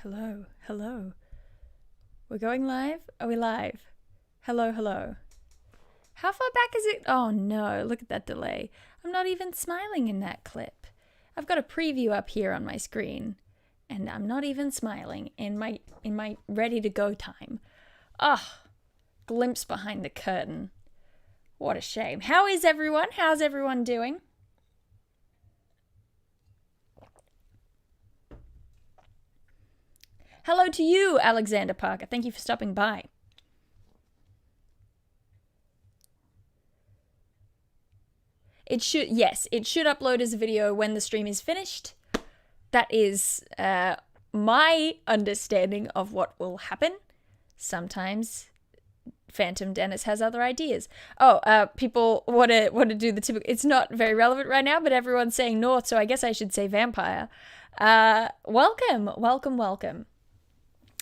Hello, hello. We're going live? Are we live? Hello, hello. How far back is it? Oh no, look at that delay. I'm not even smiling in that clip. I've got a preview up here on my screen, and I'm not even smiling in my ready to go time. Ah, glimpse behind the curtain. What a shame. How is everyone? How's everyone doing? Hello to you, Alexander Parker. Thank you for stopping by. It should upload as a video when the stream is finished. That is my understanding of what will happen. Sometimes Phantom Dennis has other ideas. People want to do the typical. It's not very relevant right now, but everyone's saying North, so I guess I should say vampire. Welcome.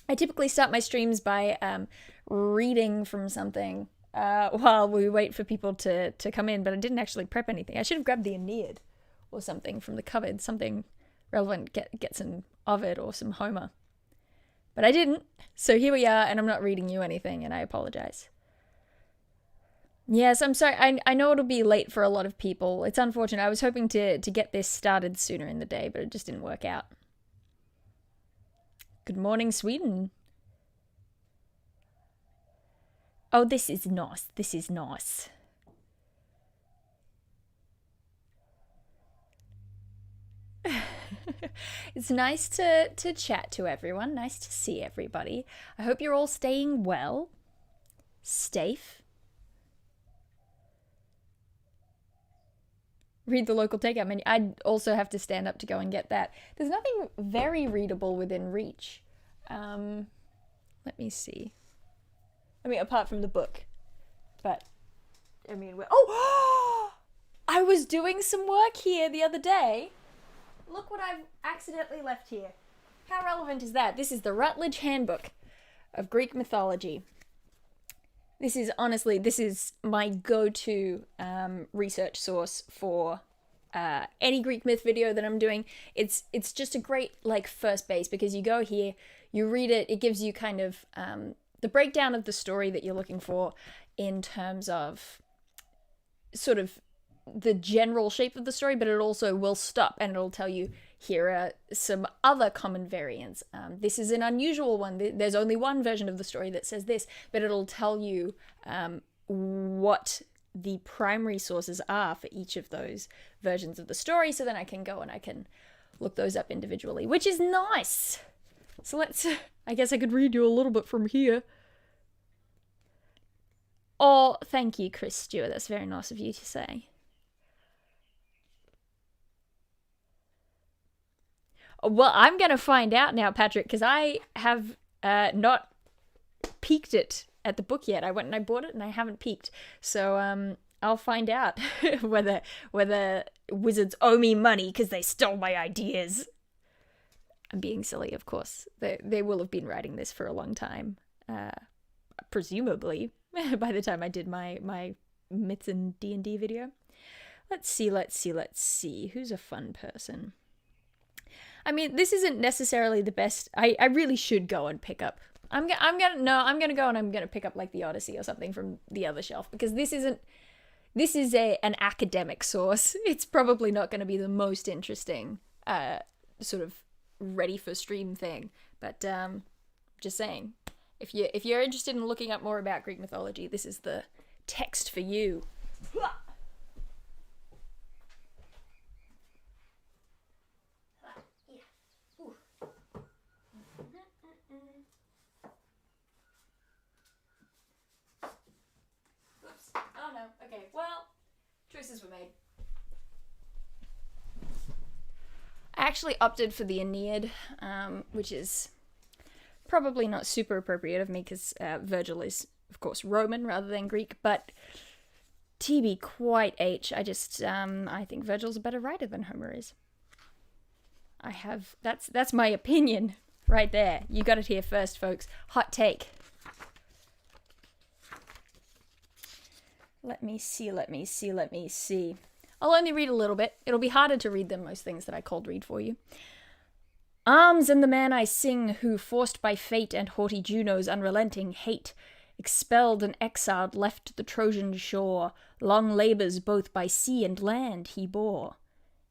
I typically start my streams by reading from something while we wait for people to come in, but I didn't actually prep anything. I should have grabbed the Aeneid or something from the cupboard, something relevant, get some Ovid or some Homer. But I didn't, so here we are, and I'm not reading you anything, and I apologize. Yes, I'm sorry, I know it'll be late for a lot of people. It's unfortunate. I was hoping to get this started sooner in the day, but it just didn't work out. Good morning, Sweden. Oh, this is nice. This is nice. It's nice to chat to everyone. Nice to see everybody. I hope you're all staying well. Safe. Read the local takeout menu. I'd also have to stand up to go and get that. There's nothing very readable within reach. Let me see. I mean, apart from the book. But, I mean, I was doing some work here the other day. Look what I've accidentally left here. How relevant is that? This is the Rutledge Handbook of Greek Mythology. This is my go-to research source for any Greek myth video that I'm doing. It's just a great first base, because you go here, you read it, it gives you kind of the breakdown of the story that you're looking for in terms of sort of the general shape of the story, but it also will stop and it'll tell you here are some other common variants. This is an unusual one. There's only one version of the story that says this, but it'll tell you what the primary sources are for each of those versions of the story, so then I can go and I can look those up individually, which is nice. So I guess I could read you a little bit from here. Oh, thank you, Chris Stewart. That's very nice of you to say. Well, I'm going to find out now, Patrick, because I have not peeked it at the book yet. I went and I bought it and I haven't peeked. So I'll find out whether wizards owe me money because they stole my ideas. I'm being silly, of course. They will have been writing this for a long time. Presumably, by the time I did my Myths and D&D video. Let's see. Who's a fun person? I mean, this isn't necessarily the best. I really should go and pick up. I'm gonna go and I'm gonna pick up the Odyssey or something from the other shelf, because this is an academic source. It's probably not going to be the most interesting sort of ready for stream thing. But just saying, if you're interested in looking up more about Greek mythology, this is the text for you. Okay, well, choices were made. I actually opted for the Aeneid, which is probably not super appropriate of me because Virgil is, of course, Roman rather than Greek, but TB quite H. I think Virgil's a better writer than Homer is. That's my opinion right there. You got it here first, folks. Hot take. Let me see. I'll only read a little bit. It'll be harder to read than most things that I cold read for you. Arms and the man I sing, who, forced by fate and haughty Juno's unrelenting hate, expelled and exiled left the Trojan shore, long labours both by sea and land he bore.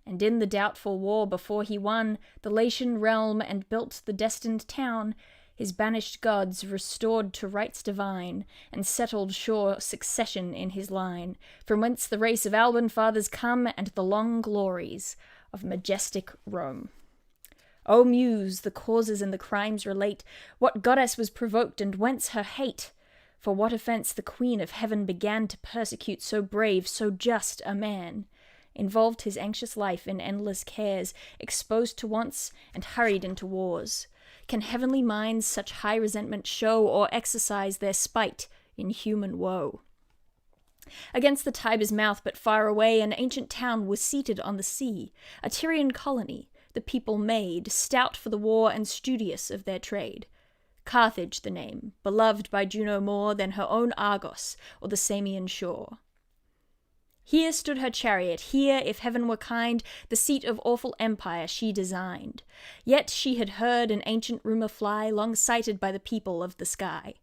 And in the doubtful war before he won the Latian realm and built the destined town, his banished gods restored to rights divine, and settled sure succession in his line, from whence the race of Alban fathers come, and the long glories of majestic Rome. O Muse, the causes and the crimes relate, what goddess was provoked and whence her hate? For what offence the Queen of Heaven began to persecute so brave, so just a man? Involved his anxious life in endless cares, exposed to wants, and hurried into wars. Can heavenly minds such high resentment show, or exercise their spite in human woe? Against the Tiber's mouth, but far away, an ancient town was seated on the sea, a Tyrian colony, the people made, stout for the war and studious of their trade. Carthage the name, beloved by Juno more than her own Argos or the Samian shore. Here stood her chariot, here, if heaven were kind, the seat of awful empire she designed. Yet she had heard an ancient rumour fly, long cited by the people of the sky,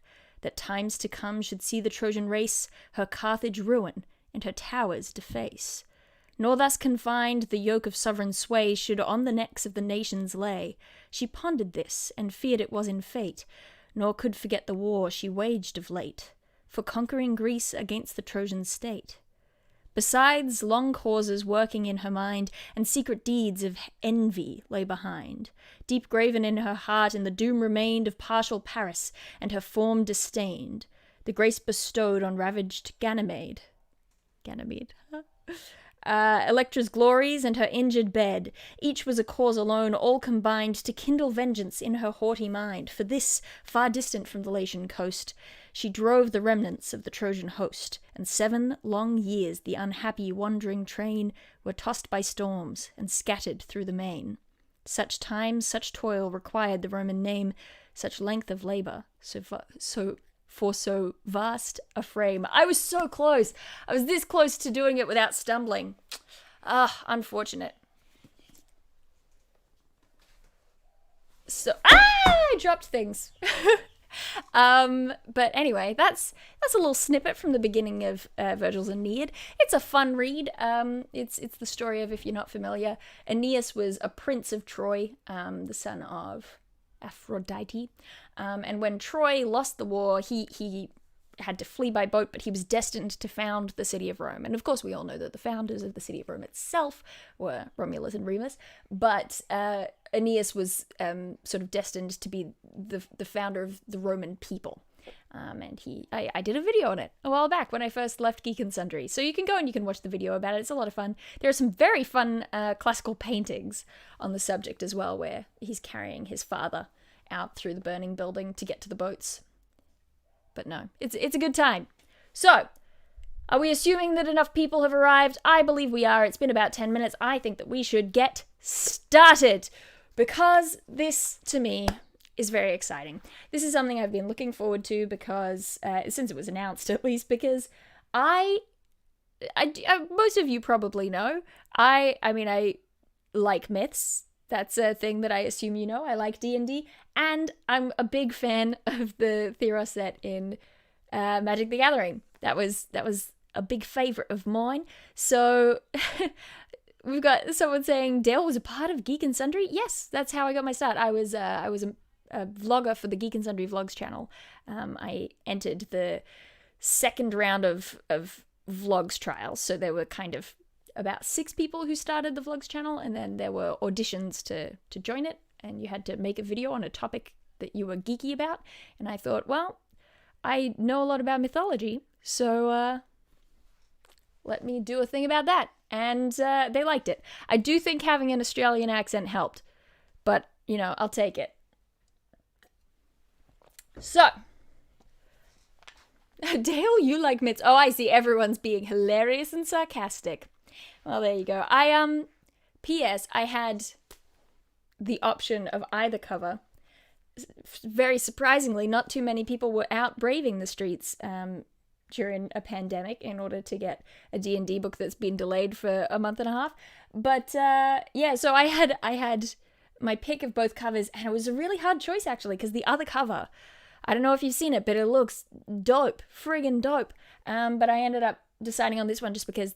that times to come should see the Trojan race her Carthage ruin and her towers deface. Nor thus confined, the yoke of sovereign sway should on the necks of the nations lay. She pondered this, and feared it was in fate, nor could forget the war she waged of late, for conquering Greece against the Trojan state. Besides, long causes working in her mind, and secret deeds of envy lay behind. Deep graven in her heart, and the doom remained of partial Paris, and her form disdained, the grace bestowed on ravaged Ganymede. Electra's glories and her injured bed, each was a cause alone, all combined to kindle vengeance in her haughty mind. For this, far distant from the Latian coast, she drove the remnants of the Trojan host, and 7 long years the unhappy wandering train were tossed by storms and scattered through the main. Such time, such toil required the Roman name, such length of labour, for so vast a frame. I was so close. I was this close to doing it without stumbling. Unfortunate. So, I dropped things. But anyway, that's a little snippet from the beginning of Virgil's Aeneid. It's a fun read. It's the story of, if you're not familiar, Aeneas was a prince of Troy, the son of Aphrodite. And when Troy lost the war, he had to flee by boat, but he was destined to found the city of Rome. And of course, we all know that the founders of the city of Rome itself were Romulus and Remus, but Aeneas was sort of destined to be the founder of the Roman people. And I did a video on it a while back when I first left Geek and Sundry. So you can go and you can watch the video about it. It's a lot of fun. There are some very fun classical paintings on the subject as well, where he's carrying his father out through the burning building to get to the boats. But no, it's a good time. So, are we assuming that enough people have arrived? I believe we are. It's been about 10 minutes. I think that we should get started, because this, to me, is very exciting. This is something I've been looking forward to because, since it was announced at least, because I most of you probably know, I mean, I like myths. That's a thing that I assume you know. I like D&D, and I'm a big fan of the Theros set in Magic the Gathering. That was a big favourite of mine. So we've got someone saying Dael was a part of Geek and Sundry. Yes, that's how I got my start. I was a vlogger for the Geek and Sundry Vlogs channel. I entered the second round of Vlogs trials, so there were kind of about 6 people who started the Vlogs channel, and then there were auditions to join it, and you had to make a video on a topic that you were geeky about. And I thought, well, I know a lot about mythology, so let me do a thing about that. And they liked it. I do think having an Australian accent helped, but, you know, I'll take it. So, Dael, you like myths. Oh, I see, everyone's being hilarious and sarcastic. Well, there you go. P.S. I had the option of either cover. Very surprisingly, not too many people were out braving the streets during a pandemic in order to get a D&D book that's been delayed for a month and a half. But yeah, so I had my pick of both covers, and it was a really hard choice actually, because the other cover, I don't know if you've seen it, but it looks dope, friggin' dope. But I ended up deciding on this one just because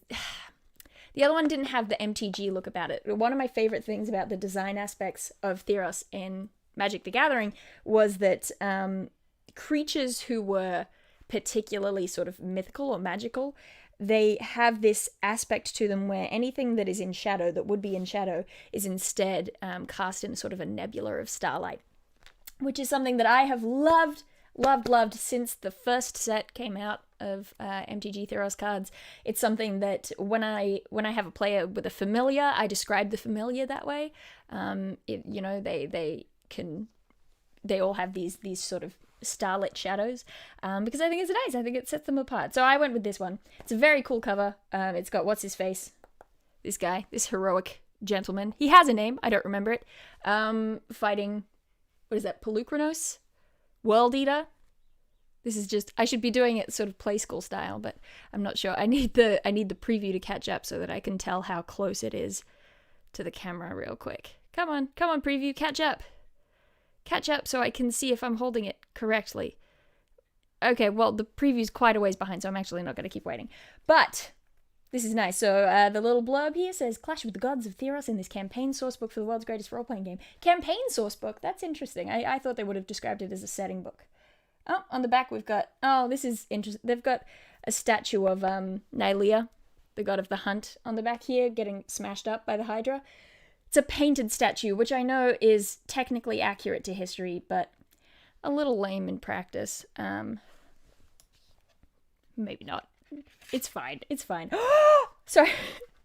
the other one didn't have the MTG look about it. One of my favorite things about the design aspects of Theros in Magic the Gathering was that creatures who were particularly sort of mythical or magical, they have this aspect to them where anything that is in shadow, that would be in shadow, is instead cast in sort of a nebula of starlight, which is something that I have loved since the first set came out of MtG Theros cards. It's something that when I have a player with a familiar, I describe the familiar that way. They all have these sort of starlit shadows, because I think it's nice. I think it sets them apart. So I went with this one. It's a very cool cover. It's got what's his face, this guy, this heroic gentleman. He has a name, I don't remember it. Fighting, what is that, Pelucranos? World Eater. This is just, I should be doing it sort of play school style, but I'm not sure. I need the preview to catch up so that I can tell how close it is to the camera real quick. Come on preview, catch up so I can see if I'm holding it correctly. Okay, well, the preview's quite a ways behind, so I'm actually not going to keep waiting. But this is nice. So the little blurb here says, Clash with the Gods of Theros in this campaign sourcebook for the world's greatest role-playing game. Campaign sourcebook? That's interesting. I thought they would have described it as a setting book. Oh, on the back we've got, this is interesting. They've got a statue of Nylea, the god of the hunt, on the back here, getting smashed up by the Hydra. It's a painted statue, which I know is technically accurate to history, but a little lame in practice. Maybe not. It's fine. Sorry,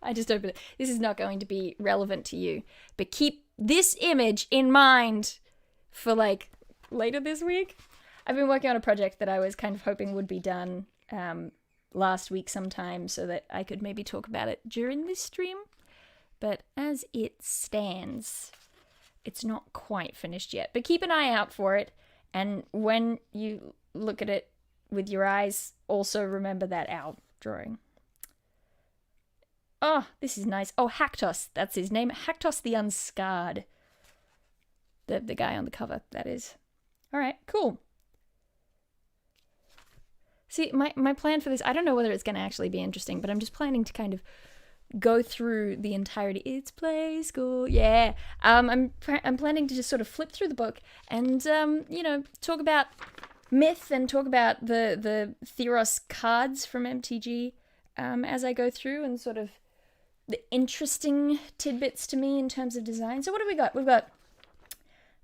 I just opened it. This is not going to be relevant to you, but keep this image in mind for, like, later this week. I've been working on a project that I was kind of hoping would be done last week sometime so that I could maybe talk about it during this stream. But as it stands, it's not quite finished yet. But keep an eye out for it. And when you look at it with your eyes, also remember that owl drawing. Oh, this is nice. Oh, Haktos, that's his name. Haktos the Unscarred. The guy on the cover, that is. All right, cool. See, my plan for this, I don't know whether it's going to actually be interesting, but I'm just planning to kind of go through the entirety. It's play school, yeah. I'm planning to just sort of flip through the book and, talk about myth and talk about the Theros cards from MTG as I go through, and sort of the interesting tidbits to me in terms of design. So what have we got? We've got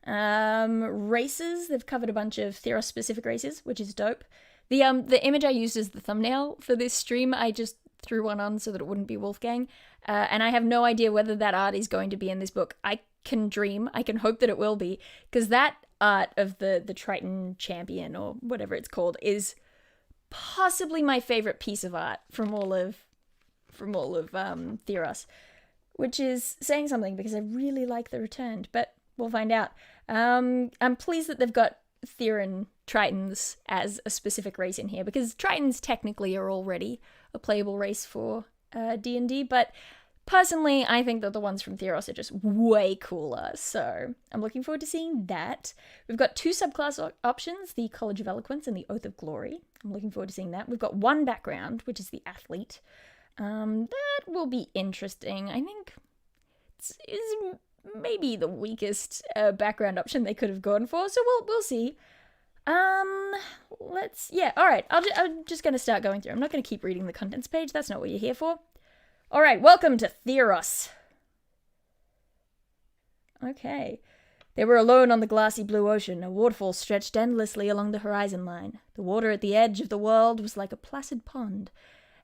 races. They've covered a bunch of Theros-specific races, which is dope. The image I used as the thumbnail for this stream, I just threw one on so that it wouldn't be Wolfgang. And I have no idea whether that art is going to be in this book. I can dream. I can hope that it will be. Because that art of the Triton champion, or whatever it's called, is possibly my favorite piece of art from all of Theros. Which is saying something, because I really like the Returned. But we'll find out. I'm pleased that they've got Theron Tritons as a specific race in here, because Tritons technically are already a playable race for D&D, but personally I think that the ones from Theros are just way cooler, so I'm looking forward to seeing that. We've got 2 subclass options, the College of Eloquence and the Oath of Glory. I'm looking forward to seeing that. We've got 1 background, which is the Athlete. That will be interesting. I think it's maybe the weakest background option they could have gone for, so we'll see. Alright, I'm just going to start going through. I'm not going to keep reading the contents page, that's not what you're here for. Alright, welcome to Theros. Okay. They were alone on the glassy blue ocean. A waterfall stretched endlessly along the horizon line. The water at the edge of the world was like a placid pond,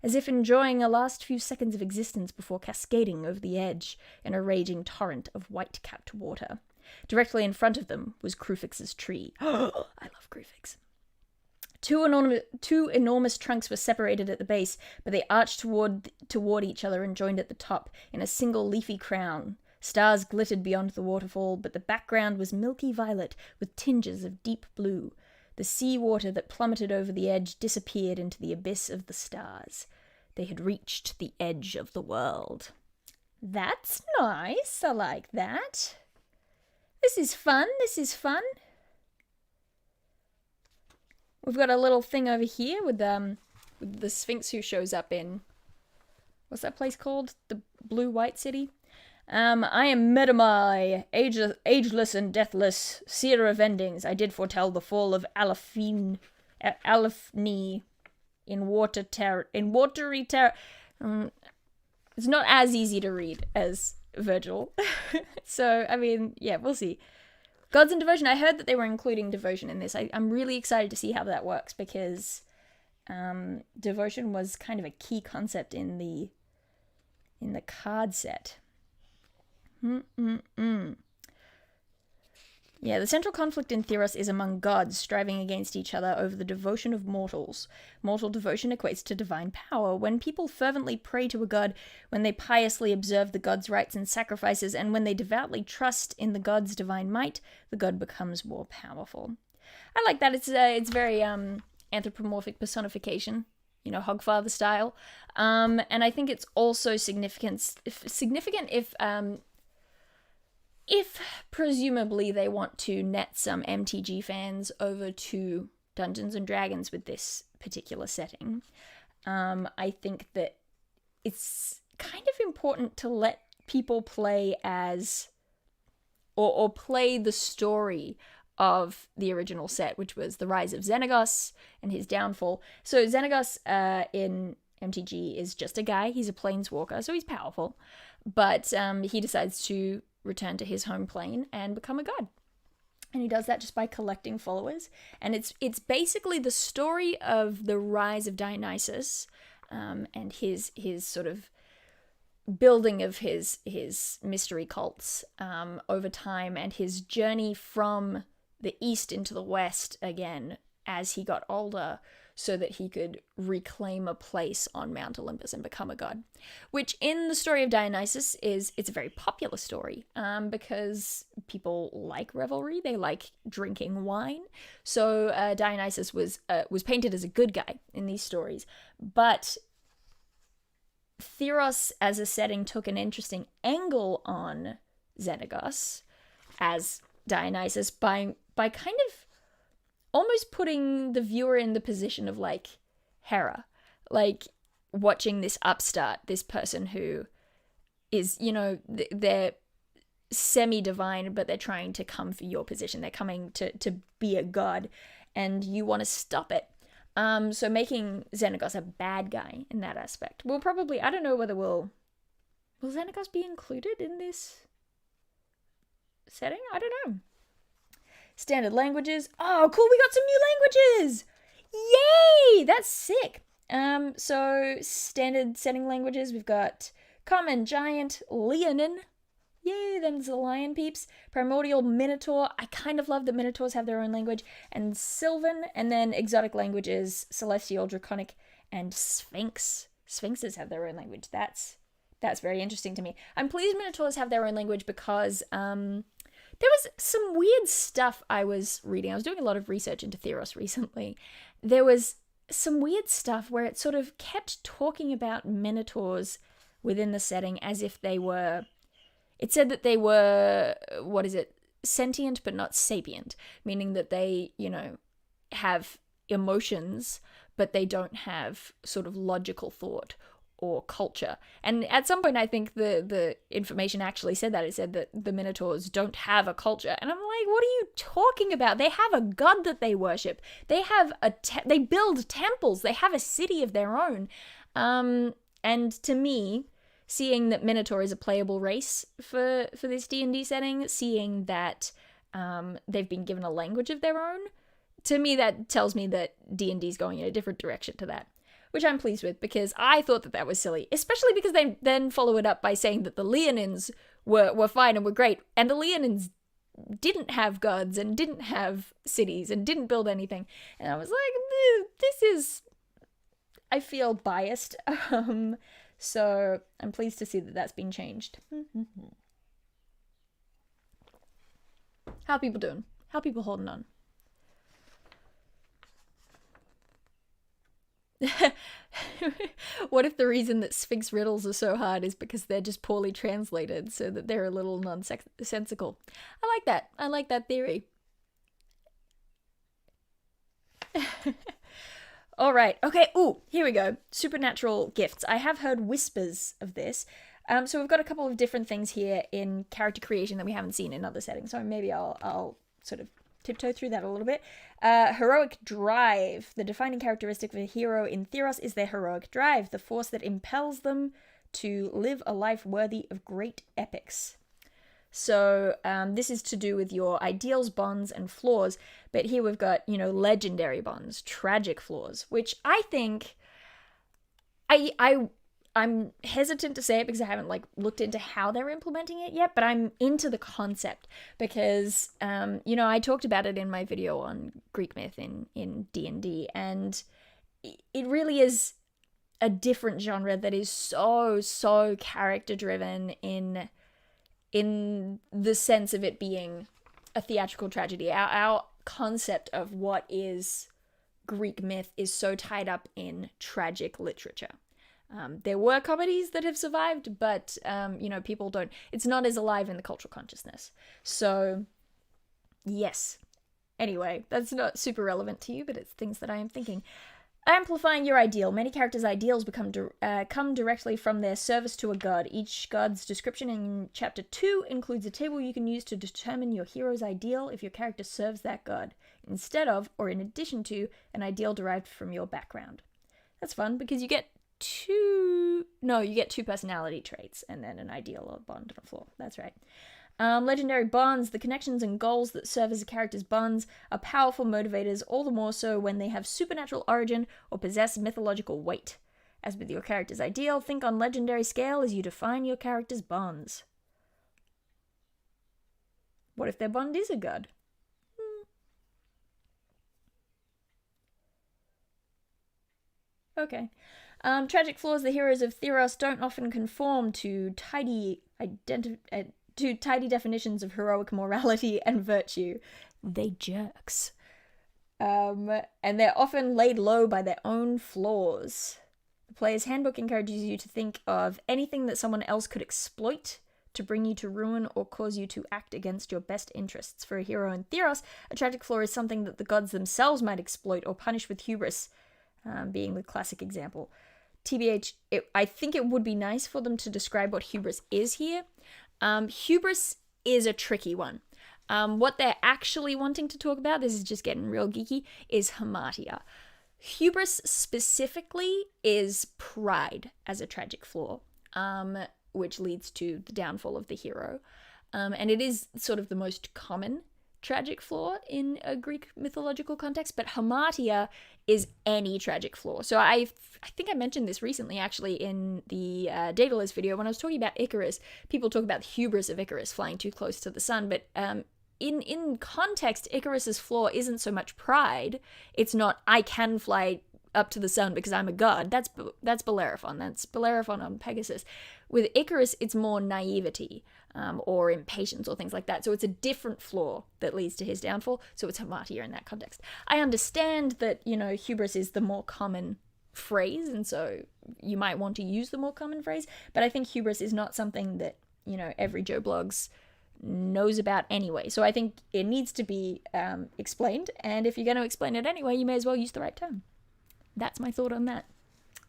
as if enjoying a last few seconds of existence before cascading over the edge in a raging torrent of white-capped water. Directly in front of them was Krufix's tree. I love Krufix. Two enormous trunks were separated at the base, but they arched toward each other and joined at the top in a single leafy crown. Stars glittered beyond the waterfall, but the background was milky violet with tinges of deep blue. The sea water that plummeted over the edge disappeared into the abyss of the stars. They had reached the edge of the world. That's nice. I like that. This is fun. This is fun. We've got a little thing over here with the Sphinx who shows up in, what's that place called? The Blue-White City? I am Medamai, ageless and deathless, seer of endings. I did foretell the fall of Alephni in watery terror. It's not as easy to read as Virgil. So, I mean, yeah, we'll see. Gods and Devotion. I heard that they were including Devotion in this. I'm really excited to see how that works because Devotion was kind of a key concept in the card set. Yeah, the central conflict in Theros is among gods striving against each other over the devotion of mortals. Mortal devotion equates to divine power. When people fervently pray to a god, when they piously observe the god's rites and sacrifices, and when they devoutly trust in the god's divine might, the god becomes more powerful. I like that. It's very anthropomorphic personification, you know, Hogfather style. And I think it's also significant if presumably they want to net some MTG fans over to Dungeons and Dragons with this particular setting. I think that it's kind of important to let people play as or play the story of the original set, which was the rise of Xenagos and his downfall. So Xenagos in MTG is just a guy. He's a planeswalker, so he's powerful. But he decides to return to his home plane and become a god. And he does that just by collecting followers. And it's basically the story of the rise of Dionysus and his sort of building of his mystery cults over time, and his journey from the east into the west again as he got older, so that he could reclaim a place on Mount Olympus and become a god. Which in the story of Dionysus it's a very popular story because people like revelry, they like drinking wine. So Dionysus was painted as a good guy in these stories. But Theros as a setting took an interesting angle on Xenagos as Dionysus by kind of almost putting the viewer in the position of, like, Hera. Like, watching this upstart, this person who is, you know, they're semi-divine, but they're trying to come for your position. They're coming to be a god, and you want to stop it. So making Xenagos a bad guy in that aspect. We'll probably, I don't know whether will Xenagos be included in this setting? I don't know. Standard languages. Oh, cool, we got some new languages! Yay! That's sick. So standard setting languages, we've got Common, Giant, Leonin. Yay, them's the lion peeps. Primordial, Minotaur. I kind of love that Minotaurs have their own language. And Sylvan, and then exotic languages, Celestial, Draconic, and Sphinx. Sphinxes have their own language. That's very interesting to me. I'm pleased Minotaurs have their own language because there was some weird stuff I was reading. I was doing a lot of research into Theros recently. There was some weird stuff where it sort of kept talking about Minotaurs within the setting as if they were... It said that they were, sentient but not sapient, meaning that they, you know, have emotions, but they don't have sort of logical thought or culture. And at some point, I think the information actually said that. It said that the Minotaurs don't have a culture. And I'm like, what are you talking about? They have a god that they worship. They have they build temples. They have a city of their own. And to me, seeing that Minotaur is a playable race for this D&D setting, seeing that they've been given a language of their own, to me that tells me that D&D is going in a different direction to that. Which I'm pleased with, because I thought that was silly, especially because they then follow it up by saying that the Leonins were fine and were great, and the Leonins didn't have gods and didn't have cities and didn't build anything. And I was like, this is... I feel biased. So I'm pleased to see that that's been changed. How are people doing? How are people holding on? What if the reason that Sphinx riddles are so hard is because they're just poorly translated, so that they're a little nonsensical? I like that. I like that theory. All right. Okay. Ooh, here we go. Supernatural gifts. I have heard whispers of this. So we've got a couple of different things here in character creation that we haven't seen in other settings. So maybe I'll sort of tiptoe through that a little bit. Heroic drive. The defining characteristic of a hero in Theros is their heroic drive, the force that impels them to live a life worthy of great epics. So this is to do with your ideals, bonds, and flaws. But here we've got, legendary bonds, tragic flaws, which I think I'm hesitant to say it because I haven't looked into how they're implementing it yet, but I'm into the concept because, I talked about it in my video on Greek myth in D&D, and it really is a different genre that is so character driven in the sense of it being a theatrical tragedy. Our concept of what is Greek myth is so tied up in tragic literature. There were comedies that have survived, but, people don't, it's not as alive in the cultural consciousness. So, yes. Anyway, that's not super relevant to you, but it's things that I am thinking. Amplifying your ideal. Many characters' ideals come directly from their service to a god. Each god's description in Chapter 2 includes a table you can use to determine your hero's ideal if your character serves that god, instead of, or in addition to, an ideal derived from your background. That's fun, because you get two personality traits, and then an ideal, a bond, and a flaw. That's right. Legendary bonds. The connections and goals that serve as a character's bonds are powerful motivators, all the more so when they have supernatural origin or possess mythological weight. As with your character's ideal, think on legendary scale as you define your character's bonds. What if their bond is a god? Okay. Tragic flaws. The heroes of Theros don't often conform to tidy definitions of heroic morality and virtue. They jerks. And they're often laid low by their own flaws. The player's handbook encourages you to think of anything that someone else could exploit to bring you to ruin or cause you to act against your best interests. For a hero in Theros, a tragic flaw is something that the gods themselves might exploit or punish with hubris, being the classic example. TBH, I think it would be nice for them to describe what hubris is here. Hubris is a tricky one. What they're actually wanting to talk about, this is just getting real geeky, is hamartia. Hubris specifically is pride as a tragic flaw, which leads to the downfall of the hero. And it is sort of the most common tragic flaw in a Greek mythological context, but hamartia is any tragic flaw. So I think I mentioned this recently, actually, in the Daedalus video when I was talking about Icarus. People talk about the hubris of Icarus flying too close to the sun, but in context, Icarus's flaw isn't so much pride. It's not, I can fly up to the sun because I'm a god. That's Bellerophon. That's Bellerophon on Pegasus. With Icarus, it's more naivety or impatience or things like that. So it's a different flaw that leads to his downfall. So it's hamartia in that context. I understand that, hubris is the more common phrase, and so you might want to use the more common phrase, but I think hubris is not something that, every Joe Blogs knows about anyway. So I think it needs to be explained, and if you're going to explain it anyway, you may as well use the right term. That's my thought on that.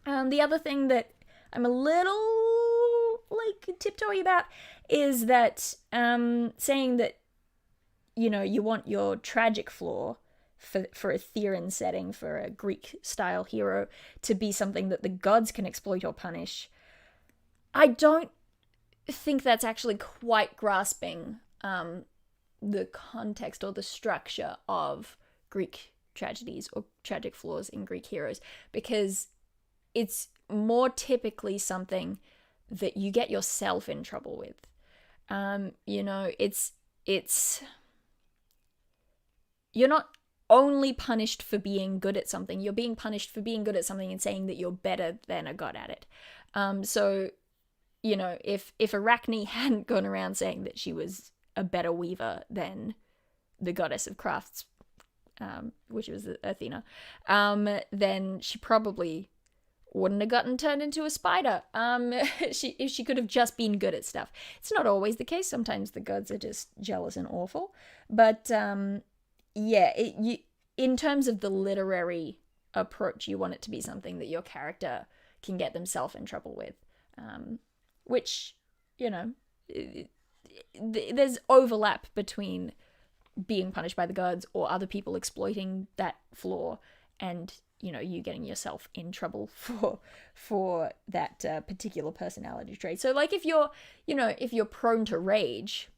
The other thing that I'm a little tiptoey about is that saying that you want your tragic flaw for a Theron setting, for a Greek style hero, to be something that the gods can exploit or punish. I don't think that's actually quite grasping the context or the structure of Greek tragedies or tragic flaws in Greek heroes, because it's more typically something that you get yourself in trouble with. It's you're not only punished for being good at something, you're being punished for being good at something and saying that you're better than a god at it. So if Arachne hadn't gone around saying that she was a better weaver than the goddess of crafts, which was Athena, then she probably wouldn't have gotten turned into a spider. If she could have just been good at stuff. It's not always the case. Sometimes the gods are just jealous and awful. But yeah, in terms of the literary approach, you want it to be something that your character can get themselves in trouble with, which, you know, there's overlap between being punished by the gods or other people exploiting that flaw and, you know, you getting yourself in trouble for that particular personality trait. So like if you're prone to rage,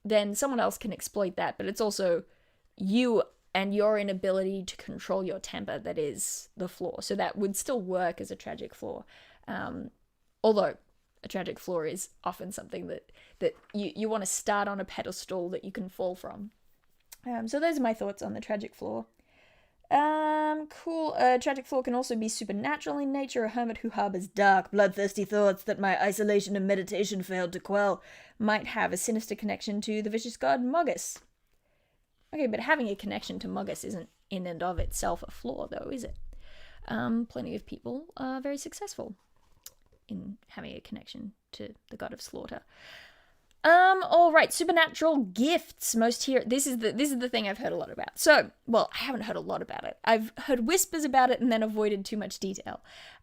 then someone else can exploit that, but it's also you and your inability to control your temper that is the flaw. So that would still work as a tragic flaw. Although a tragic flaw is often something that you want to start on a pedestal that you can fall from. So those are my thoughts on the tragic flaw. Cool. Tragic flaw can also be supernatural in nature. A hermit who harbors dark, bloodthirsty thoughts that my isolation and meditation failed to quell might have a sinister connection to the vicious god Mogus. Okay, but having a connection to Muggus isn't in and of itself a flaw, though, is it? Plenty of people are very successful in having a connection to the god of slaughter. All right, supernatural gifts. This is the thing I've heard a lot about. So, well, I haven't heard a lot about it. I've heard whispers about it and then avoided too much detail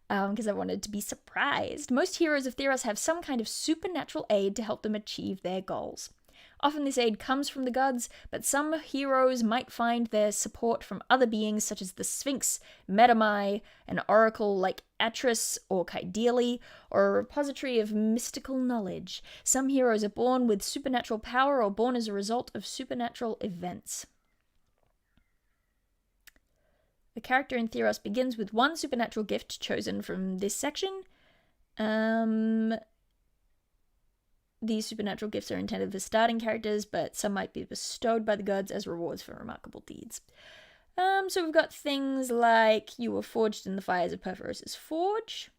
because I wanted to be surprised. Most heroes of Theros have some kind of supernatural aid to help them achieve their goals. Often this aid comes from the gods, but some heroes might find their support from other beings such as the Sphinx, Metamai, an oracle like Atris or Kaidili, or a repository of mystical knowledge. Some heroes are born with supernatural power or born as a result of supernatural events. The character in Theros begins with one supernatural gift chosen from this section. These supernatural gifts are intended for starting characters, but some might be bestowed by the gods as rewards for remarkable deeds. So we've got things like you were forged in the fires of Perforas' forge.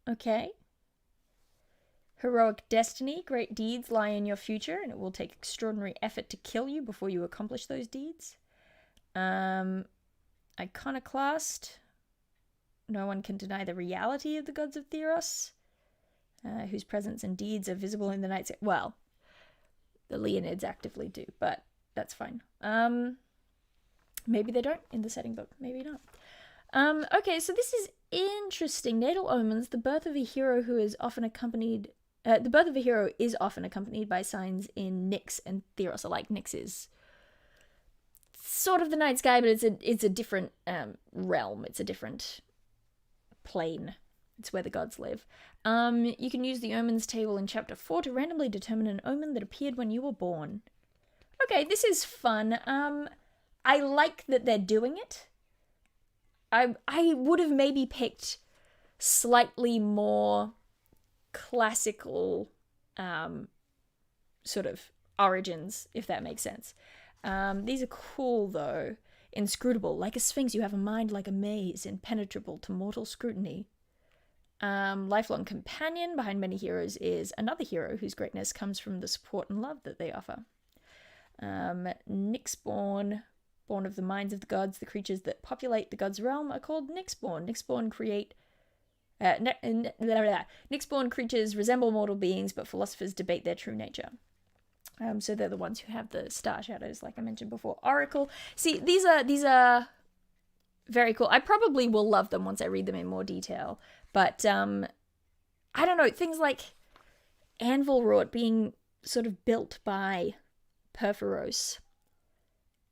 Okay. Heroic destiny. Great deeds lie in your future, and it will take extraordinary effort to kill you before you accomplish those deeds. Iconoclast. No one can deny the reality of the gods of Theros. Whose presence and deeds are visible in the night sky. Well, the Leonids actively do, but that's fine. Maybe they don't in the setting book. Maybe not. Okay, so this is interesting. Natal Omens, the birth of a hero is often accompanied by signs in Nyx and Theros alike. Nyx is sort of the night sky, but it's a different realm. It's a different plane. It's where the gods live. You can use the omens table in chapter 4 to randomly determine an omen that appeared when you were born. Okay, this is fun. I like that they're doing it. I would have maybe picked slightly more classical sort of origins, if that makes sense. These are cool, though. Inscrutable. Like a sphinx, you have a mind like a maze, impenetrable to mortal scrutiny. Lifelong companion behind many heroes is another hero whose greatness comes from the support and love that they offer. Nyxborn, born of the minds of the gods, the creatures that populate the gods' realm are called Nyxborn. Nyxborn creatures resemble mortal beings, but philosophers debate their true nature. So they're the ones who have the star shadows, like I mentioned before. Oracle. See, these are very cool. I probably will love them once I read them in more detail. But, I don't know, things like Anvilwrought being sort of built by Perforos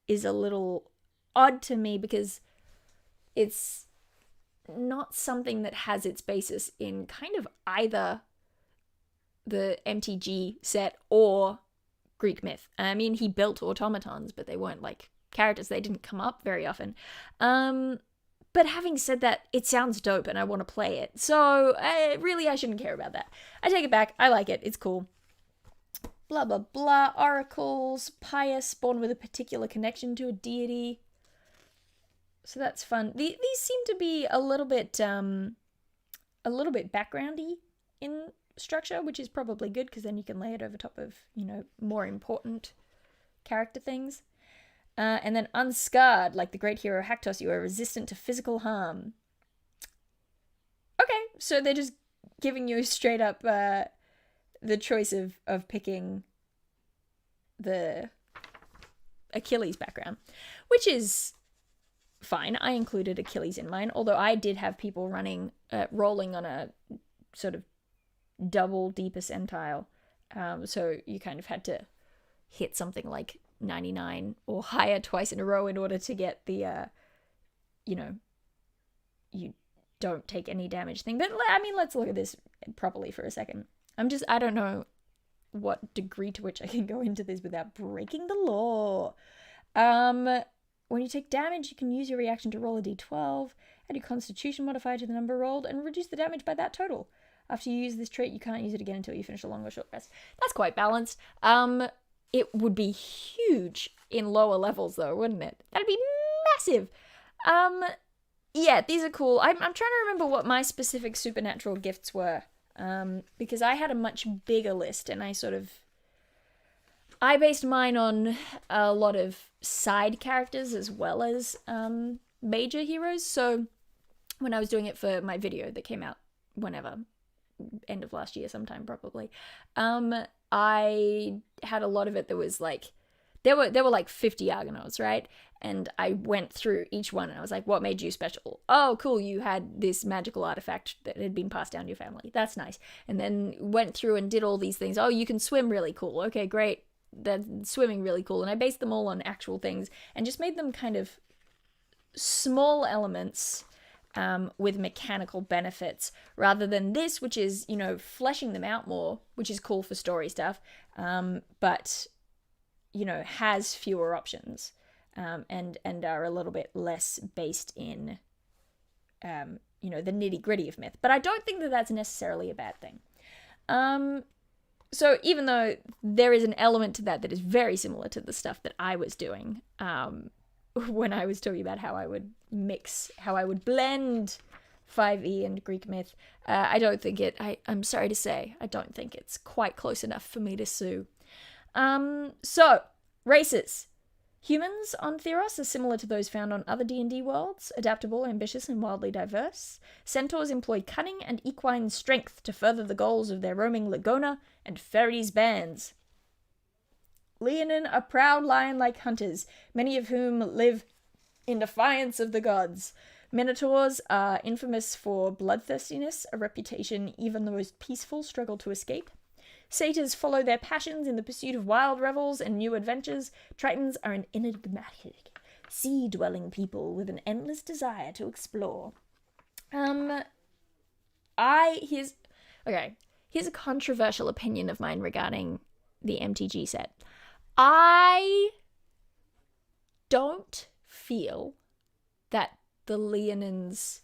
is a little odd to me because it's not something that has its basis in kind of either the MTG set or Greek myth. I mean, he built automatons, but they weren't like characters. They didn't come up very often. But having said that, it sounds dope and I want to play it. So, really, I shouldn't care about that. I take it back. I like it. It's cool. Blah, blah, blah. Oracles. Pious. Born with a particular connection to a deity. So that's fun. These seem to be a little bit backgroundy in structure, which is probably good because then you can lay it over top of, more important character things. And then unscarred, like the great hero Haktos, you are resistant to physical harm. Okay, so they're just giving you straight up the choice of picking the Achilles background, which is fine. I included Achilles in mine, although I did have people rolling on a sort of double D percentile, so you kind of had to hit something like 99 or higher twice in a row in order to get the you don't take any damage thing. But I mean, let's look at this properly for a second. I don't know what degree to which I can go into this without breaking the law. When you take damage, you can use your reaction to roll a d12, add your constitution modifier to the number rolled, and reduce the damage by that total. After you use this trait, you can't use it again until you finish a long or short rest. That's quite balanced. It would be huge in lower levels, though, wouldn't it? That'd be massive. Yeah, these are cool. I'm trying to remember what my specific supernatural gifts were, because I had a much bigger list, and I based mine on a lot of side characters as well as major heroes. So when I was doing it for my video that came out whenever, end of last year sometime probably, I had a lot of it that was like, there were like 50 Argonauts, right? And I went through each one and I was like, what made you special? Oh, cool, you had this magical artifact that had been passed down to your family. That's nice. And then went through and did all these things. Oh, you can swim really cool. Okay, great. That's swimming really cool. And I based them all on actual things and just made them kind of small elements with mechanical benefits, rather than this, which is, fleshing them out more, which is cool for story stuff, but, has fewer options, and are a little bit less based in, the nitty-gritty of myth. But I don't think that that's necessarily a bad thing. So even though there is an element to that is very similar to the stuff that I was doing, when I was talking about how I would blend 5e and Greek myth, I don't think I'm sorry to say, I don't think it's quite close enough for me to sue. So, races. Humans on Theros are similar to those found on other D&D worlds, adaptable, ambitious, and wildly diverse. Centaurs employ cunning and equine strength to further the goals of their roaming Lagona and Fairies bands. Leonin are proud lion-like hunters, many of whom live in defiance of the gods. Minotaurs are infamous for bloodthirstiness, a reputation even the most peaceful struggle to escape. Satyrs follow their passions in the pursuit of wild revels and new adventures. Tritons are an enigmatic, sea-dwelling people with an endless desire to explore. Here's a controversial opinion of mine regarding the MTG set. I don't feel that the Leonins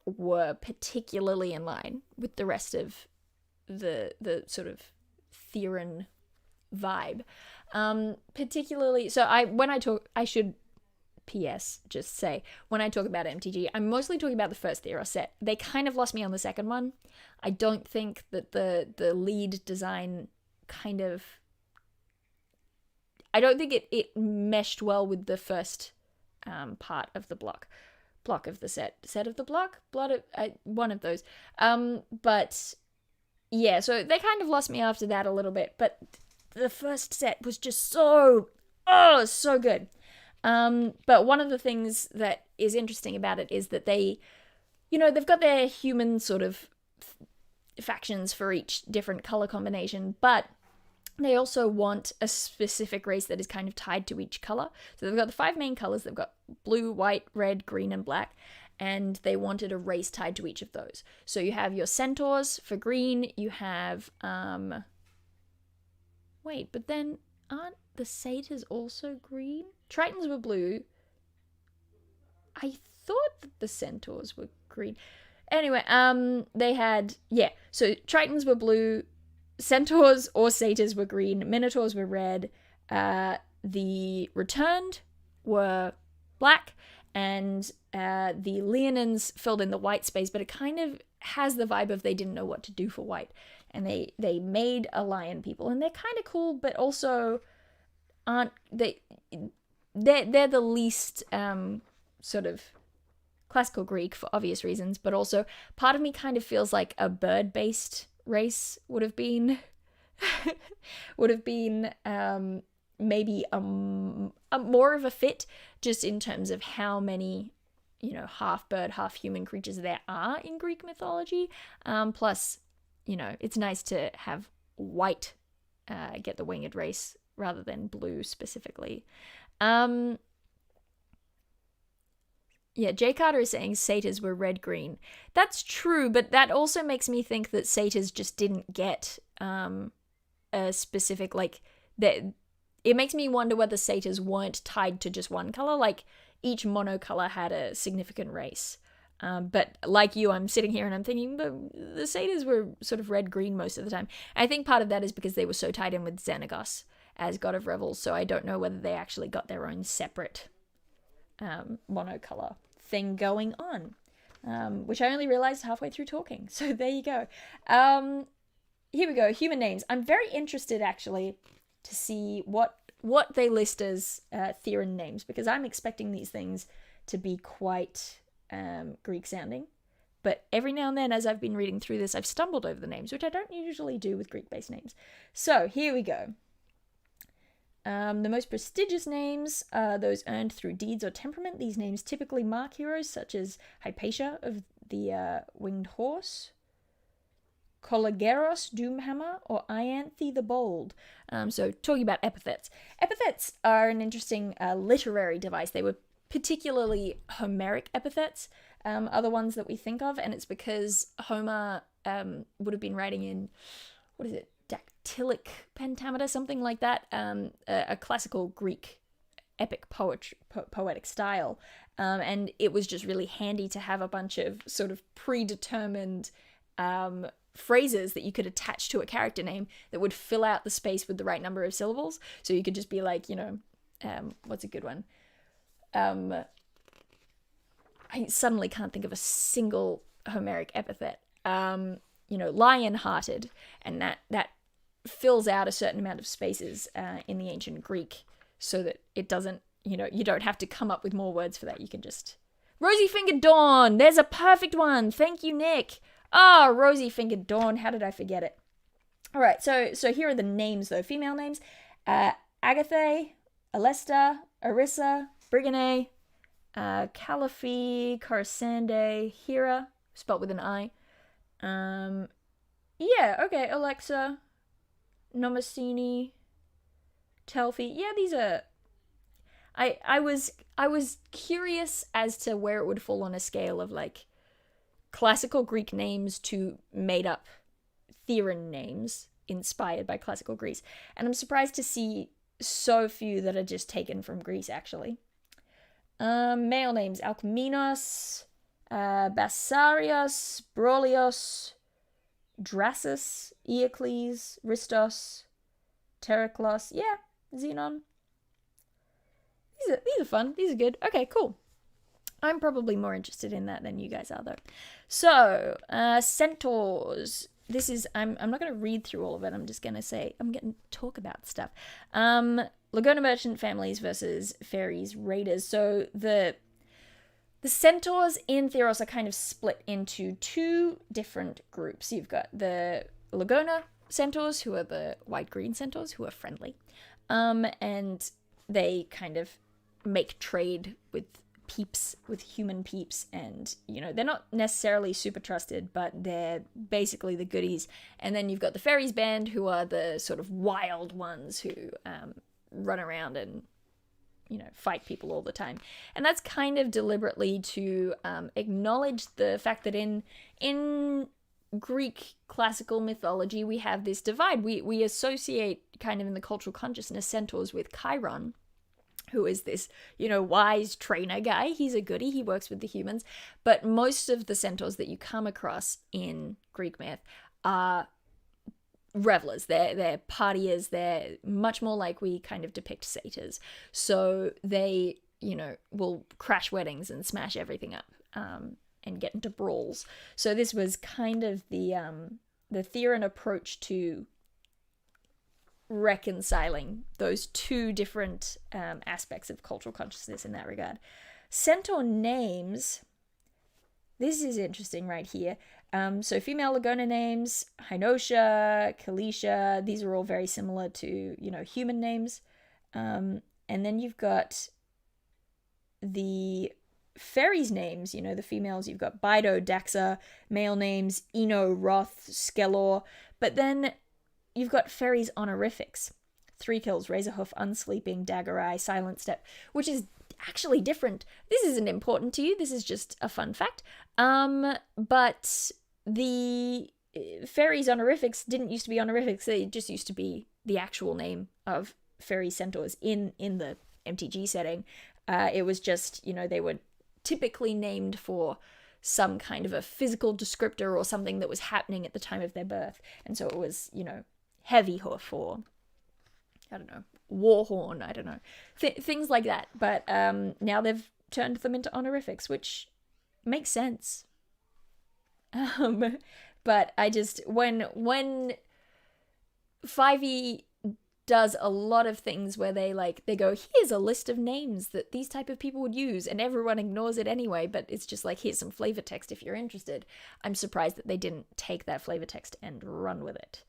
were particularly in line with the rest of the sort of Theron vibe. Particularly, so I should PS just say, when I talk about MTG, I'm mostly talking about the first Theros set. They kind of lost me on the second one. I don't think that the lead design I don't think it meshed well with the first part of the block of the set of the block, one of those. But yeah, so they kind of lost me after that a little bit, but the first set was just so good. But one of the things that is interesting about it is that they've got their human sort of factions for each different color combination, but they also want a specific race that is kind of tied to each color. So they've got the 5 main colors. They've got blue, white, red, green, and black. And they wanted a race tied to each of those. So you have your centaurs for green. You have, but then aren't the satyrs also green? Tritons were blue. I thought that the centaurs were green. Anyway, they had, so Tritons were blue. Centaurs or satyrs were green, Minotaurs were red, the returned were black, and the Leonins filled in the white space, but it kind of has the vibe of they didn't know what to do for white, and they made a lion people, and they're kind of cool, but also aren't they're the least sort of classical Greek for obvious reasons, but also part of me kind of feels like a bird-based race would have been maybe a more of a fit, just in terms of how many, you know, half bird, half human creatures there are in Greek mythology. Plus, you know, it's nice to have white get the winged race rather than blue specifically. Yeah, Jay Carter is saying satyrs were red-green. That's true, but that also makes me think that satyrs just didn't get a specific, like, that. It makes me wonder whether satyrs weren't tied to just one color. Like, each monocolor had a significant race. But like you, I'm sitting here and I'm thinking, but the satyrs were sort of red-green most of the time. I think part of that is because they were so tied in with Xenagos as god of revels, so I don't know whether they actually got their own separate monocolor thing going on, which I only realized halfway through talking. So there you go. Here we go. Human names. I'm very interested, actually, to see what they list as Triton names, because I'm expecting these things to be quite Greek sounding. But every now and then, as I've been reading through this, I've stumbled over the names, which I don't usually do with Greek-based names. So here we go. The most prestigious names are those earned through deeds or temperament. These names typically mark heroes such as Hypatia of the Winged Horse, Kologeros Doomhammer, or Ianthe the Bold. So talking about epithets. Epithets are an interesting literary device. They were particularly Homeric epithets, are the ones that we think of, and it's because Homer would have been writing in, what is it, dactylic pentameter, something like that, a classical Greek epic poetic style, and it was just really handy to have a bunch of sort of predetermined phrases that you could attach to a character name that would fill out the space with the right number of syllables. So you could just be like, you know, what's a good one? I suddenly can't think of a single Homeric epithet. You know, lion-hearted, and that fills out a certain amount of spaces in the ancient Greek, so that it doesn't, you know, you don't have to come up with more words for that. You can just... Rosy-fingered Dawn! There's a perfect one! Thank you, Nick! Oh, Rosy-fingered Dawn, how did I forget it? Alright, so here are the names, though. Female names. Agathe, Alesta, Arissa, Brigane, Calliphy, Corisande, Hera, spelt with an I. Yeah, okay, Alexa, Nomasini, Telfi. Yeah, these are... I was curious as to where it would fall on a scale of, like, classical Greek names to made up Triton names inspired by classical Greece. And I'm surprised to see so few that are just taken from Greece, actually. Male names: Alcmenos, Basarios, Brolios, Drasus, Eocles, Ristos, Tericlos. Yeah, Xenon. These are fun. These are good. Okay, cool. I'm probably more interested in that than you guys are, though. So, centaurs. This is... I'm not going to read through all of it. I'm just going to say... I'm going to talk about stuff. Laguna Merchant families versus Fairies Raiders. So, the centaurs in Theros are kind of split into two different groups. You've got the Laguna centaurs, who are the white-green centaurs, who are friendly. And they kind of make trade with peeps, with human peeps, and, you know, they're not necessarily super trusted, but they're basically the goodies. And then you've got the Fairies Band, who are the sort of wild ones who run around and, you know, fight people all the time. And that's kind of deliberately to acknowledge the fact that in Greek classical mythology, we have this divide. We associate kind of in the cultural consciousness centaurs with Chiron, who is this, you know, wise trainer guy. He's a goodie. He works with the humans. But most of the centaurs that you come across in Greek myth are revelers. They're partiers. They're much more like we kind of depict satyrs. So they, you know, will crash weddings and smash everything up and get into brawls. So this was kind of the Theron approach to reconciling those two different aspects of cultural consciousness in that regard. Centaur Names, this is interesting right here. So female Lagona names, Hynotia, Kalisha, these are all very similar to, human names. And then you've got the fairies names, the females, you've got Bido, Daxa, male names, Eno, Roth, Skelor, but then you've got Fairies Honorifics, 3 kills, Razorhoof, Unsleeping, Dagger Eye, Silent Step, which is actually different. This isn't important to you, this is just a fun fact. But the Fairies Honorifics didn't used to be honorifics, they just used to be the actual name of fairy centaurs in the MTG setting. It was just, they were typically named for some kind of a physical descriptor or something that was happening at the time of their birth. And so it was, Heavy Hoof or, I don't know, Warhorn, I don't know. Things like that. But now they've turned them into honorifics, which makes sense. But I just, when 5e does a lot of things where they go, here's a list of names that these type of people would use, and everyone ignores it anyway, but it's just like, here's some flavor text if you're interested. I'm surprised that they didn't take that flavor text and run with it.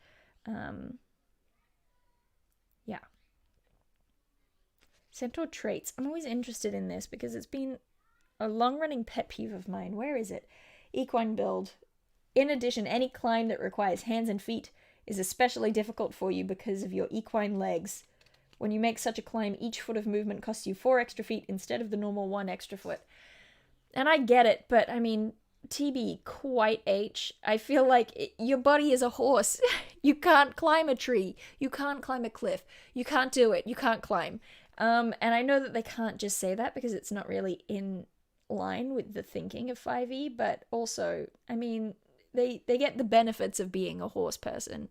Yeah. Centaur traits. I'm always interested in this because it's been a long-running pet peeve of mine. Where is it? Equine build. In addition, any climb that requires hands and feet is especially difficult for you because of your equine legs. When you make such a climb, each foot of movement costs you 4 extra feet instead of the normal 1 extra foot. And I get it, but I mean, TB, quite H. I feel like your body is a horse. You can't climb a tree. You can't climb a cliff. You can't do it. You can't climb. And I know that they can't just say that because it's not really in line with the thinking of 5e, but also, I mean, they get the benefits of being a horse person.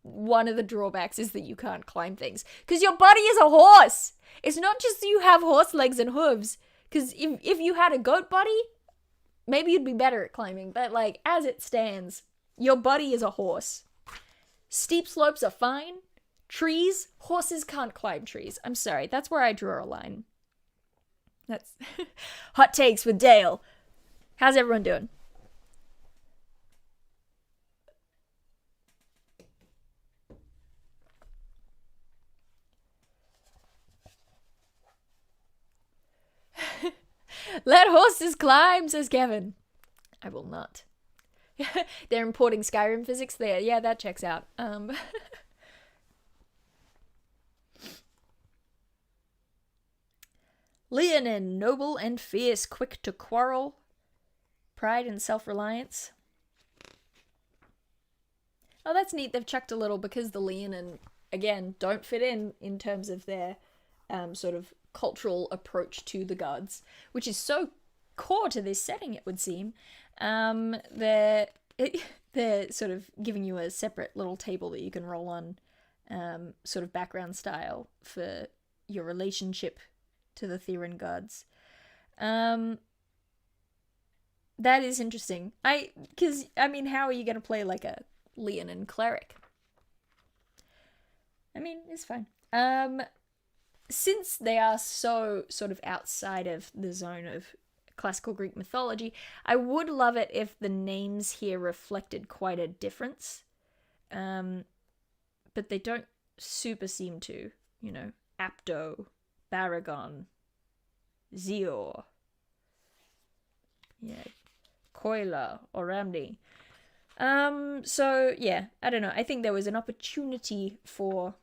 One of the drawbacks is that you can't climb things because your body is a horse. It's not just you have horse legs and hooves, because if you had a goat body, maybe you'd be better at climbing, but as it stands, your body is a horse. Steep slopes are fine. Trees, horses can't climb trees. I'm sorry, that's where I draw a line. That's hot takes with Dael. How's everyone doing? Let horses climb, says Kevin. I will not. They're importing Skyrim physics there. Yeah, that checks out. Leonin, noble and fierce, quick to quarrel. Pride and self-reliance. Oh, that's neat. They've chucked a little because the Leonin, again, don't fit in terms of their sort of cultural approach to the gods, which is so core to this setting, it would seem. They're sort of giving you a separate little table that you can roll on, sort of background style for your relationship to the Theron gods. That is interesting. How are you going to play like a Leonin cleric? I mean, it's fine. Since they are so sort of outside of the zone of classical Greek mythology, I would love it if the names here reflected quite a difference. But they don't super seem to, Apto, Baragon, Zior, Koila, Oramdi. So yeah, I don't know. I think there was an opportunity for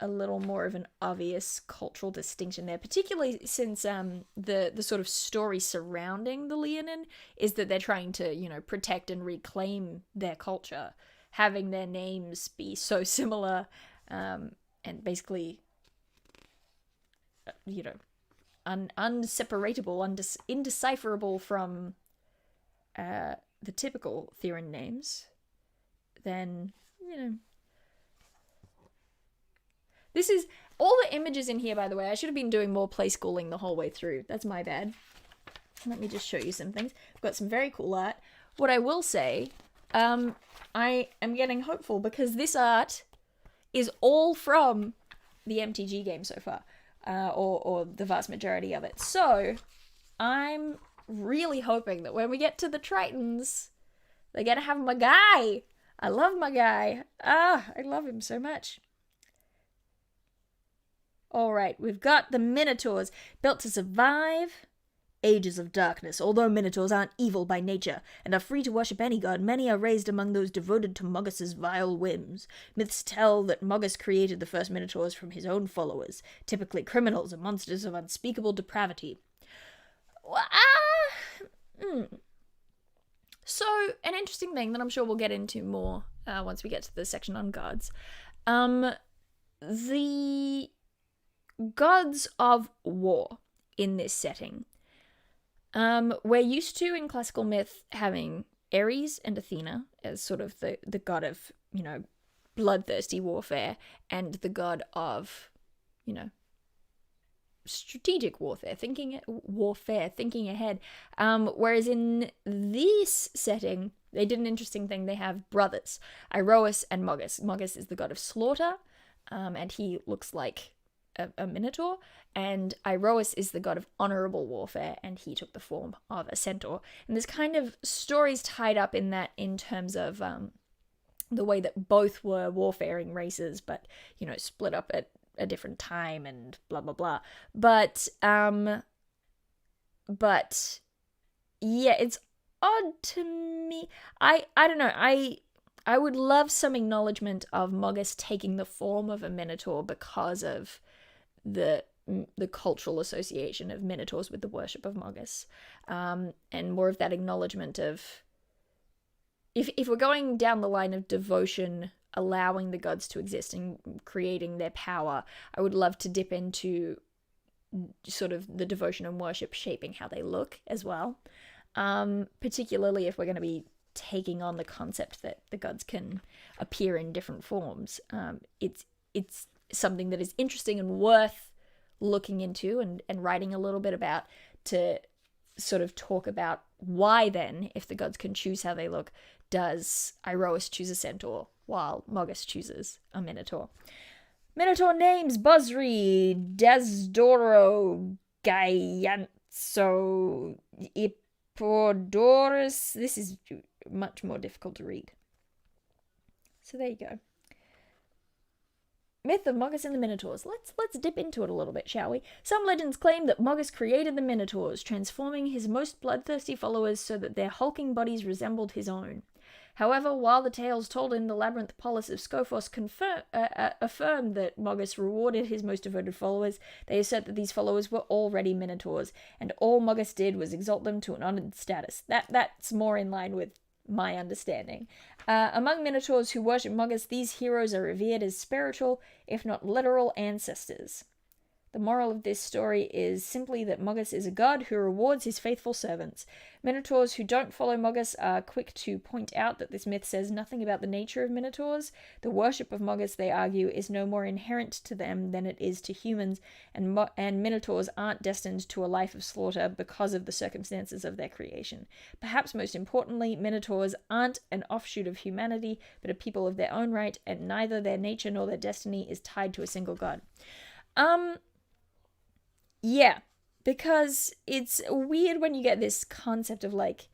a little more of an obvious cultural distinction there, particularly since the sort of story surrounding the Leonin is that they're trying to, protect and reclaim their culture, having their names be so similar, and basically, unseparatable, indecipherable from the typical Theron names, then, This is all the images in here, by the way. I should have been doing more play schooling the whole way through. That's my bad. Let me just show you some things. I've got some very cool art. What I will say, I am getting hopeful because this art is all from the MTG game so far, or the vast majority of it. So I'm really hoping that when we get to the Tritons, they're gonna have my guy. I love my guy. I love him so much. Alright, we've got the Minotaurs, built to survive ages of darkness. Although Minotaurs aren't evil by nature and are free to worship any god, many are raised among those devoted to Muggus' vile whims. Myths tell that Muggus created the first Minotaurs from his own followers, typically criminals and monsters of unspeakable depravity. So, an interesting thing that I'm sure we'll get into more once we get to the section on gods. The gods of war in this setting. We're used to, in classical myth, having Ares and Athena as sort of the god of, bloodthirsty warfare, and the god of, strategic warfare, thinking ahead. Whereas in this setting, they did an interesting thing. They have brothers, Iros and Mogus. Mogus is the god of slaughter, and he looks like a Minotaur, and Iroas is the god of honorable warfare, and he took the form of a centaur. And there's kind of stories tied up in that in terms of the way that both were warfaring races, but, split up at a different time and blah, blah, blah. But yeah, it's odd to me. I don't know, I would love some acknowledgement of Mogus taking the form of a Minotaur because of the cultural association of Minotaurs with the worship of Mogus, and more of that acknowledgement of, if we're going down the line of devotion, allowing the gods to exist and creating their power, I would love to dip into sort of the devotion and worship shaping how they look as well, particularly if we're going to be taking on the concept that the gods can appear in different forms. It's something that is interesting and worth looking into and writing a little bit about, to sort of talk about why then, if the gods can choose how they look, does Iroas choose a centaur while Mogus chooses a Minotaur. Minotaur names: Bosri, Desdoro, Gaianso, Ipodorus. This is much more difficult to read. So there you go. Myth of Mogus and the Minotaurs. Let's dip into it a little bit, shall we? Some legends claim that Mogus created the Minotaurs, transforming his most bloodthirsty followers so that their hulking bodies resembled his own. However, while the tales told in the Labyrinth Polis of Scophos affirm that Mogus rewarded his most devoted followers, they assert that these followers were already Minotaurs, and all Mogus did was exalt them to an honored status. That's more in line with my understanding. Among Minotaurs who worship Mogus, these heroes are revered as spiritual, if not literal, ancestors. The moral of this story is simply that Mogus is a god who rewards his faithful servants. Minotaurs who don't follow Mogus are quick to point out that this myth says nothing about the nature of Minotaurs. The worship of Mogus, they argue, is no more inherent to them than it is to humans, and Minotaurs aren't destined to a life of slaughter because of the circumstances of their creation. Perhaps most importantly, Minotaurs aren't an offshoot of humanity, but a people of their own right, and neither their nature nor their destiny is tied to a single god. Yeah, because it's weird when you get this concept of, like,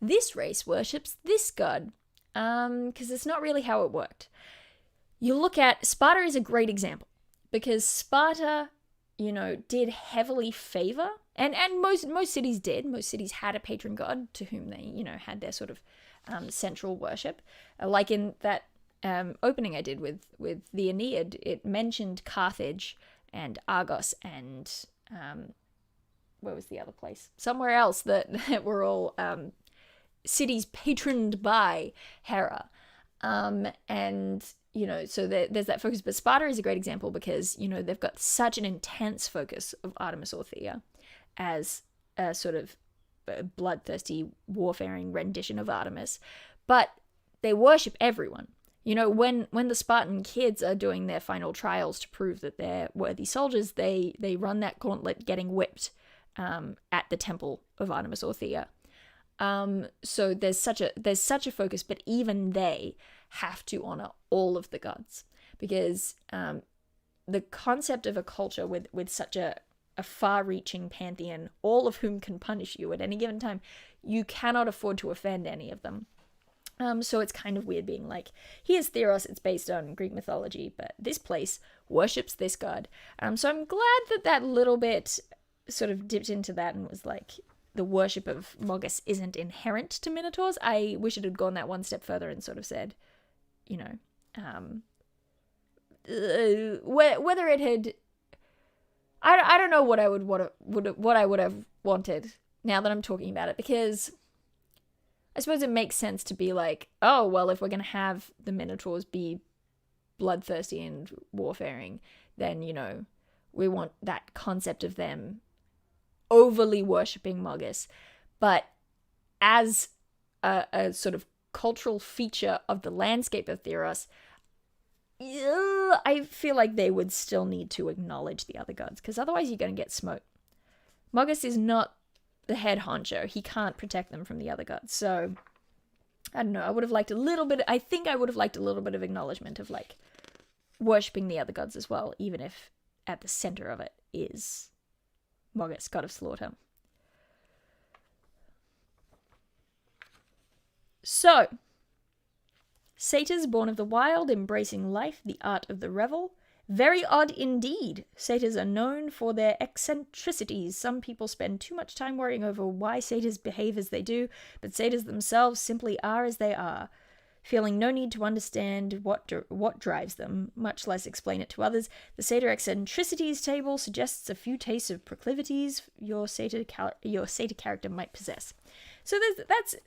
this race worships this god, because it's not really how it worked. You look at, Sparta is a great example, because Sparta, did heavily favor, and most cities did. Most cities had a patron god to whom they, had their sort of central worship. Like in that opening I did with the Aeneid, it mentioned Carthage and Argos and where was the other place? Somewhere else that were all cities patroned by Hera. And, so there's that focus. But Sparta is a great example because, they've got such an intense focus of Artemis or Thea as a sort of bloodthirsty, warfaring rendition of Artemis. But they worship everyone. When the Spartan kids are doing their final trials to prove that they're worthy soldiers, they run that gauntlet getting whipped at the temple of Artemis or Thea. So there's such a focus, but even they have to honor all of the gods. because the concept of a culture with such a far-reaching pantheon, all of whom can punish you at any given time, you cannot afford to offend any of them. So it's kind of weird being like, here's Theros, it's based on Greek mythology, but this place worships this god. So I'm glad that that little bit sort of dipped into that and was like, the worship of Mogus isn't inherent to Minotaurs. I wish it had gone that one step further and sort of said, you know, whether it had... I don't know what I would have wanted now that I'm talking about it, because I suppose it makes sense to be like, oh, well, if we're going to have the Minotaurs be bloodthirsty and warfaring, then, you know, we want that concept of them overly worshipping Mogus. But as a sort of cultural feature of the landscape of Theros, I feel like they would still need to acknowledge the other gods, because otherwise you're going to get smoked. Mogus is not the head honcho. He can't protect them from the other gods. So, I don't know. I would have liked a little bit... I think I would have liked a little bit of acknowledgement of, like, worshipping the other gods as well, even if at the center of it is Muggus, God of Slaughter. So... Satyrs born of the wild, embracing life, the art of the revel. Very odd indeed. Satyrs are known for their eccentricities. Some people spend too much time worrying over why satyrs behave as they do, but satyrs themselves simply are as they are, feeling no need to understand what drives them, much less explain it to others. The satyr eccentricities table suggests a few tastes of proclivities your satyr character might possess. So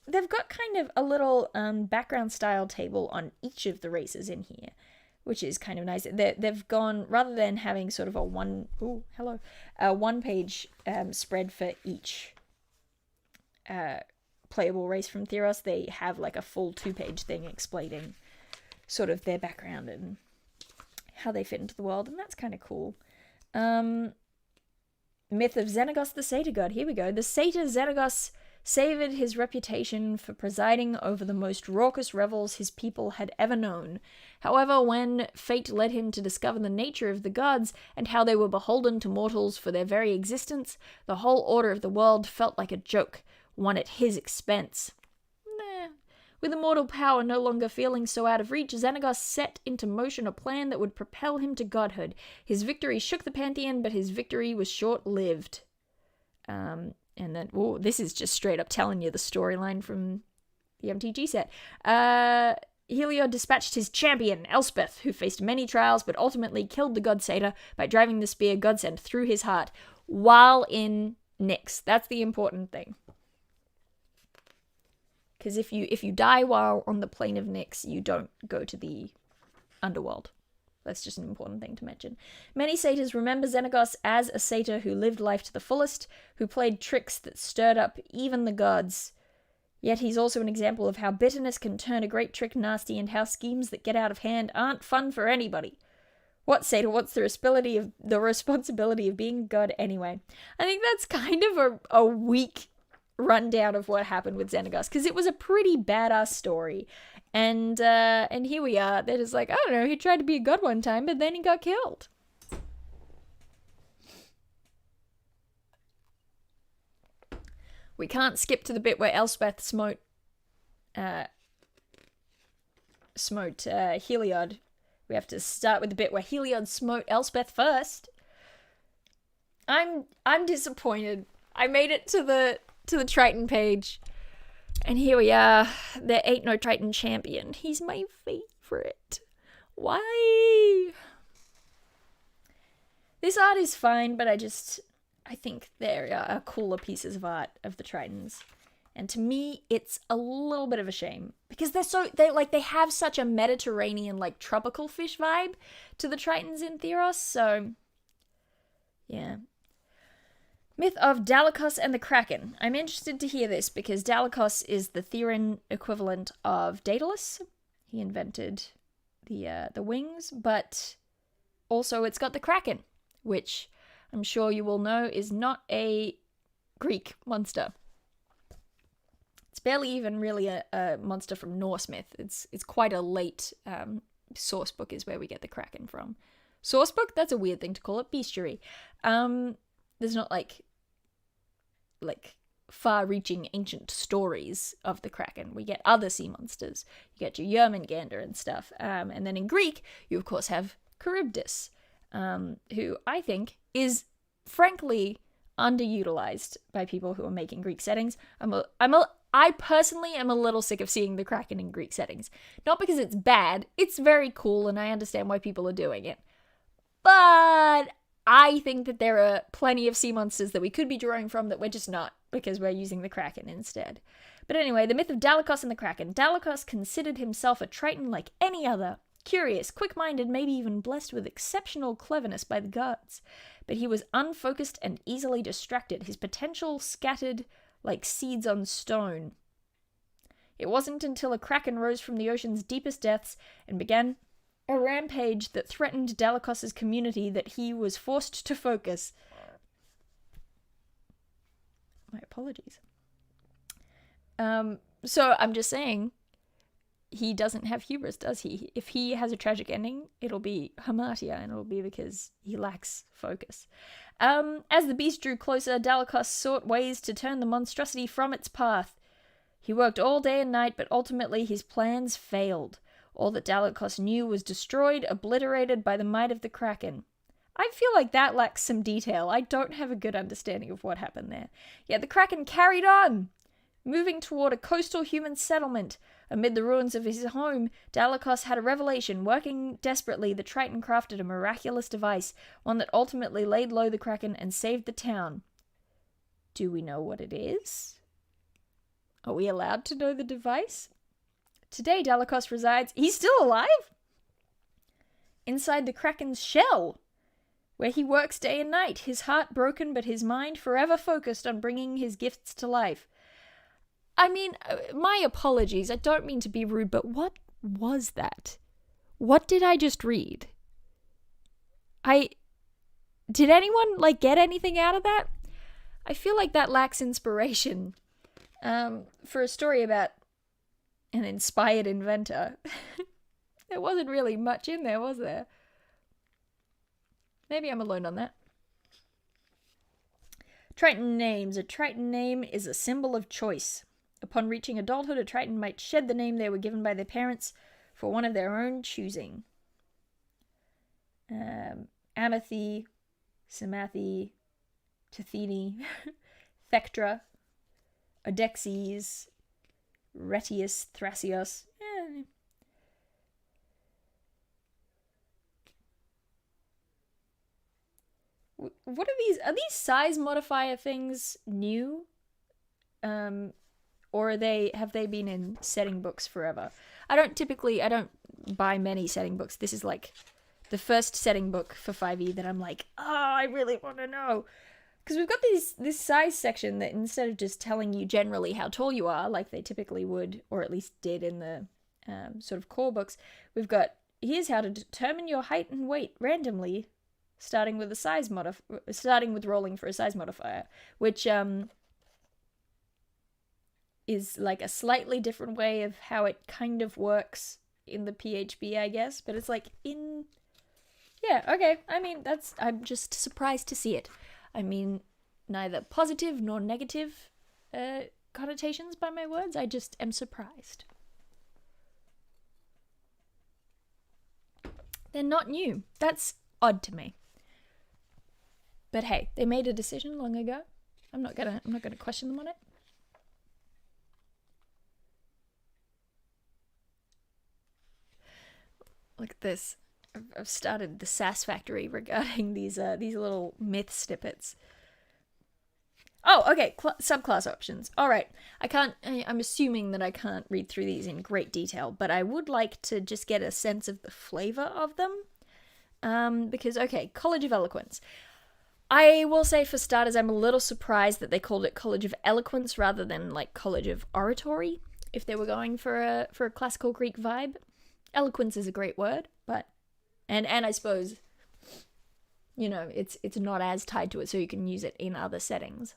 they've got kind of a little background style table on each of the races in here, which is kind of nice. They've gone, rather than having sort of a one-page spread for each playable race from Theros, they have like a full 2-page thing explaining sort of their background and how they fit into the world, and that's kind of cool. Myth of Xenagos the Satyr God. Here we go. The Satyr Xenagos savoured his reputation for presiding over the most raucous revels his people had ever known. However, when fate led him to discover the nature of the gods and how they were beholden to mortals for their very existence, the whole order of the world felt like a joke, one at his expense. With immortal power no longer feeling so out of reach, Xenagos set into motion a plan that would propel him to godhood. His victory shook the pantheon, but his victory was short-lived. And then, this is just straight up telling you the storyline from the MTG set. Heliod dispatched his champion, Elspeth, who faced many trials but ultimately killed the god Satyr by driving the spear Godsend through his heart while in Nyx. That's the important thing. Because if you die while on the plane of Nyx, you don't go to the underworld. That's just an important thing to mention. Many satyrs remember Xenagos as a satyr who lived life to the fullest, who played tricks that stirred up even the gods. Yet he's also an example of how bitterness can turn a great trick nasty and how schemes that get out of hand aren't fun for anybody. What satyr wants the responsibility of being a god anyway? I think that's kind of a weak rundown of what happened with Xenagos, because it was a pretty badass story. And here we are. They're just like, I don't know, he tried to be a god one time, but then he got killed. We can't skip to the bit where Elspeth smote Heliod. We have to start with the bit where Heliod smote Elspeth first. I'm disappointed. I made it to the Triton page. And here we are. There ain't no Triton champion. He's my favorite. Why? This art is fine, but I think there are cooler pieces of art of the Tritons. And to me, it's a little bit of a shame. Because they have such a Mediterranean, like, tropical fish vibe to the Tritons in Theros, so... yeah. Myth of Dalakos and the Kraken. I'm interested to hear this because Dalakos is the Theran equivalent of Daedalus. He invented the wings, but also it's got the Kraken, which I'm sure you will know is not a Greek monster. It's barely even really a monster from Norse myth. It's quite a late Sourcebook is where we get the Kraken from. Sourcebook? That's a weird thing to call it. Bestiary. There's not like far-reaching ancient stories of the Kraken. We get other sea monsters. You get your Jörmungandr and stuff. And then in Greek, you of course have Charybdis, who I think is frankly underutilized by people who are making Greek settings. I personally am a little sick of seeing the Kraken in Greek settings. Not because it's bad, it's very cool and I understand why people are doing it. But I think that there are plenty of sea monsters that we could be drawing from that we're just not, because we're using the Kraken instead. But anyway, the myth of Daleukos and the Kraken. Daleukos considered himself a Triton like any other, curious, quick-minded, maybe even blessed with exceptional cleverness by the gods. But he was unfocused and easily distracted, his potential scattered like seeds on stone. It wasn't until a Kraken rose from the ocean's deepest depths and began a rampage that threatened Daleukos' community that he was forced to focus. My apologies. So I'm just saying, he doesn't have hubris, does he? If he has a tragic ending, it'll be hamartia, and it'll be because he lacks focus. As the beast drew closer, Daleukos sought ways to turn the monstrosity from its path. He worked all day and night, but ultimately his plans failed. All that Daleukos knew was destroyed, obliterated by the might of the Kraken. I feel like that lacks some detail. I don't have a good understanding of what happened there. Yet the Kraken carried on, moving toward a coastal human settlement. Amid the ruins of his home, Daleukos had a revelation. Working desperately, the Triton crafted a miraculous device, one that ultimately laid low the Kraken and saved the town. Do we know what it is? Are we allowed to know the device? Today, Daleukos resides... He's still alive? Inside the Kraken's shell, where he works day and night, his heart broken but his mind forever focused on bringing his gifts to life. I mean, my apologies, I don't mean to be rude, but what was that? What did I just read? Did anyone, get anything out of that? I feel like that lacks inspiration. For a story about an inspired inventor. There wasn't really much in there, was there? Maybe I'm alone on that. Triton Names. A Triton name is a symbol of choice. Upon reaching adulthood, a Triton might shed the name they were given by their parents for one of their own choosing. Amethy, Samathi, Tethini, Thectra, Odysseys, Retius, Thrasios. What are these? Are these size modifier things new? Or have they been in setting books forever? I don't buy many setting books. This is like the first setting book for 5e that I'm like, I really want to know. Because we've got this size section that instead of just telling you generally how tall you are, like they typically would, or at least did in the sort of core books, we've got, here's how to determine your height and weight randomly, starting with rolling for a size modifier, which is like a slightly different way of how it kind of works in the PHB, I guess, but it's like yeah, okay, I mean, I'm just surprised to see it. I mean, neither positive nor negative connotations by my words. I just am surprised. They're not new. That's odd to me. But hey, they made a decision long ago. I'm not gonna question them on it. Look at this. I've started the sass factory regarding these little myth snippets. Oh, okay, subclass options. All right, I'm assuming that I can't read through these in great detail, but I would like to just get a sense of the flavor of them. Because, okay, College of Eloquence. I will say for starters, I'm a little surprised that they called it College of Eloquence rather than like College of Oratory, if they were going for a classical Greek vibe. Eloquence is a great word, but and I suppose, you know, it's not as tied to it, so you can use it in other settings.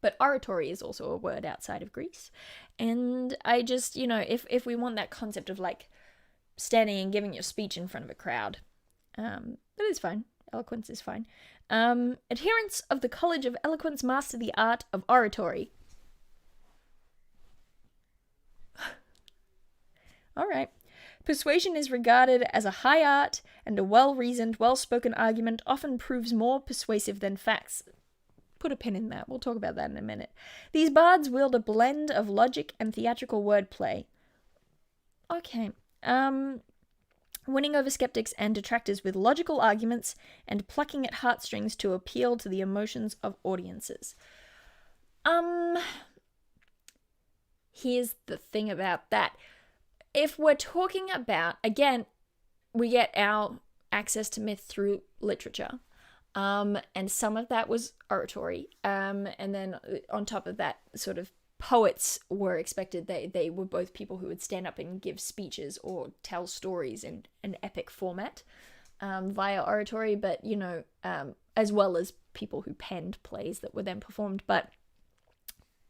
But oratory is also a word outside of Greece. And I just, you know, if we want that concept of like standing and giving your speech in front of a crowd. That is fine. Eloquence is fine. Adherents of the College of Eloquence master the art of oratory. Alright. Persuasion is regarded as a high art, and a well-reasoned, well-spoken argument often proves more persuasive than facts. Put a pin in that. We'll talk about that in a minute. These bards wield a blend of logic and theatrical wordplay. Okay. Winning over skeptics and detractors with logical arguments and plucking at heartstrings to appeal to the emotions of audiences. Here's the thing about that. If we're talking about, again, we get our access to myth through literature, and some of that was oratory, and then on top of that, sort of poets were expected. They were both people who would stand up and give speeches or tell stories in an epic format via oratory, but, you know, as well as people who penned plays that were then performed. But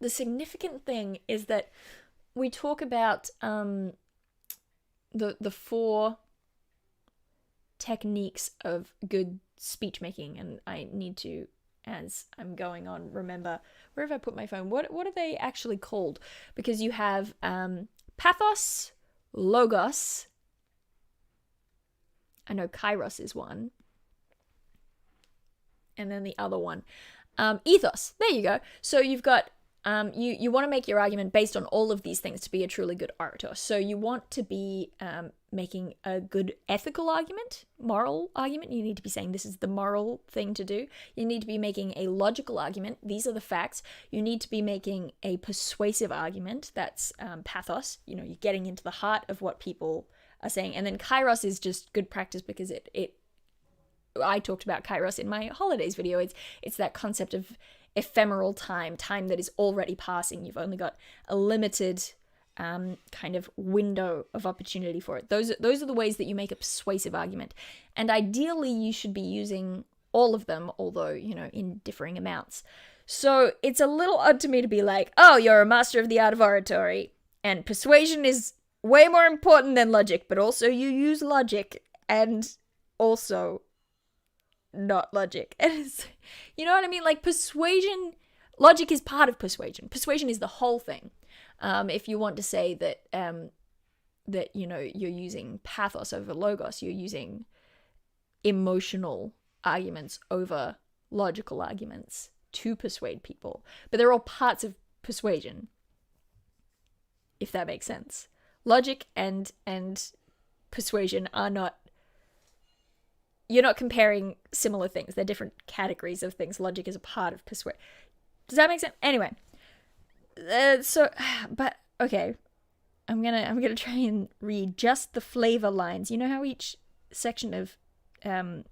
the significant thing is that we talk about the four techniques of good speech making, and I need to, as I'm going on, remember, where have I put my phone? What are they actually called? Because you have pathos, logos, I know kairos is one, and then the other one, ethos. There you go. So you've got you want to make your argument based on all of these things to be a truly good orator. So you want to be making a good ethical argument, moral argument. You need to be saying this is the moral thing to do. You need to be making a logical argument. These are the facts. You need to be making a persuasive argument. That's pathos. You know, you're getting into the heart of what people are saying. And then kairos is just good practice because I talked about kairos in my holidays video. It's that concept of ephemeral time that is already passing. You've only got a limited kind of window of opportunity for it. Those are the ways that you make a persuasive argument. And ideally, you should be using all of them, although, you know, in differing amounts. So it's a little odd to me to be like, oh, you're a master of the art of oratory, and persuasion is way more important than logic, but also you use logic and also not logic. And it's, you know what I mean? Like, persuasion, logic is part of persuasion. Persuasion is the whole thing. If you want to say that, that, you know, you're using pathos over logos, you're using emotional arguments over logical arguments to persuade people. But they're all parts of persuasion, if that makes sense. Logic and persuasion are not, you're not comparing similar things. They're different categories of things. Logic is a part of persuasion. Does that make sense? Anyway, but okay, I'm gonna try and read just the flavor lines. You know how each section of a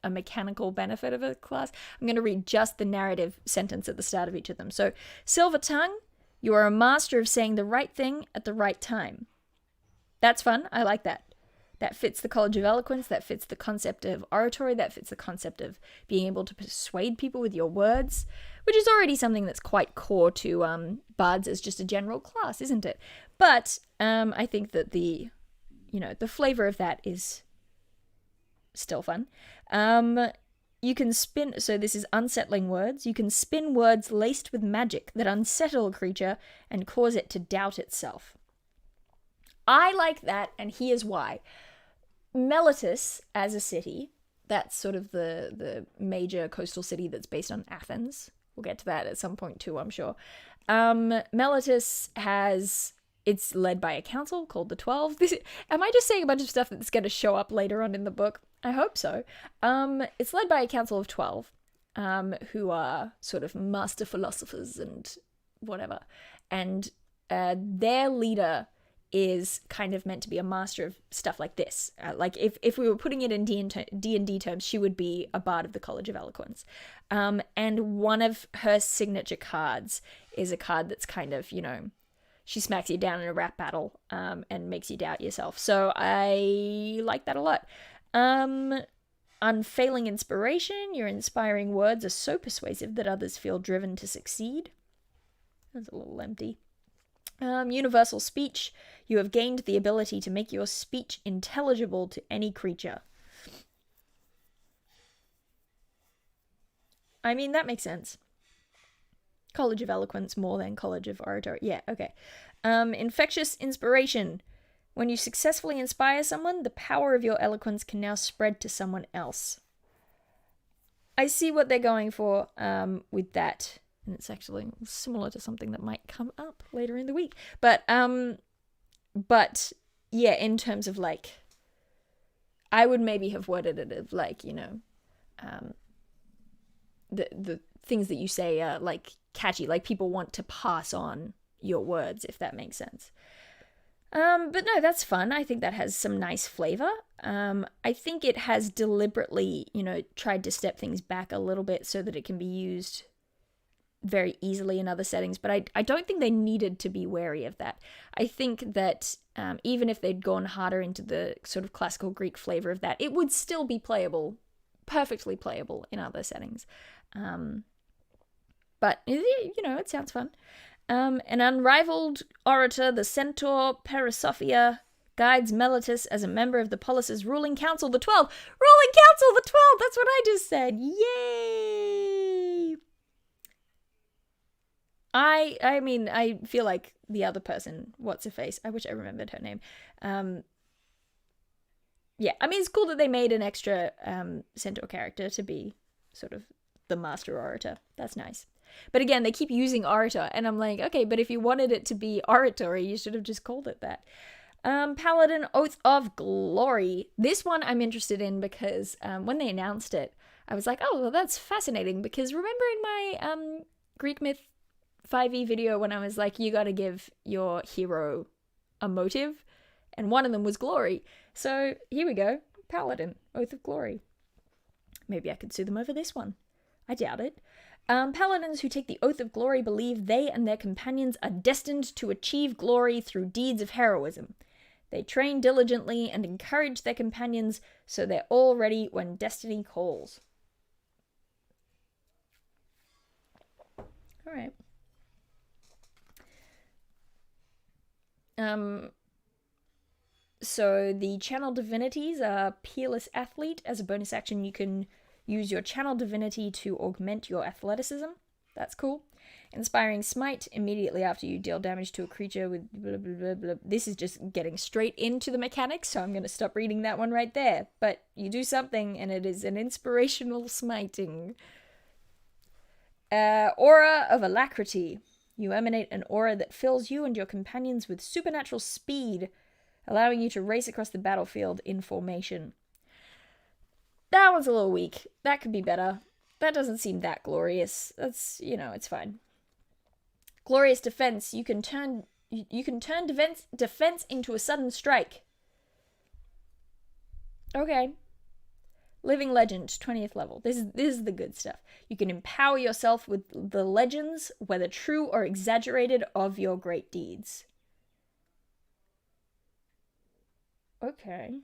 mechanical benefit of a class? I'm gonna read just the narrative sentence at the start of each of them. So, Silver Tongue, you are a master of saying the right thing at the right time. That's fun. I like that. That fits the College of Eloquence, that fits the concept of oratory, that fits the concept of being able to persuade people with your words, which is already something that's quite core to bards as just a general class, isn't it? But I think that the flavor of that is still fun. You can spin, so this is unsettling words. You can spin words laced with magic that unsettle a creature and cause it to doubt itself. I like that, and here's why. Meletus as a city, that's sort of the major coastal city that's based on Athens. We'll get to that at some point too, I'm sure. Meletus it's led by a council called the 12. Am I just saying a bunch of stuff that's going to show up later on in the book? I hope so. It's led by a council of 12, who are sort of master philosophers and whatever. And their leader is kind of meant to be a master of stuff like this. Like, if we were putting it in D&D terms, she would be a bard of the College of Eloquence. And one of her signature cards is a card that's kind of, you know, she smacks you down in a rap battle and makes you doubt yourself. So I like that a lot. Unfailing Inspiration, your inspiring words are so persuasive that others feel driven to succeed. That's a little empty. Universal speech. You have gained the ability to make your speech intelligible to any creature. I mean, that makes sense. College of Eloquence more than College of Oratory. Yeah, okay. Infectious Inspiration. When you successfully inspire someone, the power of your eloquence can now spread to someone else. I see what they're going for with that. And it's actually similar to something that might come up later in the week. But yeah, in terms of like, I would maybe have worded it of like, you know, the things that you say are like catchy, like people want to pass on your words, if that makes sense. But no, that's fun. I think that has some nice flavor. I think it has deliberately, you know, tried to step things back a little bit so that it can be used very easily in other settings, but I don't think they needed to be wary of that. I think that even if they'd gone harder into the sort of classical Greek flavor of that, it would still be playable, perfectly playable in other settings. But, you know, it sounds fun. An unrivaled orator, the Centaur Perisophia guides Meletus as a member of the Polis's ruling council, the 12. Ruling council, the 12! That's what I just said. Yay! I mean, I feel like the other person, what's her face? I wish I remembered her name. Yeah, I mean, it's cool that they made an extra Centaur character to be sort of the master orator. That's nice. But again, they keep using orator, and I'm like, okay, but if you wanted it to be oratory, you should have just called it that. Paladin, Oath of Glory. This one I'm interested in because when they announced it, I was like, oh, well, that's fascinating, because remember in my Greek myth 5e video when I was like, you gotta give your hero a motive, and one of them was glory. So here we go, Paladin, Oath of Glory. Maybe I could sue them over this one. I doubt it. Paladins who take the Oath of Glory believe they and their companions are destined to achieve glory through deeds of heroism. They train diligently and encourage their companions so they're all ready when destiny calls. All right. So the channel divinities are Peerless Athlete. As a bonus action, you can use your channel divinity to augment your athleticism. That's cool. Inspiring Smite. Immediately after you deal damage to a creature with blah, blah, blah, blah. This is just getting straight into the mechanics, so I'm going to stop reading that one right there. But you do something, and it is an inspirational smiting. Aura of Alacrity. You emanate an aura that fills you and your companions with supernatural speed, allowing you to race across the battlefield in formation. That one's a little weak. That could be better. That doesn't seem that glorious. That's, you know, it's fine. Glorious Defense. You can turn defense into a sudden strike. Okay. Living Legend, 20th level. This is the good stuff. You can empower yourself with the legends, whether true or exaggerated, of your great deeds. Okay.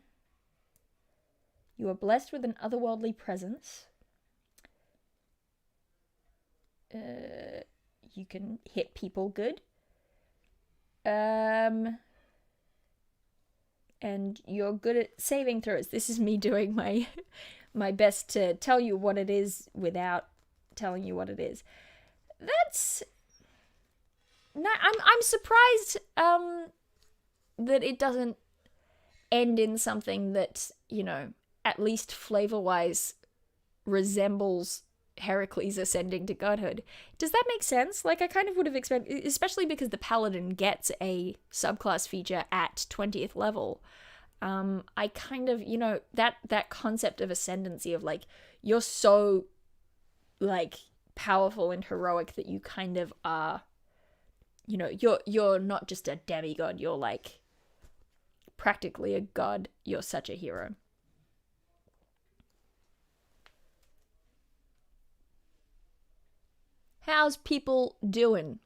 You are blessed with an otherworldly presence. You can hit people good. And you're good at saving throws. This is me doing my best to tell you what it is without telling you what it is. That's... No, I'm surprised that it doesn't end in something that, you know, at least flavor-wise resembles Heracles ascending to godhood. Does that make sense? Like, I kind of would have expected, especially because the Paladin gets a subclass feature at 20th level. I kind of, you know, that concept of ascendancy of, like, you're so, like, powerful and heroic that you kind of are, you know, you're not just a demigod, you're, like, practically a god. You're such a hero. How's people doing?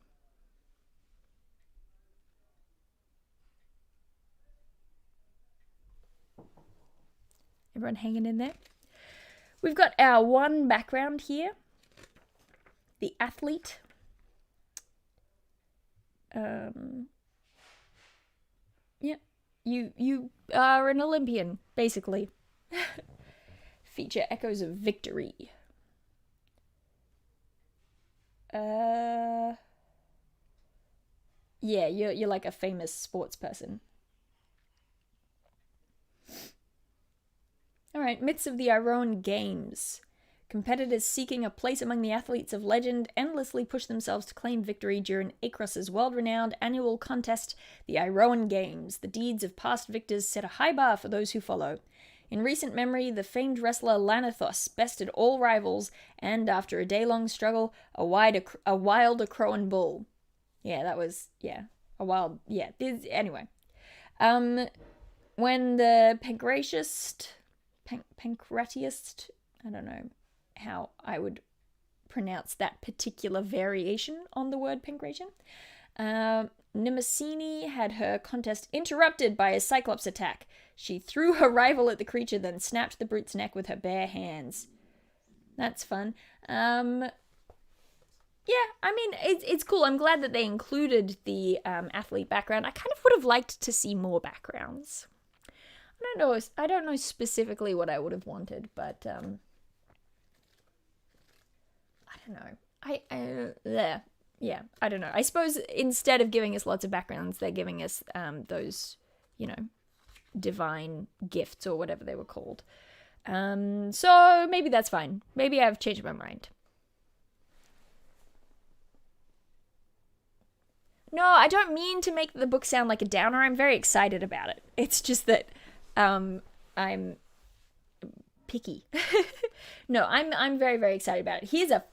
Everyone hanging in there? We've got our one background here. The athlete. You are an Olympian, basically. Feature echoes of victory. Yeah, you're like a famous sports person. Alright, myths of the Iroan Games. Competitors seeking a place among the athletes of legend endlessly push themselves to claim victory during Acros's world-renowned annual contest, the Iroan Games. The deeds of past victors set a high bar for those who follow. In recent memory, the famed wrestler Lanathos bested all rivals, and after a day-long struggle, a wild Acroan bull. Yeah, that was, yeah, a wild, yeah, anyway. When the Pancratiast, I don't know how I would pronounce that particular variation on the word Pancration. Mnemosyne had her contest interrupted by a Cyclops attack. She threw her rival at the creature, then snapped the brute's neck with her bare hands. That's fun. Yeah, I mean, it's cool. I'm glad that they included the athlete background. I kind of would have liked to see more backgrounds. I don't know specifically what I would have wanted, but I don't know. Yeah, I don't know. I suppose instead of giving us lots of backgrounds, they're giving us those, divine gifts or whatever they were called. So maybe that's fine. Maybe I've changed my mind. No, I don't mean to make the book sound like a downer. I'm very excited about it. It's just that I'm picky. No, I'm very, very excited about it. Here's a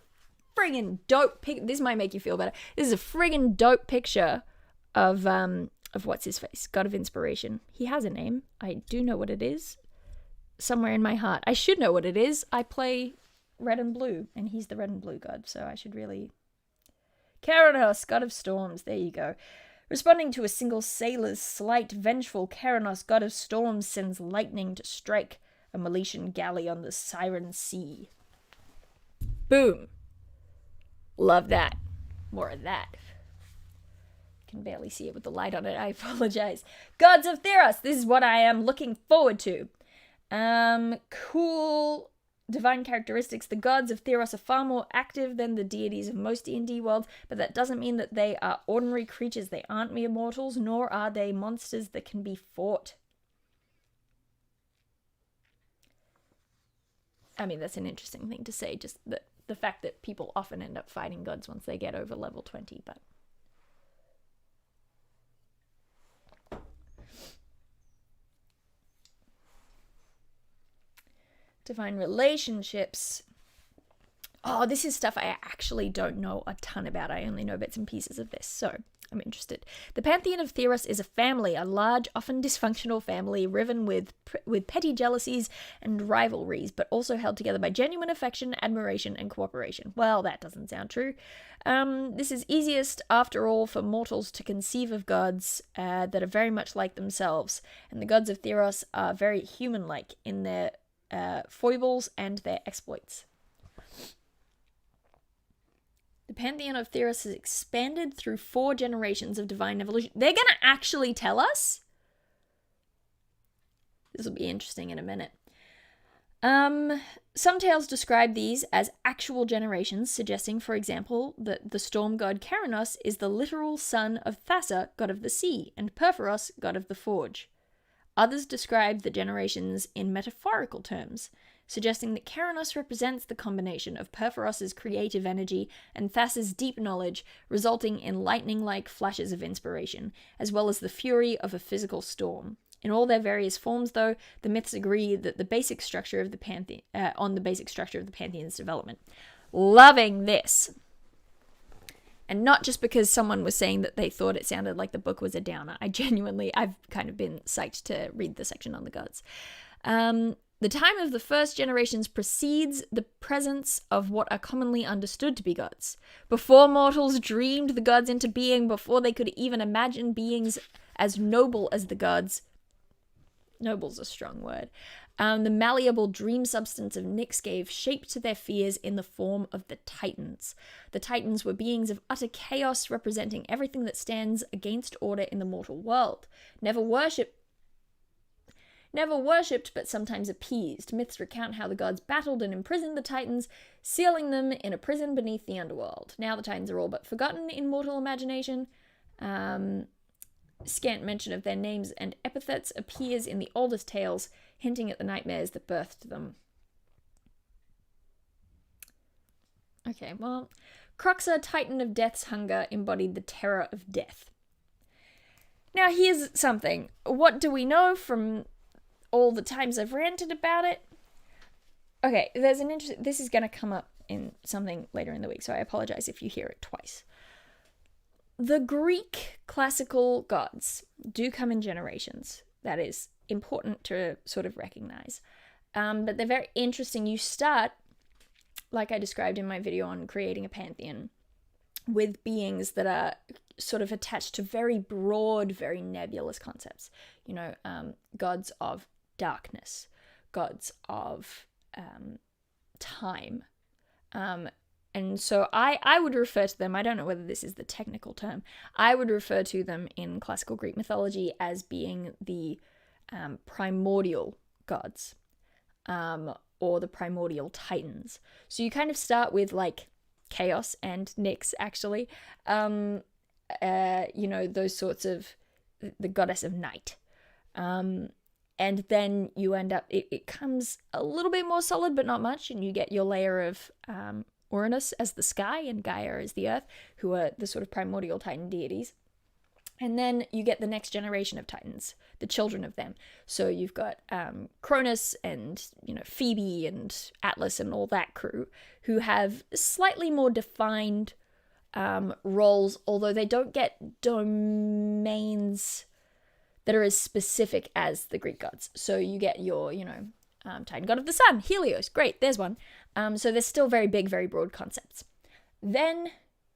friggin' dope pic. This might make you feel better. This is a friggin' dope picture of what's his face, God of Inspiration. He has a name. I do know what it is. Somewhere in my heart. I should know what it is. I play red and blue, and he's the red and blue god, so I should really... Keranos, God of Storms. There you go. Responding to a single sailor's slight, vengeful Keranos, God of Storms, sends lightning to strike a Meletian galley on the Siren Sea. Boom. Love that. More of that. Can barely see it with the light on it. I apologize. Gods of Theros. This is what I am looking forward to. Cool divine characteristics. The gods of Theros are far more active than the deities of most D&D worlds, but that doesn't mean that they are ordinary creatures. They aren't mere mortals, nor are they monsters that can be fought. I mean, that's an interesting thing to say, just the fact that people often end up fighting gods once they get over level 20, but... Divine relationships. Oh, this is stuff I actually don't know a ton about. I only know bits and pieces of this, so I'm interested. The Pantheon of Theros is a family, a large, often dysfunctional family, riven with petty jealousies and rivalries, but also held together by genuine affection, admiration, and cooperation. Well, that doesn't sound true. This is easiest, after all, for mortals to conceive of gods that are very much like themselves, and the gods of Theros are very human-like in their foibles and their exploits. The Pantheon of Theros has expanded through 4 generations of divine evolution. They're gonna actually tell us? This will be interesting in a minute. Some tales describe these as actual generations, suggesting, for example, that the storm god Keranos is the literal son of Thassa, god of the sea, and Perforas, god of the forge. Others describe the generations in metaphorical terms, suggesting that Keranos represents the combination of Perforos' creative energy and Thassa's deep knowledge, resulting in lightning-like flashes of inspiration, as well as the fury of a physical storm. In all their various forms, though, the myths agree that the basic structure of the Pantheon, on the basic structure of the Pantheon's development. Loving this! And not just because someone was saying that they thought it sounded like the book was a downer. I've kind of been psyched to read the section on the gods. The time of the first generations precedes the presence of what are commonly understood to be gods. Before mortals dreamed the gods into being, before they could even imagine beings as noble as the gods. Noble's a strong word. The malleable dream substance of Nyx gave shape to their fears in the form of the Titans. The Titans were beings of utter chaos, representing everything that stands against order in the mortal world. Never worshipped Never worshipped, but sometimes appeased. Myths recount how the gods battled and imprisoned the Titans, sealing them in a prison beneath the underworld. Now the Titans are all but forgotten in mortal imagination. Scant mention of their names and epithets appears in the oldest tales, hinting at the nightmares that birthed them. Okay, well, Croxa, Titan of Death's hunger, embodied the terror of death. Now here's something. What do we know from all the times I've ranted about it? Okay, there's an interesting... This is going to come up in something later in the week, so I apologize if you hear it twice. The Greek classical gods do come in generations. That is important to sort of recognize. But they're very interesting. You start, like I described in my video on creating a pantheon, with beings that are sort of attached to very broad, very nebulous concepts. You know, gods of darkness, gods of time. And so I would refer to them, I don't know whether this is the technical term, I would refer to them in classical Greek mythology as being the primordial gods, or the primordial titans. So you kind of start with like Chaos and Nyx, actually, you know, those sorts of, the goddess of night. And then you end up, it comes a little bit more solid, but not much, and you get your layer of Uranus as the sky and Gaia as the earth, who are the sort of primordial titan deities. And then you get the next generation of titans, the children of them. So you've got Cronus and, you know, Phoebe and Atlas and all that crew, who have slightly more defined roles, although they don't get domains that are as specific as the Greek gods. So you get your, you know, Titan God of the Sun, Helios, great, there's one. So there's still very big, very broad concepts. Then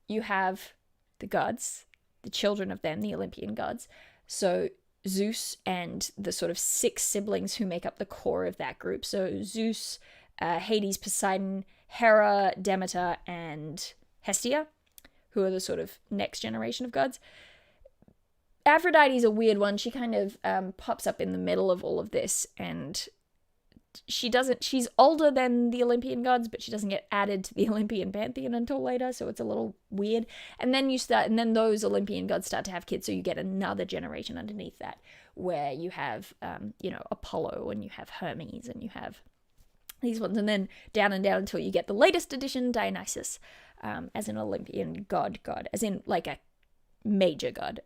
you have the gods, the children of them, the Olympian gods. So Zeus and the sort of 6 siblings who make up the core of that group. So Zeus, Hades, Poseidon, Hera, Demeter, and Hestia, who are the sort of next generation of gods. Aphrodite's a weird one. She kind of pops up in the middle of all of this, and she's older than the Olympian gods, but she doesn't get added to the Olympian pantheon until later, so it's a little weird. And then those Olympian gods start to have kids, so you get another generation underneath that, where you have, you know, Apollo, and you have Hermes, and you have these ones, and then down and down until you get the latest edition, Dionysus, as an Olympian god, as in like a major god,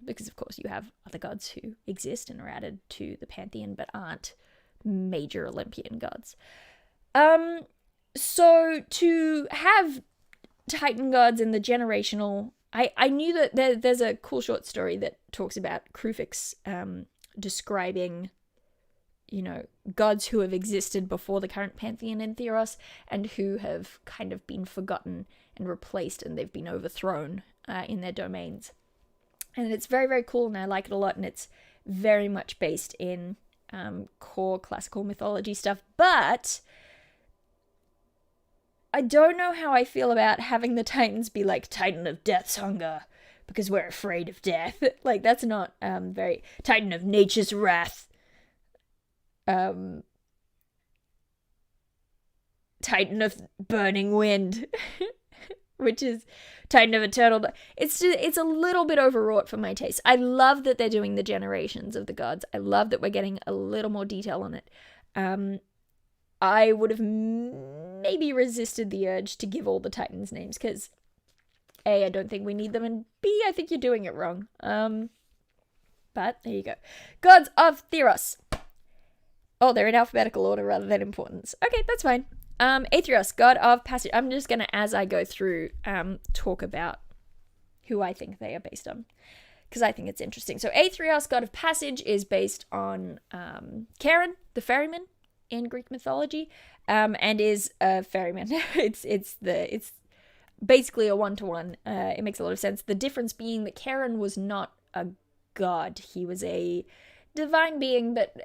because of course you have other gods who exist and are added to the pantheon, but aren't major Olympian gods. So to have Titan gods in the generational, I knew that there's a cool short story that talks about Krufix describing, you know, gods who have existed before the current pantheon in Theros and who have kind of been forgotten and replaced, and they've been overthrown in their domains. And it's very, very cool, and I like it a lot, and it's very much based in core classical mythology stuff, but I don't know how I feel about having the Titans be like Titan of Death's hunger, because we're afraid of death. Like, that's not very... Titan of Nature's wrath. Titan of burning wind. Which is Titan of Eternal... It's a little bit overwrought for my taste. I love that they're doing the generations of the gods. I love that we're getting a little more detail on it. I would have maybe resisted the urge to give all the Titans names, because A, I don't think we need them, and B, I think you're doing it wrong. But there you go. Gods of Theros. Oh, they're in alphabetical order rather than importance. Okay, that's fine. Aetherius, God of Passage. I'm just going to, as I go through, talk about who I think they are based on, because I think it's interesting. So Aetherius, God of Passage, is based on Charon, the ferryman in Greek mythology, and is a ferryman. It's basically a one-to-one. It makes a lot of sense. The difference being that Charon was not a god. He was a divine being, but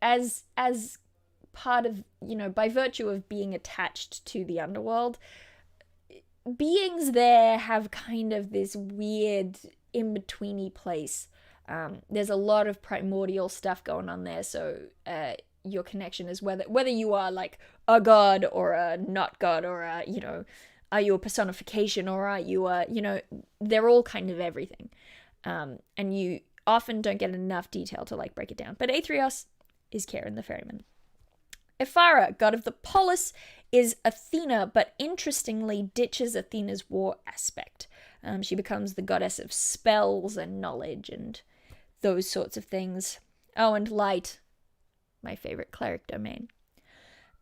as part of, you know, by virtue of being attached to the underworld, beings there have kind of this weird in-betweeny place There's a lot of primordial stuff going on there, so your connection is whether you are like a god or a not god, or a, you know, are you a personification, or are you a, you know, they're all kind of everything. And you often don't get enough detail to like break it down. But Aetherios is Keren the ferryman. Ephara, god of the polis, is Athena, but interestingly ditches Athena's war aspect. She becomes the goddess of spells and knowledge and those sorts of things. Oh, and light, my favorite cleric domain.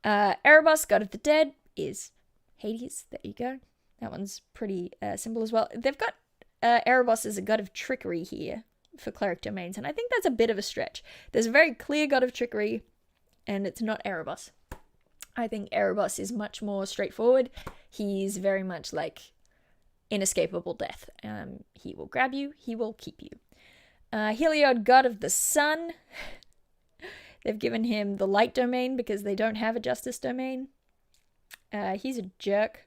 Erebus, god of the dead, is Hades. There you go. That one's pretty simple as well. They've got Erebus as a god of trickery here for cleric domains, and I think that's a bit of a stretch. There's a very clear god of trickery, and it's not Erebus. I think Erebus is much more straightforward. He's very much like inescapable death. He will grab you, he will keep you. Heliod, god of the sun. They've given him the light domain because they don't have a justice domain. He's a jerk.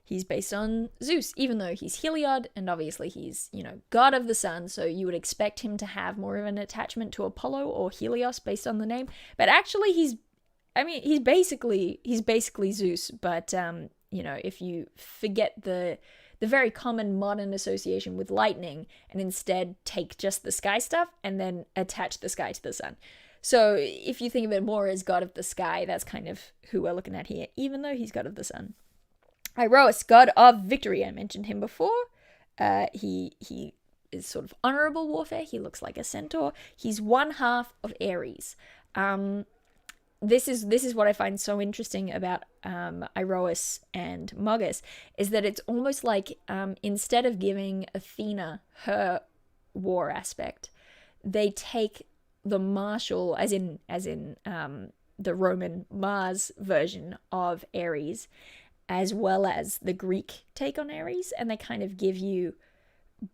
He's based on Zeus, even though he's Heliod, and obviously he's, you know, god of the sun, so you would expect him to have more of an attachment to Apollo or Helios based on the name. But actually he's basically Zeus, but, you know, if you forget the very common modern association with lightning and instead take just the sky stuff and then attach the sky to the sun. So if you think of it more as god of the sky, that's kind of who we're looking at here, even though he's god of the sun. Iros, god of victory. I mentioned him before. He is sort of honorable warfare. He looks like a centaur. He's one half of Ares. This is what I find so interesting about Iros and Mogus, is that it's almost like instead of giving Athena her war aspect, they take the martial, as in the Roman Mars version of Ares, as well as the Greek take on Ares, and they kind of give you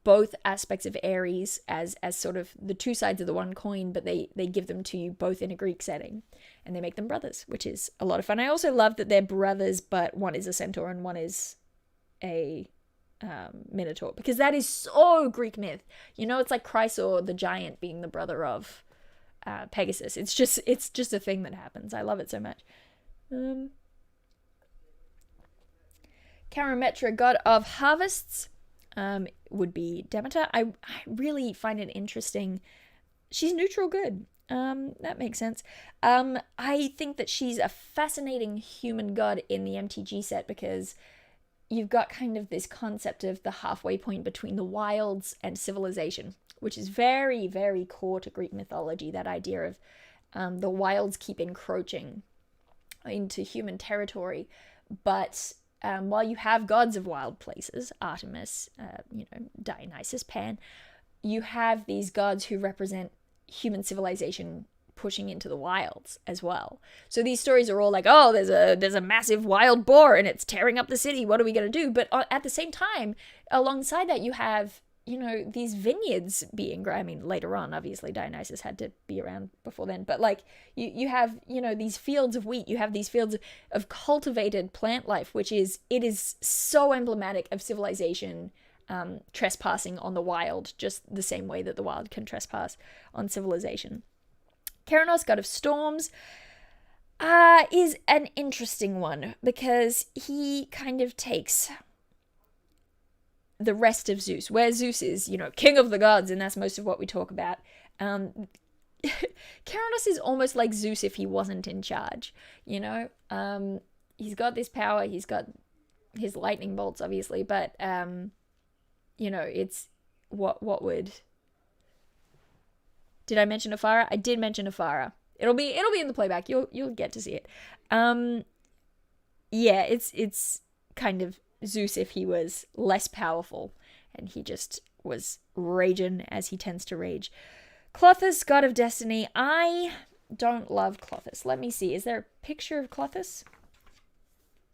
both aspects of Ares as sort of the two sides of the one coin, but they give them to you both in a Greek setting, and they make them brothers, which is a lot of fun. I also love that they're brothers, but one is a centaur and one is a Minotaur, because that is so Greek myth. You know, it's like Chrysaor the giant being the brother of Pegasus. It's just a thing that happens. I love it so much. Karametra, god of harvests, would be Demeter. I really find it interesting. She's neutral good. That makes sense. I think that she's a fascinating human god in the MTG set, because you've got kind of this concept of the halfway point between the wilds and civilization, which is very, very core to Greek mythology, that idea of the wilds keep encroaching into human territory, but while you have gods of wild places, Artemis, Dionysus, Pan, you have these gods who represent human civilization pushing into the wilds as well. So these stories are all like, oh, there's a massive wild boar and it's tearing up the city. What are we going to do? But at the same time, alongside that, you have, these vineyards being, I mean, later on, obviously Dionysus had to be around before then, but like you have, these fields of wheat, you have these fields of cultivated plant life, it is so emblematic of civilization trespassing on the wild, just the same way that the wild can trespass on civilization. Keranos, God of Storms, is an interesting one, because he kind of takes the rest of Zeus, where Zeus is, king of the gods, and that's most of what we talk about. Keranos is almost like Zeus if he wasn't in charge, He's got this power, he's got his lightning bolts, obviously, but, it's what would... Did I mention Ephara? I did mention Ephara. It'll be in the playback. You'll get to see it. Yeah, it's kind of Zeus if he was less powerful and he just was raging as he tends to rage. Clothis, god of destiny. I don't love Clothis. Let me see. Is there a picture of Clothis?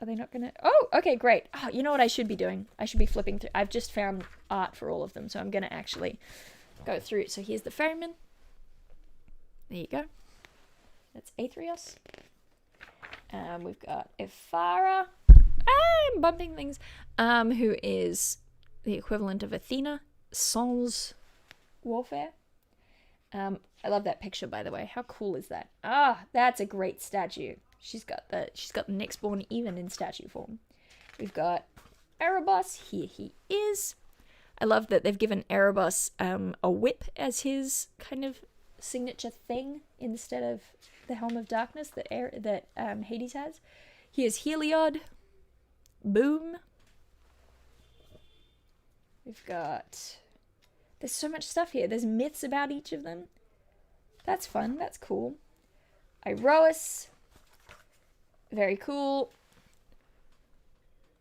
Are they not gonna... Oh, okay, great. Oh, you know what I should be doing? I should be flipping through. I've just found art for all of them, so I'm gonna actually go through it. So here's the ferryman. There you go. That's Aetherios. We've got Ephara. I'm bumping things. Who is the equivalent of Athena. Sans warfare. I love that picture, by the way. How cool is that? Ah, that's a great statue. She's got the next born even in statue form. We've got Erebus. Here he is. I love that they've given Erebus a whip as his kind of signature thing instead of the Helm of Darkness that Hades has. Here's Heliod. Boom. We've got... There's so much stuff here. There's myths about each of them. That's fun. That's cool. Iroas. Very cool.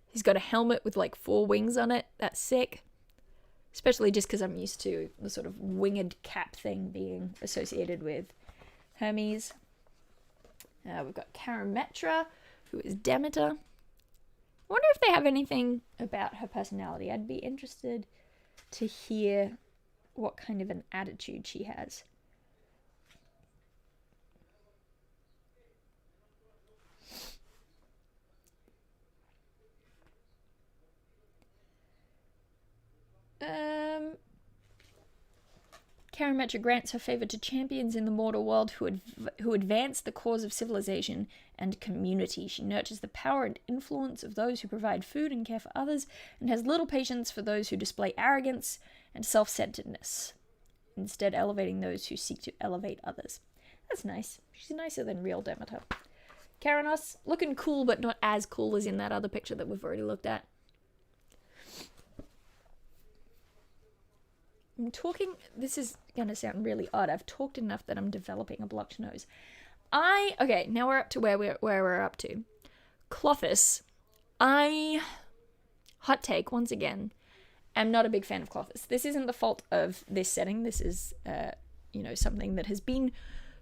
He's got a helmet with like 4 wings on it. That's sick. Especially just because I'm used to the sort of winged cap thing being associated with Hermes. We've got Karametra, who is Demeter. I wonder if they have anything about her personality. I'd be interested to hear what kind of an attitude she has. Karametra grants her favor to champions in the mortal world who advance the cause of civilization and community. She nurtures the power and influence of those who provide food and care for others, and has little patience for those who display arrogance and self-centeredness, instead elevating those who seek to elevate others. That's nice. She's nicer than real Demeter. Keranos, looking cool, but not as cool as in that other picture that we've already looked at. I'm talking, this is going to sound really odd. I've talked enough that I'm developing a blocked nose. Okay, now we're up to where we're up to. Klothys. Hot take, once again, am not a big fan of Klothys. This isn't the fault of this setting. This is, something that has been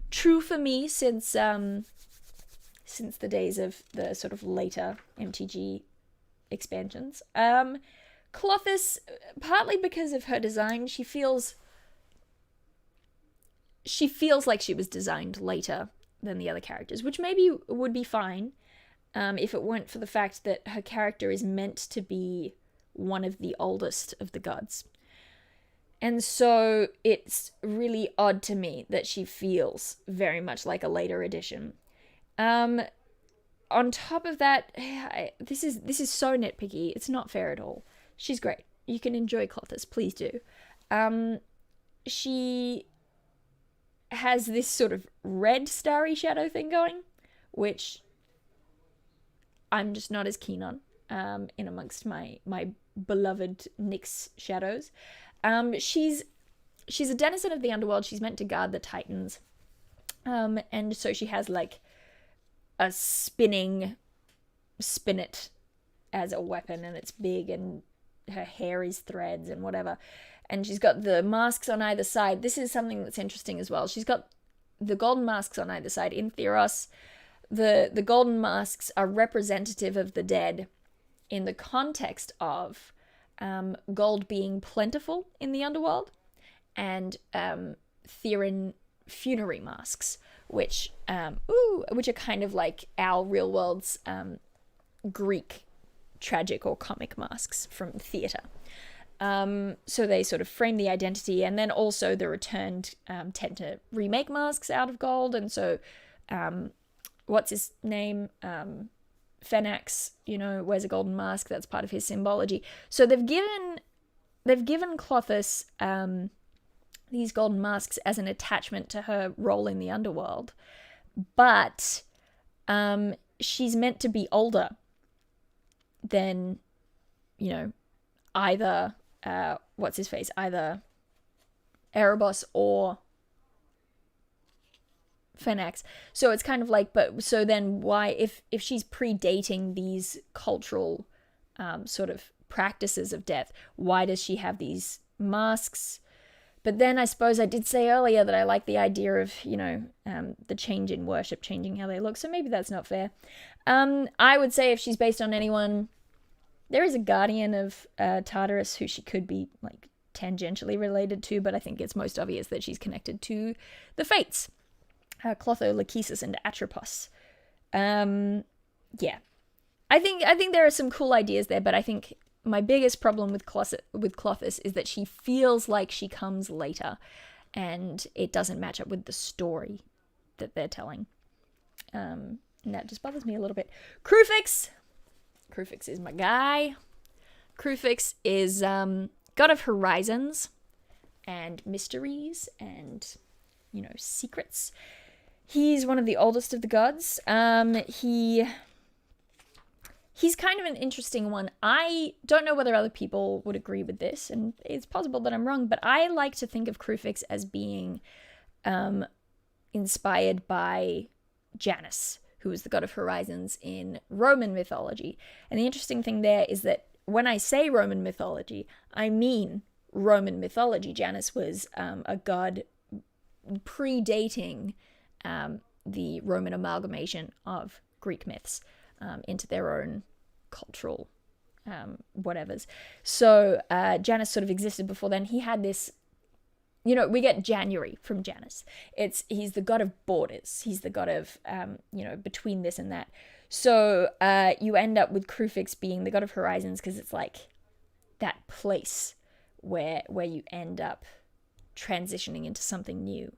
true for me since the days of the sort of later MTG expansions. Klothys, partly because of her design, she feels like she was designed later than the other characters, which maybe would be fine if it weren't for the fact that her character is meant to be one of the oldest of the gods. And so it's really odd to me that she feels very much like a later edition. On top of that, this is so nitpicky. It's not fair at all. She's great. You can enjoy Klothys, please do. She has this sort of red starry shadow thing going, which I'm just not as keen on in amongst my beloved Nyx shadows. She's a denizen of the underworld. She's meant to guard the Titans. And so she has like a spinning spinet as a weapon, and it's big, and her hair is threads and whatever. And she's got the masks on either side. This is something that's interesting as well. She's got the golden masks on either side. In Theros, the golden masks are representative of the dead in the context of gold being plentiful in the underworld, and Theron funerary masks, which are kind of like our real world's Greek tragic or comic masks from theatre. So they sort of frame the identity, and then also the returned tend to remake masks out of gold, and so what's his name? Fenex, wears a golden mask. That's part of his symbology. So they've given Klothys these golden masks as an attachment to her role in the underworld, but she's meant to be older than, either either Erebus or Fenex. So it's kind of like, but so then why, if she's predating these cultural sort of practices of death, why does she have these masks? But then I suppose I did say earlier that I like the idea of, the change in worship, changing how they look. So maybe that's not fair. I would say if she's based on anyone, there is a guardian of Tartarus who she could be like tangentially related to, but I think it's most obvious that she's connected to the Fates. Clotho, Lachesis, and Atropos. Yeah. I think there are some cool ideas there, but I think my biggest problem with Klothys is that she feels like she comes later. and it doesn't match up with the story that they're telling. And that just bothers me a little bit. Kruphix is my guy. Kruphix is god of horizons and mysteries and, secrets. He's one of the oldest of the gods. He's kind of an interesting one. I don't know whether other people would agree with this, and it's possible that I'm wrong, but I like to think of Kruphix as being inspired by Janus, who is the god of horizons in Roman mythology. And the interesting thing there is that when I say Roman mythology, I mean Roman mythology. Janus was a god predating the Roman amalgamation of Greek myths into their own cultural whatevers. So Janus sort of existed before then. He had this, we get January from Janus. He's the god of borders. He's the god of, between this and that. So you end up with Kruphix being the god of horizons because it's like that place where you end up transitioning into something new.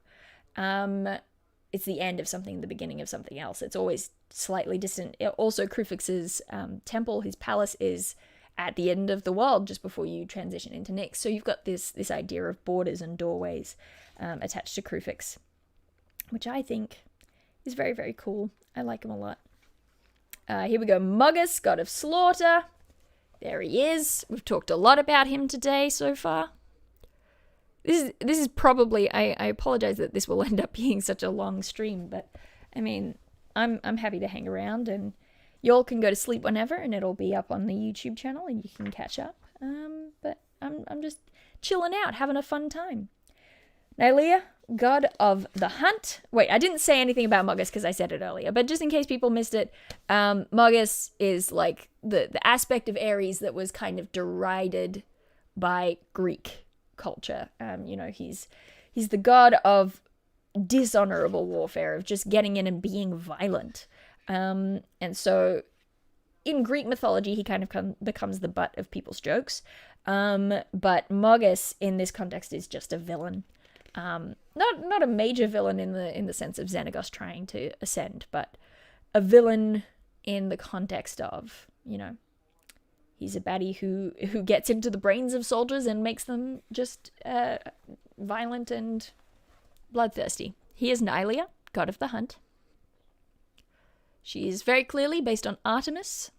It's the end of something, the beginning of something else. It's always slightly distant. Also, Kruphix's temple, his palace, is at the end of the world just before you transition into Nyx. So you've got this idea of borders and doorways attached to Kruphix, which I think is very, very cool. I like him a lot. Here we go. Muggus, God of Slaughter. There he is. We've talked a lot about him today so far. This is probably, I apologize that this will end up being such a long stream, but I mean, I'm happy to hang around, and y'all can go to sleep whenever, and it'll be up on the YouTube channel, and you can catch up. But I'm just chilling out, having a fun time. Nylea, god of the hunt. Wait, I didn't say anything about Muggus because I said it earlier, but just in case people missed it, Muggus is like the aspect of Ares that was kind of derided by Greek culture. He's the god of dishonorable warfare, of just getting in and being violent. And so in Greek mythology, he kind of becomes the butt of people's jokes. But Mogus in this context is just a villain. Not a major villain in the sense of Xenagos trying to ascend, but a villain in the context of, he's a baddie who gets into the brains of soldiers and makes them just violent and bloodthirsty. He is Nylea, god of the hunt. She is very clearly based on Artemis.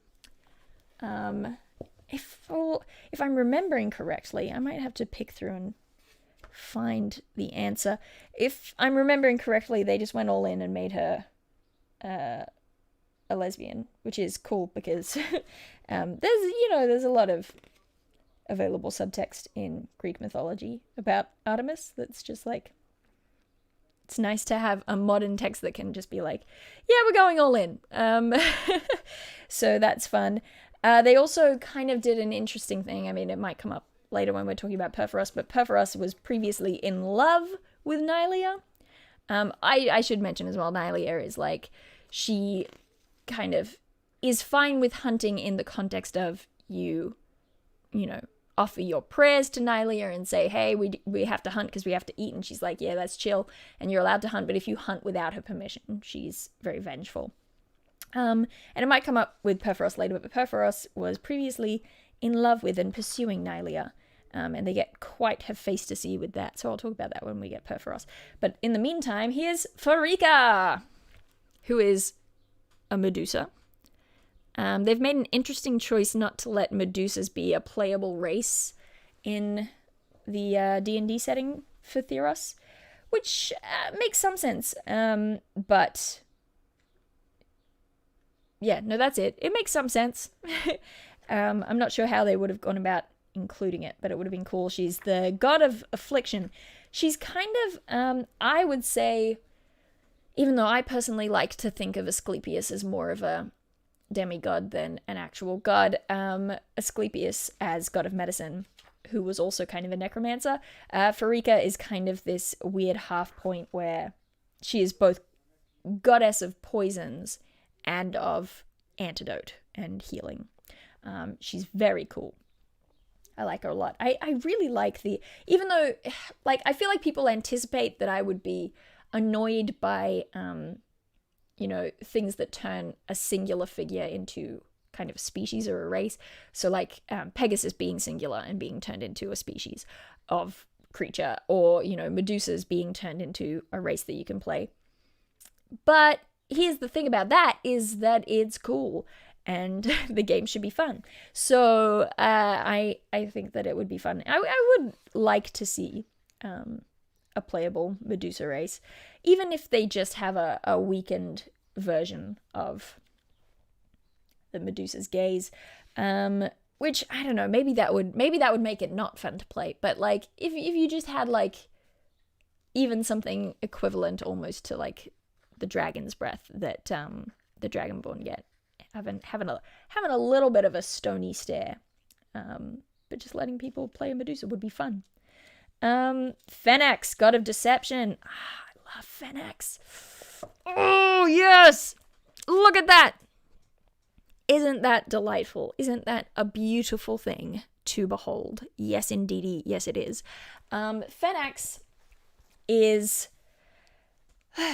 If I'm remembering correctly, I might have to pick through and find the answer. If I'm remembering correctly, they just went all in and made her a lesbian, which is cool because there's a lot of available subtext in Greek mythology about Artemis that's just like, it's nice to have a modern text that can just be like, yeah, we're going all in. So that's fun. They also kind of did an interesting thing. I mean, it might come up later when we're talking about Perforas, but Perforas was previously in love with Nylea. I should mention as well, Nylea is like, she kind of is fine with hunting in the context of you offer your prayers to Nylea and say, hey, we have to hunt because we have to eat. And she's like, yeah, that's chill. And you're allowed to hunt. But if you hunt without her permission, she's very vengeful. And it might come up with Perforas later, but Perforas was previously in love with and pursuing Nylea. And they get quite have face to see with that. So I'll talk about that when we get Perforas. But in the meantime, here's Pharika, who is a Medusa. They've made an interesting choice not to let Medusas be a playable race in the D&D setting for Theros, which makes some sense. But yeah, no, that's it. It makes some sense. I'm not sure how they would have gone about including it, but it would have been cool. She's the god of affliction. She's kind of, I would say, even though I personally like to think of Asclepius as more of a demigod than an actual god, Asclepius as god of medicine, who was also kind of a necromancer. Pharika is kind of this weird half point where she is both goddess of poisons and of antidote and healing. She's very cool. I like her a lot. I really like even though, like, I feel like people anticipate that I would be annoyed by, things that turn a singular figure into kind of a species or a race. So, like, Pegasus being singular and being turned into a species of creature, or, Medusas being turned into a race that you can play. But here's the thing about that, is that it's cool. And the game should be fun. So I think that it would be fun. I would like to see a playable Medusa race, even if they just have a weakened version of the Medusa's gaze. Which, I don't know, maybe that would make it not fun to play. But, like, if you just had, like, even something equivalent almost to, like, the Dragon's Breath that the Dragonborn get. Having a little bit of a stony stare, but just letting people play a Medusa would be fun. Fenex, God of Deception. I love Fenex. Oh yes, look at that! Isn't that delightful? Isn't that a beautiful thing to behold? Yes, indeedy. Yes, it is. Fenex is.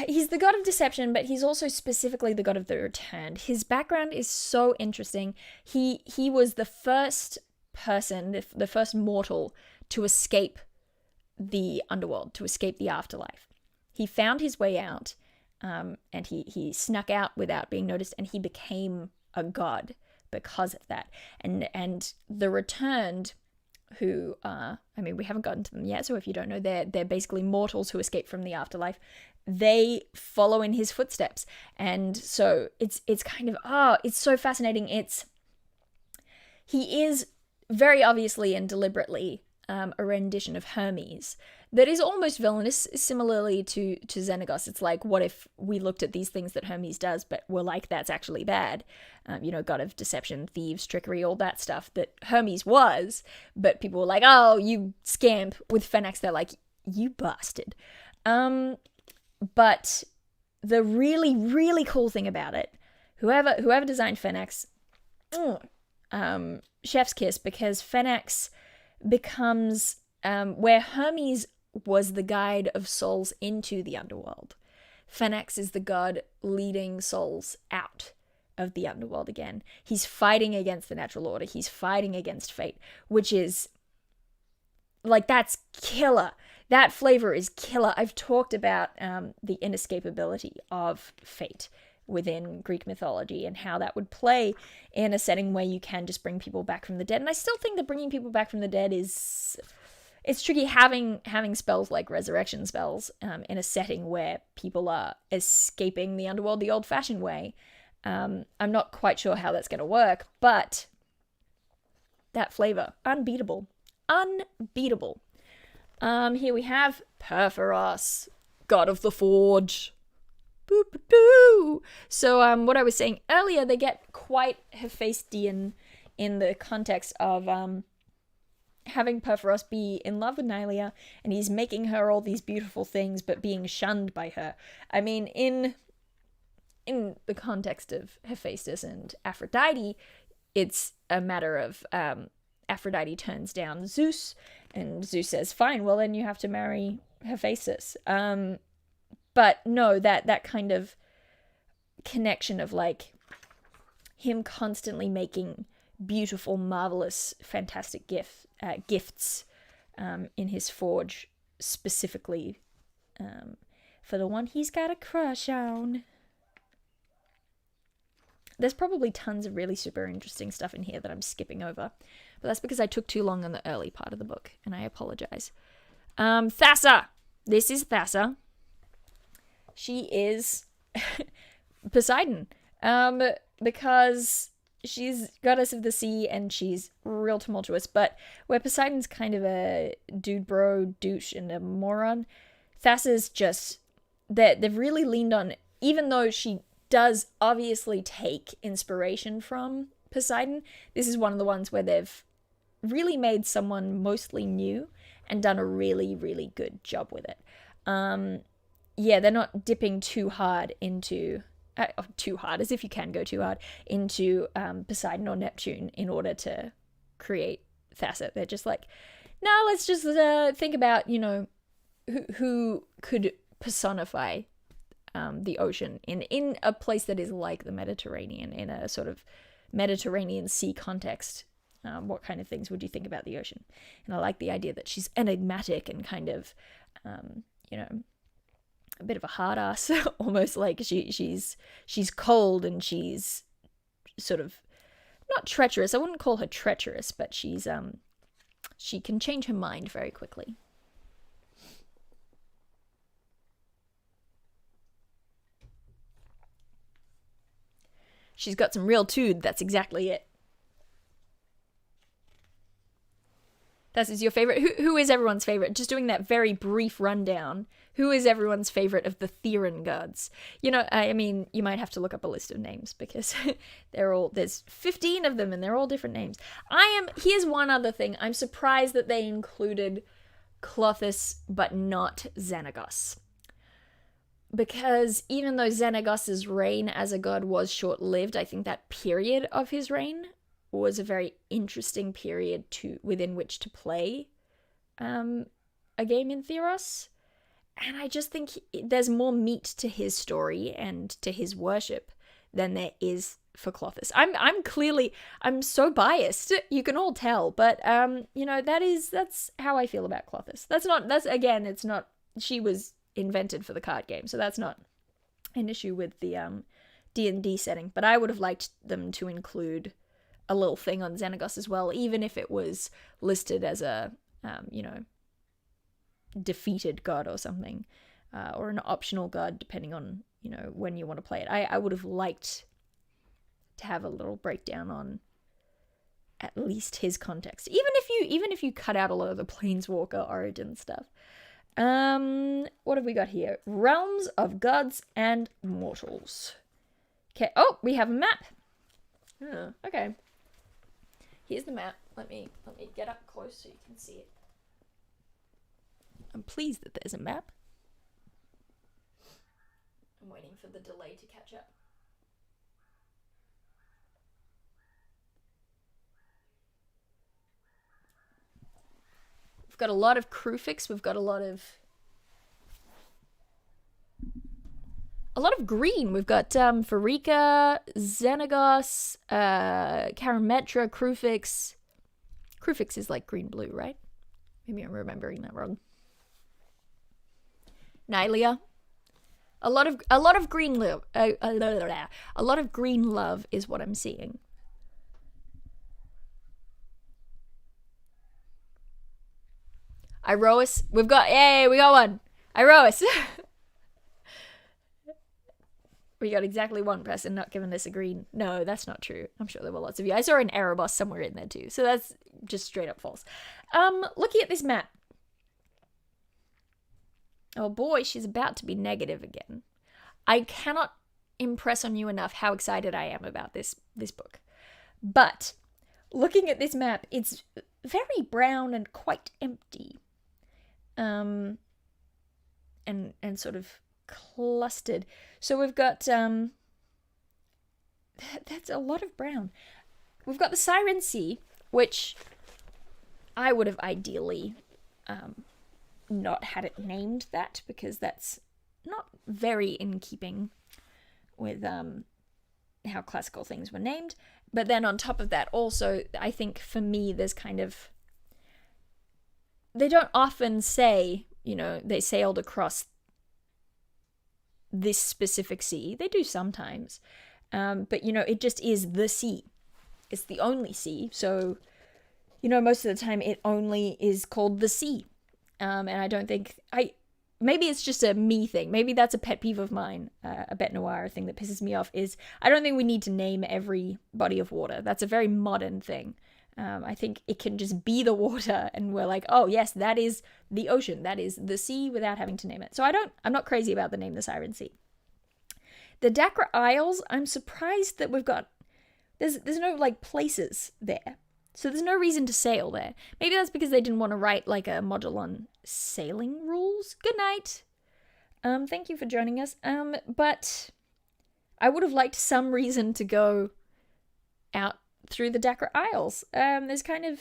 He's the god of deception, but he's also specifically the god of the returned. His background is so interesting. He was the first person, the first mortal to escape the underworld, to escape the afterlife. He found his way out, and he snuck out without being noticed, and he became a god because of that. And the returned, who we haven't gotten to them yet, so if you don't know, they're basically mortals who escape from the afterlife. They follow in his footsteps, and so it's kind of it's so fascinating. He is very obviously and deliberately a rendition of Hermes that is almost villainous, similarly to Xenagos. It's like, what if we looked at these things that Hermes does, but were like, that's actually bad? God of deception, thieves, trickery, all that stuff that Hermes was, but people were like, oh, you scamp. With Fenex, they're like, you bastard. But the really, really cool thing about it, whoever designed Fenex, chef's kiss, because Fenex becomes where Hermes was the guide of souls into the underworld. Fenex is the god leading souls out of the underworld again. He's fighting against the natural order. He's fighting against fate, which is, like, that's killer. That flavor is killer. I've talked about the inescapability of fate within Greek mythology and how that would play in a setting where you can just bring people back from the dead. And I still think that bringing people back from the dead it's tricky, having spells like resurrection spells in a setting where people are escaping the underworld the old-fashioned way. I'm not quite sure how that's going to work, but that flavor, unbeatable. Here we have Perforas, God of the Forge. Boop-a-doo. So what I was saying earlier, they get quite Hephaestian in the context of having Perforas be in love with Nylia, and he's making her all these beautiful things, but being shunned by her. I mean, in the context of Hephaestus and Aphrodite, it's a matter of Aphrodite turns down Zeus, and Zeus says, fine, well then you have to marry Hephaestus. But no, that kind of connection of, like, him constantly making beautiful, marvelous, fantastic gifts in his forge, specifically for the one he's got a crush on. There's probably tons of really super interesting stuff in here that I'm skipping over, but that's because I took too long on the early part of the book, and I apologize. Thassa! This is Thassa. She is Poseidon, because she's goddess of the sea and she's real tumultuous, but where Poseidon's kind of a dude bro, douche, and a moron, Thassa's just, they've really leaned on, even though she does obviously take inspiration from Poseidon, this is one of the ones where they've really made someone mostly new and done a really, really good job with it. They're not dipping too hard into, too hard, as if you can go too hard, into Poseidon or Neptune in order to create facet. They're just like, no, let's just think about, you know, who could personify the ocean in a place that is like the Mediterranean, in a sort of Mediterranean sea context. What kind of things would you think about the ocean? And I like the idea that she's enigmatic and kind of, you know, a bit of a hard ass, almost like she's cold and she's sort of not treacherous. I wouldn't call her treacherous, but she's she can change her mind very quickly. She's got some real tude, that's exactly it. That is your favorite. Who is everyone's favorite? Just doing that very brief rundown. Who is everyone's favorite of the Theron gods? You know, I mean, you might have to look up a list of names because there's 15 of them and they're all different names. Here's one other thing. I'm surprised that they included Klothys but not Xenagos. Because even though Xenagos' reign as a god was short-lived, I think that period of his reign was a very interesting period within which to play a game in Theros. And I just think there's more meat to his story and to his worship than there is for Klothys. I'm so biased, you can all tell, but you know, that's how I feel about Klothys. It's not, she was invented for the card game, so that's not an issue with the D&D setting, but I would have liked them to include a little thing on Xenagos as well, even if it was listed as a, you know, defeated god or something, or an optional god, depending on, you know, when you want to play it. I would have liked to have a little breakdown on at least his context, even if you cut out a lot of the Planeswalker origin stuff. What have we got here? Realms of Gods and Mortals. Okay. Oh, we have a map. Oh, okay. Here's the map. Let me get up close so you can see it. I'm pleased that there's a map. I'm waiting for the delay to catch up. We've got a lot of Krufix. We've got a lot of green. We've got Farika, Xenagos, Karametra, Krufix. Krufix is like green-blue, right? Maybe I'm remembering that wrong. Nylea. A lot of green love. A lot of green love is what I'm seeing. Iroas. We got one. Iroas. We got exactly one person not giving us a green. No, that's not true. I'm sure there were lots of you. I saw an Erebus somewhere in there too. So that's just straight up false. Looking at this map. Oh boy, she's about to be negative again. I cannot impress on you enough how excited I am about this book. But looking at this map, it's very brown and quite empty. And sort of clustered. So we've got that's a lot of brown. We've got the Siren Sea, which I would have ideally not had it named that, because that's not very in keeping with how classical things were named. But then on top of that, also, I think for me, there's kind of, they don't often say, you know, they sailed across this specific sea. They do sometimes. But, you know, it just is the sea. It's the only sea. So, you know, most of the time it only is called the sea. And I don't think, maybe it's just a me thing. Maybe that's a pet peeve of mine, a Bet Noir thing that pisses me off, is I don't think we need to name every body of water. That's a very modern thing. I think it can just be the water and we're like, oh yes, that is the ocean. That is the sea, without having to name it. So I'm not crazy about the name the Siren Sea. The Dakra Isles, I'm surprised that we've got, there's no like places there. So there's no reason to sail there. Maybe that's because they didn't want to write like a module on sailing rules. Good night. Thank you for joining us. But I would have liked some reason to go out through the Dakra Isles. There's kind of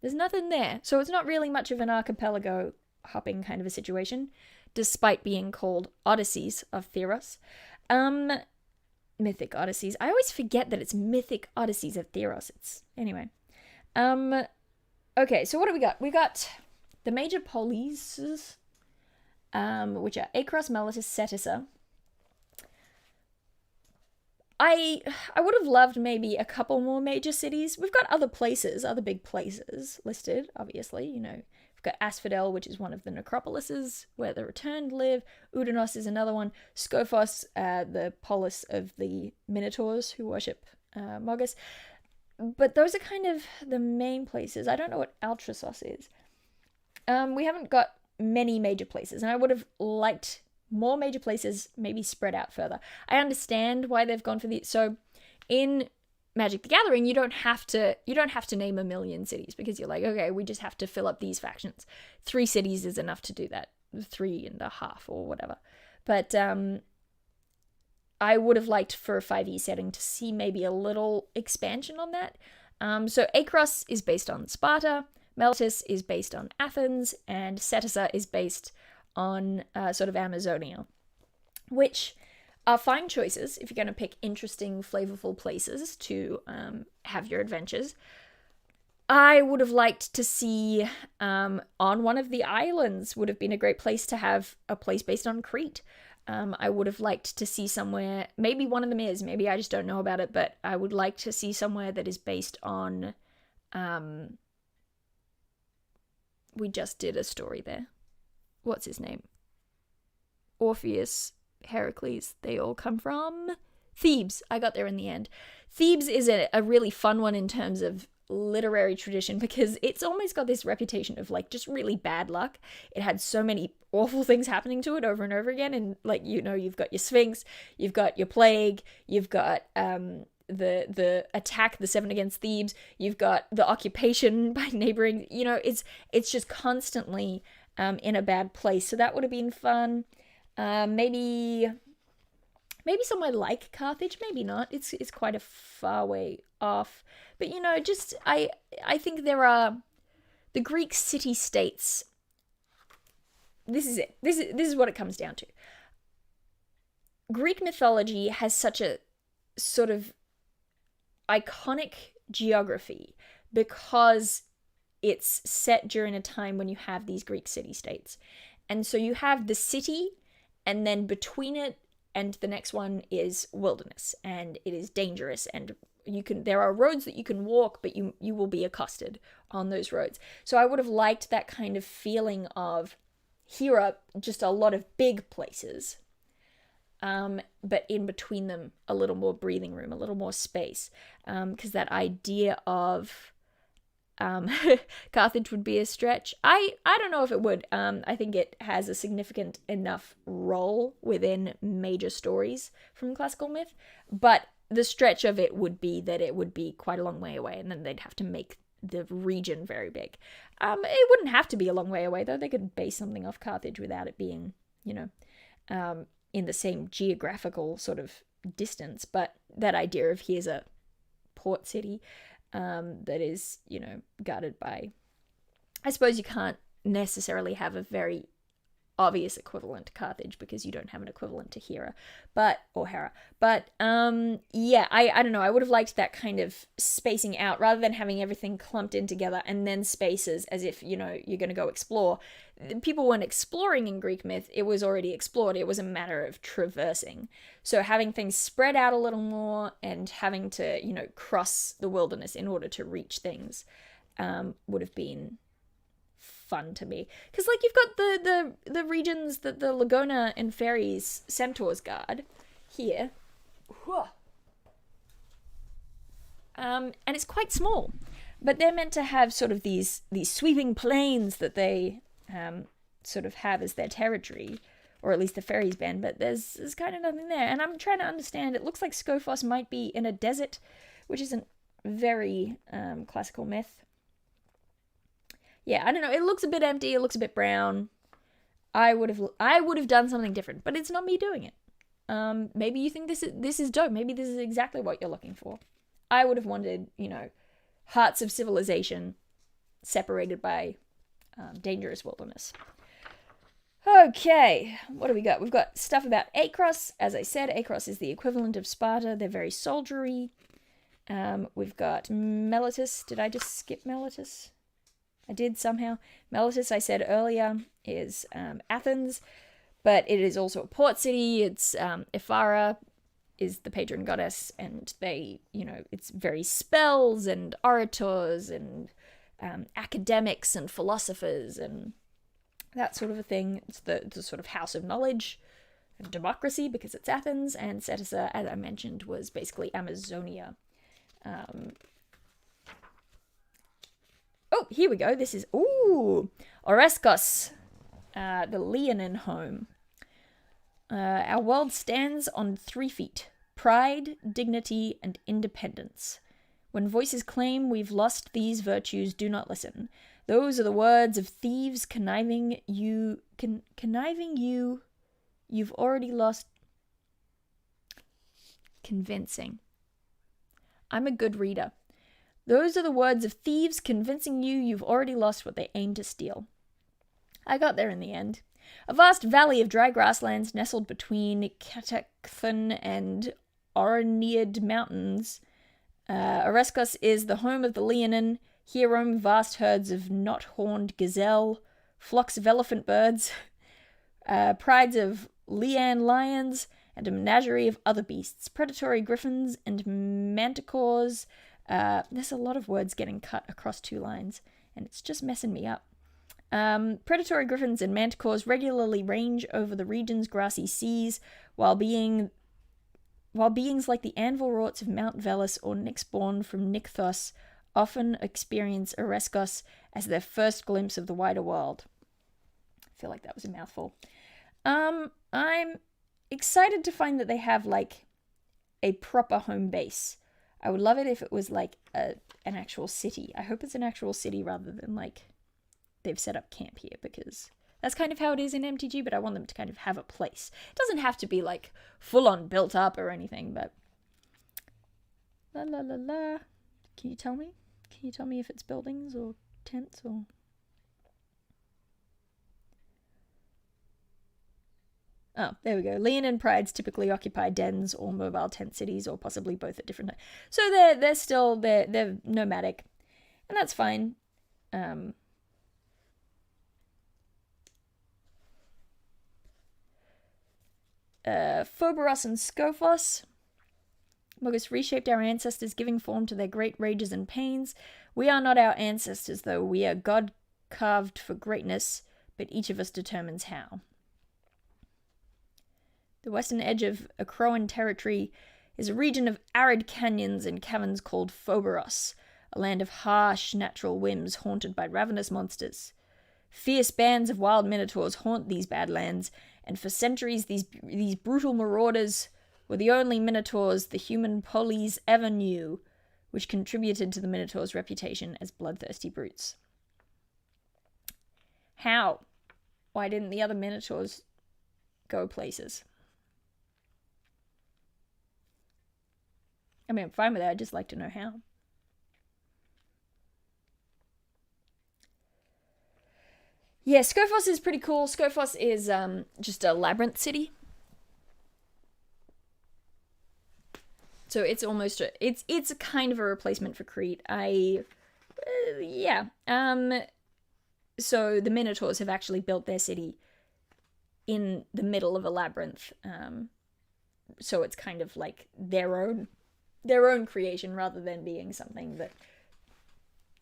There's nothing there. So it's not really much of an archipelago hopping kind of a situation, despite being called Odysseys of Theros. Mythic Odysseys. I always forget that it's Mythic Odysseys of Theros. Anyway. Okay, so what do we got? We got the major polices, which are Acros, Mellitus, Cetissa. I would have loved maybe a couple more major cities. We've got other places, other big places listed, obviously. You know, we've got Asphodel, which is one of the necropolises where the returned live. Udanos is another one. Scophos, the polis of the Minotaurs who worship Mogus. But those are kind of the main places. I don't know what Altrasos is. We haven't got many major places, and I would have liked more major places, maybe spread out further. I understand why they've gone for the... So, in Magic the Gathering, you don't have to name a million cities, because you're like, okay, we just have to fill up these factions. 3 cities is enough to do that. 3.5 or whatever. But I would have liked for a 5e setting to see maybe a little expansion on that. So Acros is based on Sparta, Mellitus is based on Athens, and Cetissa is based on sort of Amazonia, which are fine choices if you're going to pick interesting, flavorful places to have your adventures. I would have liked to see on one of the islands would have been a great place to have a place based on Crete. I would have liked to see somewhere, maybe one of them is, maybe I just don't know about it, but I would like to see somewhere that is based on, we just did a story there. What's his name? Orpheus, Heracles, they all come from Thebes. I got there in the end. Thebes is a really fun one in terms of literary tradition, because it's almost got this reputation of like just really bad luck. It had so many awful things happening to it over and over again, and like, you know, you've got your Sphinx, you've got your plague, you've got the attack, the 7 against Thebes, you've got the occupation by neighboring, you know, it's just constantly in a bad place. So that would have been fun. Maybe somewhere like Carthage, maybe not. It's quite a far way off. But, you know, just, I think there are the Greek city-states. This is it. This is what it comes down to. Greek mythology has such a sort of iconic geography because it's set during a time when you have these Greek city-states. And so you have the city, and then between it and the next one is wilderness, and it is dangerous, and there are roads that you can walk, but you will be accosted on those roads. So I would have liked that kind of feeling of here are just a lot of big places, but in between them a little more breathing room, a little more space, because that idea of Carthage would be a stretch. I don't know if it would. I think it has a significant enough role within major stories from classical myth, but the stretch of it would be that it would be quite a long way away, and then they'd have to make the region very big. It wouldn't have to be a long way away, though. They could base something off Carthage without it being, you know, in the same geographical sort of distance. But that idea of here's a port city that is, you know, guarded by... I suppose you can't necessarily have a very obvious equivalent to Carthage because you don't have an equivalent to Hera, or Hera. But yeah, I don't know. I would have liked that kind of spacing out rather than having everything clumped in together and then spaces as if, you know, you're going to go explore. People weren't exploring in Greek myth. It was already explored. It was a matter of traversing. So having things spread out a little more and having to, you know, cross the wilderness in order to reach things would have been fun to me, because like you've got the regions that the Lagona and Fairies Centaurs guard here, and it's quite small, but they're meant to have sort of these sweeping plains that they sort of have as their territory, or at least the fairies band. But there's kind of nothing there, and I'm trying to understand. It looks like Scophos might be in a desert, which isn't very classical myth. Yeah, I don't know. It looks a bit empty. It looks a bit brown. I would have done something different, but it's not me doing it. Maybe you think this is dope. Maybe this is exactly what you're looking for. I would have wanted, you know, Hearts of Civilization separated by dangerous wilderness. Okay, what do we got? We've got stuff about Akros. As I said, Akros is the equivalent of Sparta. They're very soldiery. We've got Miletus. Did I just skip Miletus? I did somehow. Miletus, I said earlier, is Athens, but it is also a port city. It's Ephara is the patron goddess, and they, it's very spells and orators and academics and philosophers and that sort of a thing. It's the sort of house of knowledge and democracy because it's Athens, and Cetissa, as I mentioned, was basically Amazonia. Oh, here we go. This is, Oreskos, the Leonin home. Our world stands on 3 feet: pride, dignity, and independence. When voices claim we've lost these virtues, do not listen. Those are the words of thieves conniving you. You've already lost. Convincing. I'm a good reader. Those are the words of thieves convincing you've already lost what they aim to steal. I got there in the end. A vast valley of dry grasslands nestled between Katakthon and Oroneid mountains. Oreskos is the home of the Leonin. Here roam vast herds of knot-horned gazelle, flocks of elephant birds, prides of Lean lions, and a menagerie of other beasts, predatory griffins and manticores. There's a lot of words getting cut across 2 lines, and it's just messing me up. Predatory griffins and manticores regularly range over the region's grassy seas, while beings like the anvil-rorts of Mount Velus or Nyxborn from Nykthos often experience Oreskos as their first glimpse of the wider world. I feel like that was a mouthful. I'm excited to find that they have, a proper home base. I would love it if it was, an actual city. I hope it's an actual city rather than, they've set up camp here, because that's kind of how it is in MTG, but I want them to kind of have a place. It doesn't have to be, full-on built up or anything, but... La la la la. Can you tell me? Can you tell me if it's buildings or tents or... Oh, there we go. Leonin prides typically occupy dens or mobile tent cities, or possibly both at different times. So they're nomadic, and that's fine. Phoberos and Scophos. Muggus reshaped our ancestors, giving form to their great rages and pains. We are not our ancestors, though. We are God carved for greatness, but each of us determines how. The western edge of Acroan territory is a region of arid canyons and caverns called Phoberos, a land of harsh natural whims haunted by ravenous monsters. Fierce bands of wild minotaurs haunt these badlands, and for centuries these brutal marauders were the only minotaurs the human polis ever knew, which contributed to the minotaurs' reputation as bloodthirsty brutes. How? Why didn't the other minotaurs go places? I mean, I'm fine with that, I'd just like to know how. Yeah, Scophos is pretty cool. Scophos is just a labyrinth city. So it's almost it's a kind of a replacement for Crete. So the Minotaurs have actually built their city in the middle of a labyrinth. So it's kind of like their own creation rather than being something that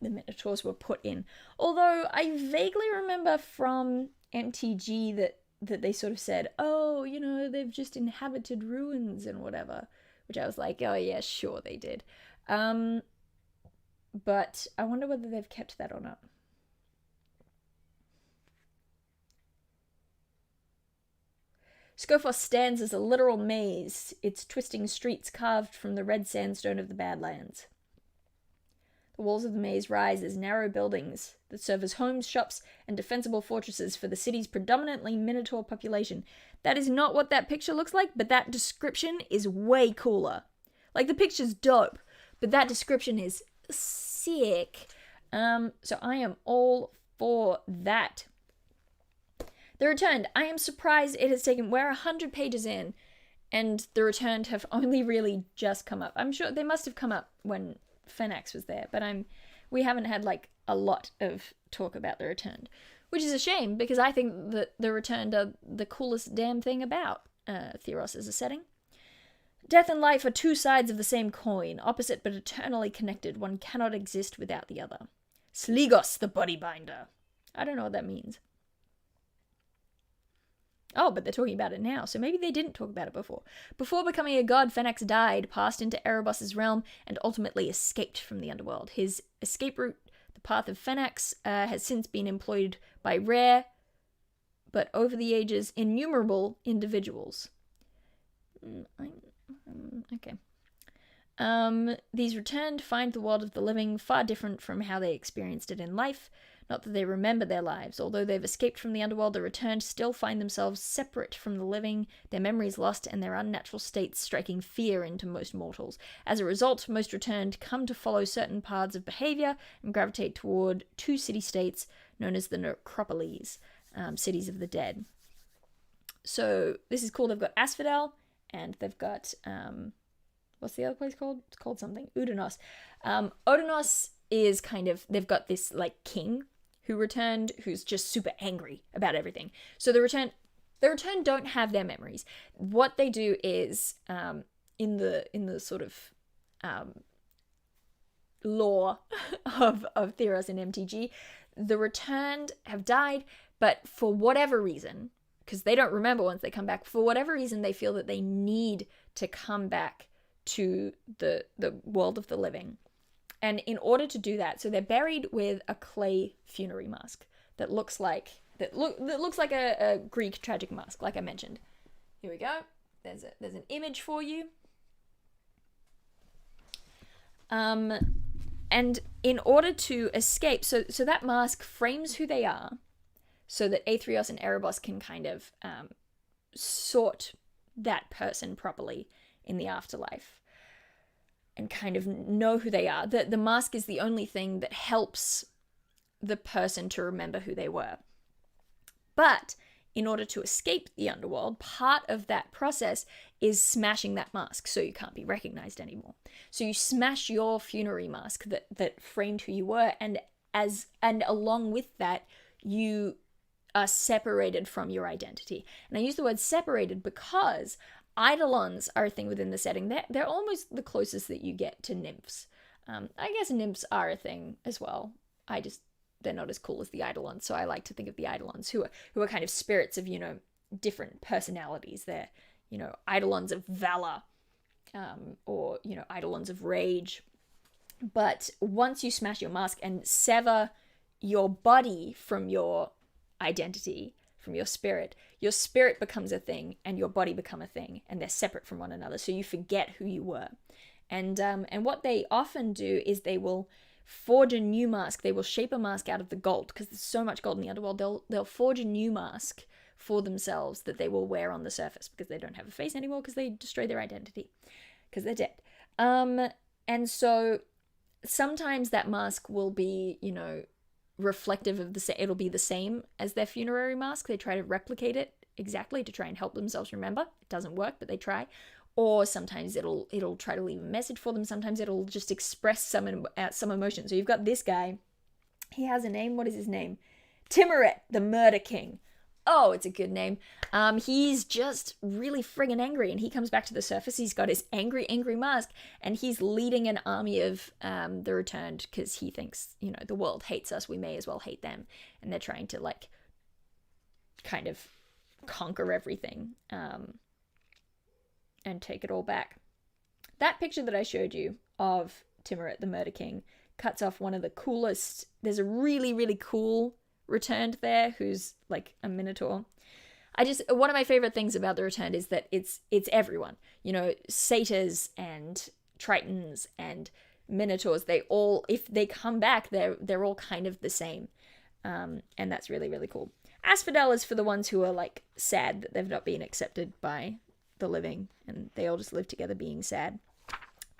the Minotaurs were put in. Although I vaguely remember from MTG that they sort of said, oh, they've just inhabited ruins and whatever. Which I was like, oh yeah, sure they did. But I wonder whether they've kept that or not. Scophos stands as a literal maze, its twisting streets carved from the red sandstone of the Badlands. The walls of the maze rise as narrow buildings that serve as homes, shops, and defensible fortresses for the city's predominantly Minotaur population. That is not what that picture looks like, but that description is way cooler. The picture's dope, but that description is sick. So I am all for that. The Returned. I am surprised it has taken, we're 100 pages in, and the Returned have only really just come up. I'm sure they must have come up when Fenex was there, but we haven't had like a lot of talk about the Returned, which is a shame because I think that the Returned are the coolest damn thing about Theros as a setting. Death and life are two sides of the same coin, opposite but eternally connected. One cannot exist without the other. Sligos, the Bodybinder. I don't know what that means. Oh, but they're talking about it now, so maybe they didn't talk about it before. Before becoming a god, Fenex died, passed into Erebus' realm, and ultimately escaped from the underworld. His escape route, the Path of Fenex, has since been employed by rare, but over the ages, innumerable individuals. Okay. These returned find the world of the living far different from how they experienced it in life. Not that they remember their lives. Although they've escaped from the underworld, the returned still find themselves separate from the living, their memories lost, and their unnatural states striking fear into most mortals. As a result, most returned come to follow certain paths of behavior and gravitate toward two city-states known as the necropolis, cities of the dead. So this is cool. They've got Asphodel, and they've got, what's the other place called? It's called something. Udanos. Udanos is kind of, they've got this like king who returned, who's just super angry about everything. So the return don't have their memories. What they do is, in the sort of lore of Theros and MTG, the returned have died, but for whatever reason, because they don't remember once they come back, for whatever reason they feel that they need to come back to the world of the living. And in order to do that, so they're buried with a clay funerary mask that looks like a Greek tragic mask, like I mentioned. Here we go. There's an image for you. And in order to escape, so that mask frames who they are, so that Aetherios and Erebus can kind of sort that person properly in the afterlife and kind of know who they are. The mask is the only thing that helps the person to remember who they were. But in order to escape the underworld, part of that process is smashing that mask so you can't be recognized anymore. So you smash your funerary mask that framed who you were, and along with that, you are separated from your identity. And I use the word separated because eidolons are a thing within the setting. They're almost the closest that you get to nymphs. I guess nymphs are a thing as well. They're not as cool as the eidolons, so I like to think of the eidolons who are kind of spirits of, different personalities. They're, eidolons of valor, or, eidolons of rage. But once you smash your mask and sever your body from your identity, from your spirit becomes a thing and your body become a thing, and they're separate from one another, so you forget who you were. And what they often do is they will forge a new mask. They will shape a mask out of the gold, because there's so much gold in the underworld. They'll forge a new mask for themselves that they will wear on the surface, because they don't have a face anymore, because they destroy their identity, because they're dead. And so sometimes that mask will be, reflective of it'll be the same as their funerary mask. They try to replicate it exactly to try and help themselves remember. It doesn't work, but they try. Or sometimes it'll try to leave a message for them. Sometimes it'll just express some emotion. So you've got this guy. He has a name. What is his name? Timoret, the Murder King. Oh, it's a good name. He's just really friggin' angry, and he comes back to the surface. He's got his angry mask, and he's leading an army of the returned, because he thinks, the world hates us. We may as well hate them. And they're trying to, kind of conquer everything. And take it all back. That picture that I showed you of Timoret, the Murder King, cuts off one of the coolest. There's a really, really cool returned there who's like a Minotaur. One of my favorite things about the returned is that it's everyone. Satyrs and Tritons and Minotaurs, they all, if they come back, they're all kind of the same. And that's really, really cool. Asphodel is for the ones who are sad that they've not been accepted by the living, and they all just live together being sad.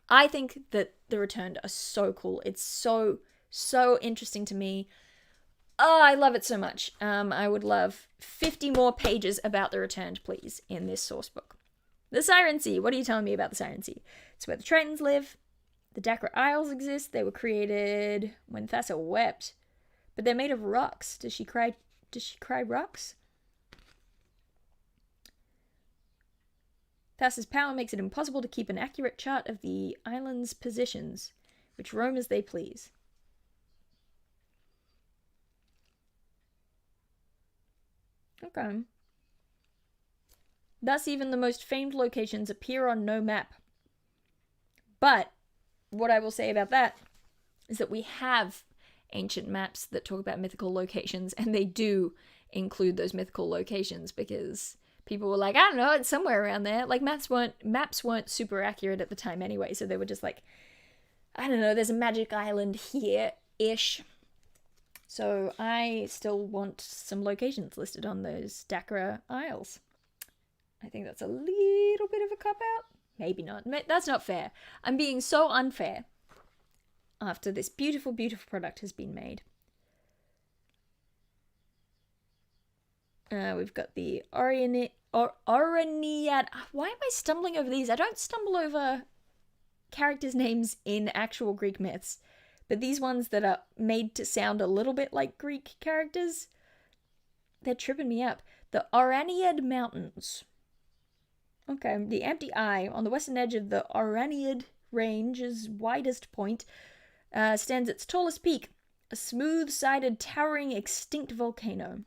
I think that the returned are so cool. It's so So interesting to me. Oh, I love it so much. I would love 50 more pages about the Returned, please, in this source book. The Siren Sea. What are you telling me about the Siren Sea? It's where the Tritons live. The Dakra Isles exist. They were created when Thassa wept. But they're made of rocks. Does she cry rocks? Thassa's power makes it impossible to keep an accurate chart of the island's positions, which roam as they please. Okay. Thus, even the most famed locations appear on no map. But what I will say about that is that we have ancient maps that talk about mythical locations, and they do include those mythical locations because people were like, I don't know, it's somewhere around there. Like, maps weren't super accurate at the time anyway, so they were just like, I don't know, there's a magic island here-ish. So I still want some locations listed on those Dakra Isles. I think that's a little bit of a cop-out. Maybe not. That's not fair. I'm being so unfair after this beautiful, beautiful product has been made. We've got the Oraniad. Why am I stumbling over these? I don't stumble over characters' names in actual Greek myths, but these ones that are made to sound a little bit like Greek characters, they're tripping me up. The Oraniad Mountains. Okay, the empty eye on the western edge of the Oraniad Range's widest point stands its tallest peak, a smooth-sided, towering, extinct volcano.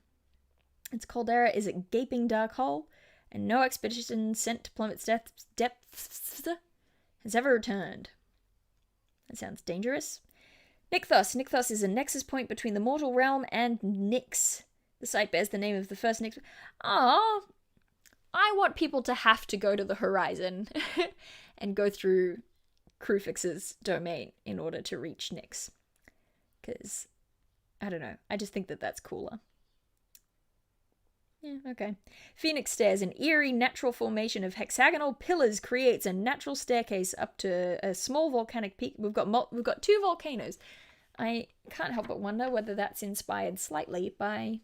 Its caldera is a gaping dark hole, and no expedition sent to plumb its depths has ever returned. That sounds dangerous. Nykthos. Nykthos is a nexus point between the mortal realm and Nyx. The site bears the name of the first Nyx. Ah, I want people to have to go to the horizon and go through Crufix's domain in order to reach Nyx. Because, I don't know, I just think that that's cooler. Yeah, okay. Phoenix Stairs, an eerie natural formation of hexagonal pillars, creates a natural staircase up to a small volcanic peak. We've got two volcanoes. I can't help but wonder whether that's inspired slightly by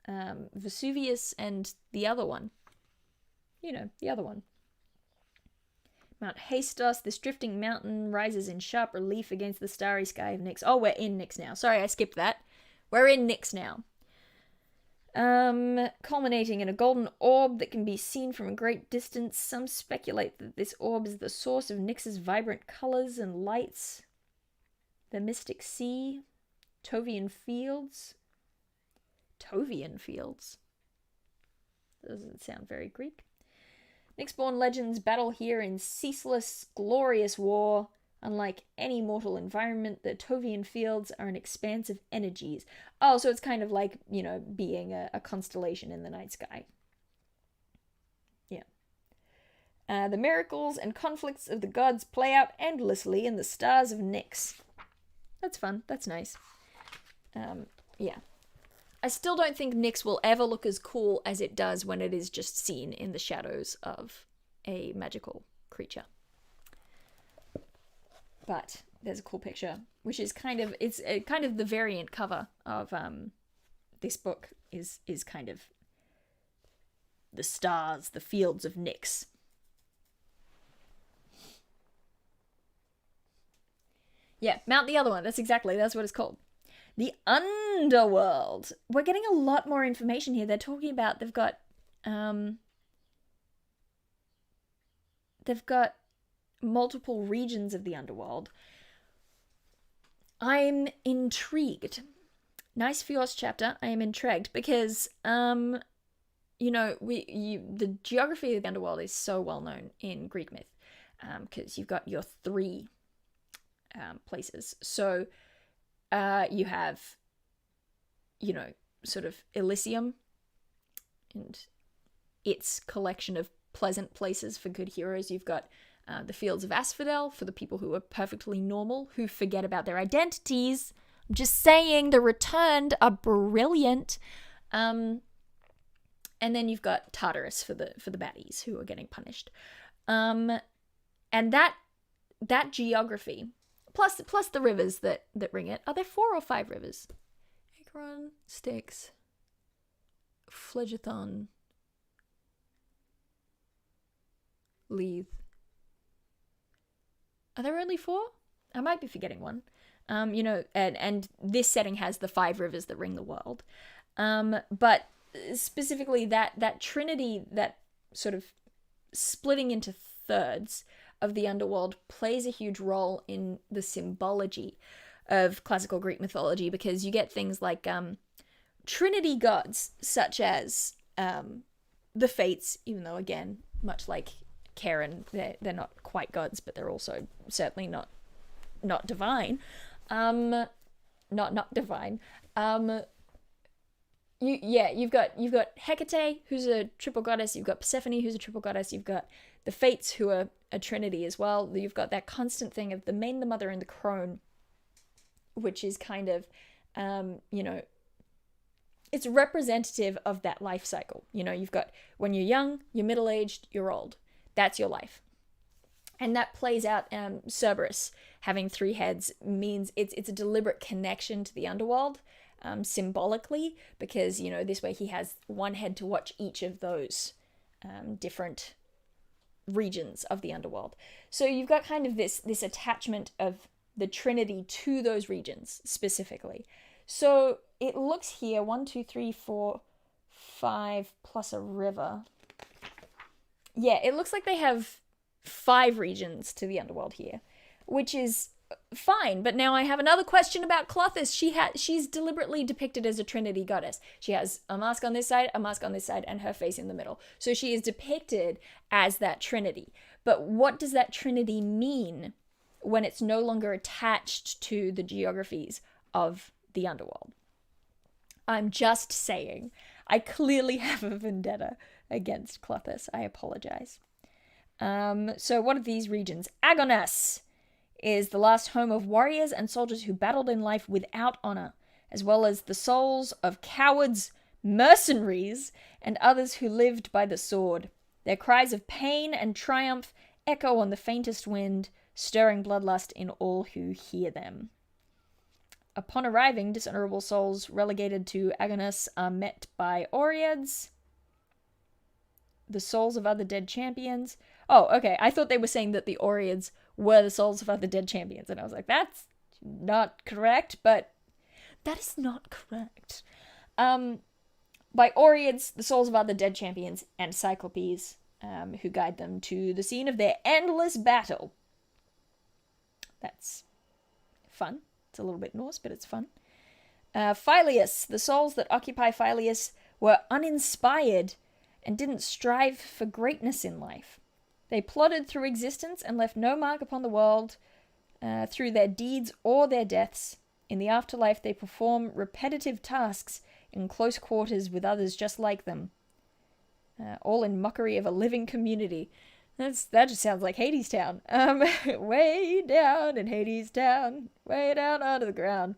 Vesuvius and the other one. You know, the other one. Mount Hastos, this drifting mountain, rises in sharp relief against the starry sky of Nyx. Oh, we're in Nyx now. Sorry, I skipped that. We're in Nyx now. Culminating in a golden orb that can be seen from a great distance. Some speculate that this orb is the source of Nyx's vibrant colors and lights. The Mystic Sea. Tovian Fields. Tovian Fields? Doesn't sound very Greek. Nyx-born legends battle here in ceaseless, glorious war. Unlike any mortal environment, the Tovian Fields are an expanse of energies. Oh, so it's kind of like, you know, being a constellation in the night sky. Yeah. The miracles and conflicts of the gods play out endlessly in the stars of Nyx. That's fun. That's nice. Yeah. I still don't think Nyx will ever look as cool as it does when it is just seen in the shadows of a magical creature. But there's a cool picture, which is kind of, it's kind of the variant cover of this book is kind of the stars, the fields of Nyx. Yeah, mount the other one. That's what it's called. The Underworld. We're getting a lot more information here. They're talking about they've got multiple regions of the Underworld. I'm intrigued. Nice Fjords chapter. I am intrigued because you know, the geography of the Underworld is so well known in Greek myth because you've got your three places. So you have, you know, sort of Elysium and its collection of pleasant places for good heroes. You've got the Fields of Asphodel for the people who are perfectly normal, who forget about their identities. I'm just saying, the Returned are brilliant. And then you've got Tartarus for the baddies who are getting punished. And that geography plus the rivers that ring it. Are there 4 or 5 rivers? Acheron, Styx, Phlegethon, Lethe. Are there only 4? I might be forgetting one. And this setting has the 5 rivers that ring the world. But specifically that trinity, that sort of splitting into thirds of the underworld, plays a huge role in the symbology of classical Greek mythology, because you get things like trinity gods, such as the Fates, even though, again, much like Karen, they're not quite gods, but they're also certainly not divine. Not divine. You've got Hecate, who's a triple goddess. You've got Persephone, who's a triple goddess. You've got the Fates, who are a trinity as well. You've got that constant thing of the main, the mother, and the crone, which is kind of, it's representative of that life cycle. You've got when you're young, you're middle-aged, you're old. That's your life. And that plays out, Cerberus having 3 heads means it's a deliberate connection to the underworld, symbolically, because, this way he has 1 head to watch each of those different regions of the underworld. So you've got kind of this attachment of the Trinity to those regions specifically. So it looks here 1, 2, 3, 4, 5 plus a river. Yeah, it looks like they have 5 regions to the underworld here, which is fine. But now I have another question about Clothis. She's deliberately depicted as a trinity goddess. She has a mask on this side, a mask on this side, and her face in the middle. So she is depicted as that trinity. But what does that trinity mean when it's no longer attached to the geographies of the underworld? I'm just saying. I clearly have a vendetta against Clothis. I apologize. So what are these regions? Agonas is the last home of warriors and soldiers who battled in life without honor, as well as the souls of cowards, mercenaries, and others who lived by the sword. Their cries of pain and triumph echo on the faintest wind, stirring bloodlust in all who hear them. Upon arriving, dishonorable souls relegated to Agonas are met by Oreads, the souls of other dead champions. Oh, okay. I thought they were saying that the Oreads were the souls of other dead champions, and I was like, that's not correct, but that is not correct. By Oreads, the souls of other dead champions, and Cyclopes, who guide them to the scene of their endless battle. That's fun. It's a little bit Norse, but it's fun. Phyleus, the souls that occupy Phyleus were uninspired and didn't strive for greatness in life. They plodded through existence and left no mark upon the world through their deeds or their deaths. In the afterlife, they perform repetitive tasks in close quarters with others just like them, all in mockery of a living community. That just sounds like Hades Town. Way down in Hades Town, way down under the ground.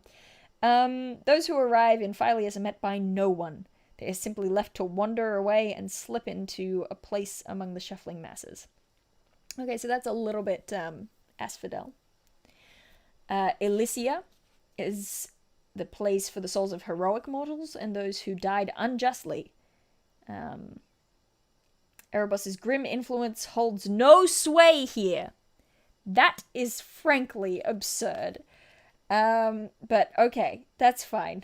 Those who arrive in Phyleus are met by no one. They are simply left to wander away and slip into a place among the shuffling masses. Okay, so that's a little bit asphodel. Elysia is the place for the souls of heroic mortals and those who died unjustly. Erebus's grim influence holds no sway here. That is frankly absurd. But okay, that's fine.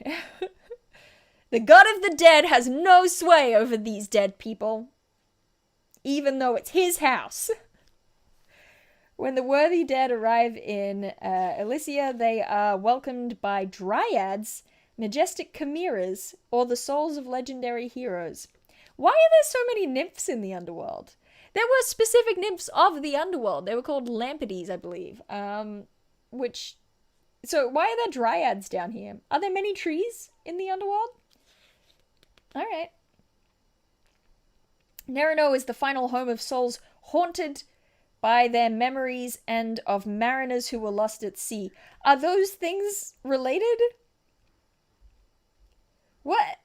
The god of the dead has no sway over these dead people, even though it's his house. When the worthy dead arrive in Elysia, they are welcomed by dryads, majestic chimeras, or the souls of legendary heroes. Why are there so many nymphs in the underworld? There were specific nymphs of the underworld. They were called Lampides, I believe. So why are there dryads down here? Are there many trees in the underworld? All right. Nerino is the final home of souls haunted by their memories and of mariners who were lost at sea. Are those things related? What?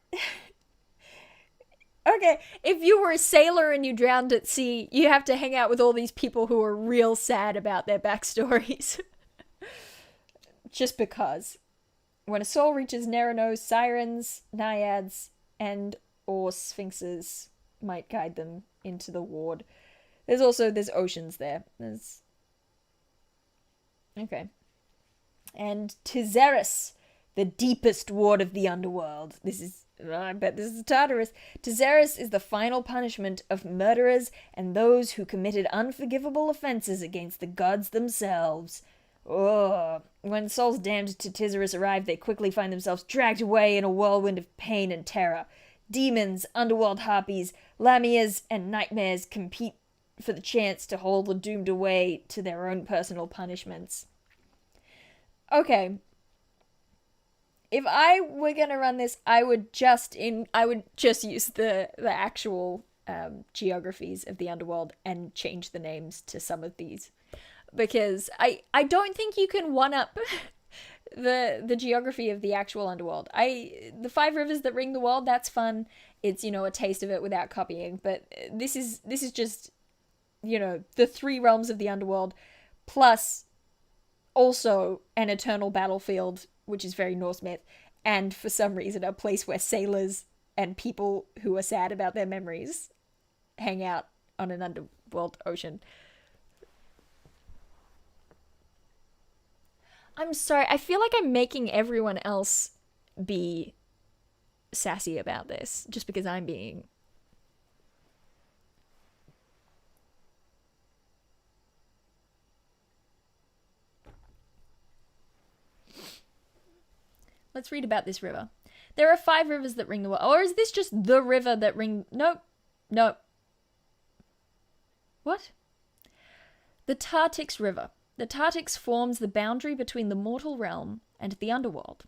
Okay, if you were a sailor and you drowned at sea, you have to hang out with all these people who are real sad about their backstories. just because. When a soul reaches Neranos, sirens, naiads, and or sphinxes might guide them into the ward. There's oceans there. Okay. And Tizeris, the deepest ward of the underworld. I bet this is Tartarus. Tizeris is the final punishment of murderers and those who committed unforgivable offenses against the gods themselves. Oh, when souls damned to Tizeris arrive, they quickly find themselves dragged away in a whirlwind of pain and terror. Demons, underworld harpies, lamias, and nightmares compete for the chance to haul the doomed away to their own personal punishments. Okay. If I were gonna run this, I would just use the actual geographies of the underworld and change the names to some of these. Because I don't think you can one-up the geography of the actual underworld. The 5 rivers that ring the world, that's fun. It's, a taste of it without copying. But this is just, the 3 realms of the underworld, plus also an eternal battlefield, which is very Norse myth, and for some reason a place where sailors and people who are sad about their memories hang out on an underworld ocean. I'm sorry, I feel like I'm making everyone else be sassy about this, just because I'm being... Let's read about this river. There are 5 rivers that ring the world. Or is this just the river that ring... Nope. What? The Tartix River. The Tartix forms the boundary between the mortal realm and the underworld.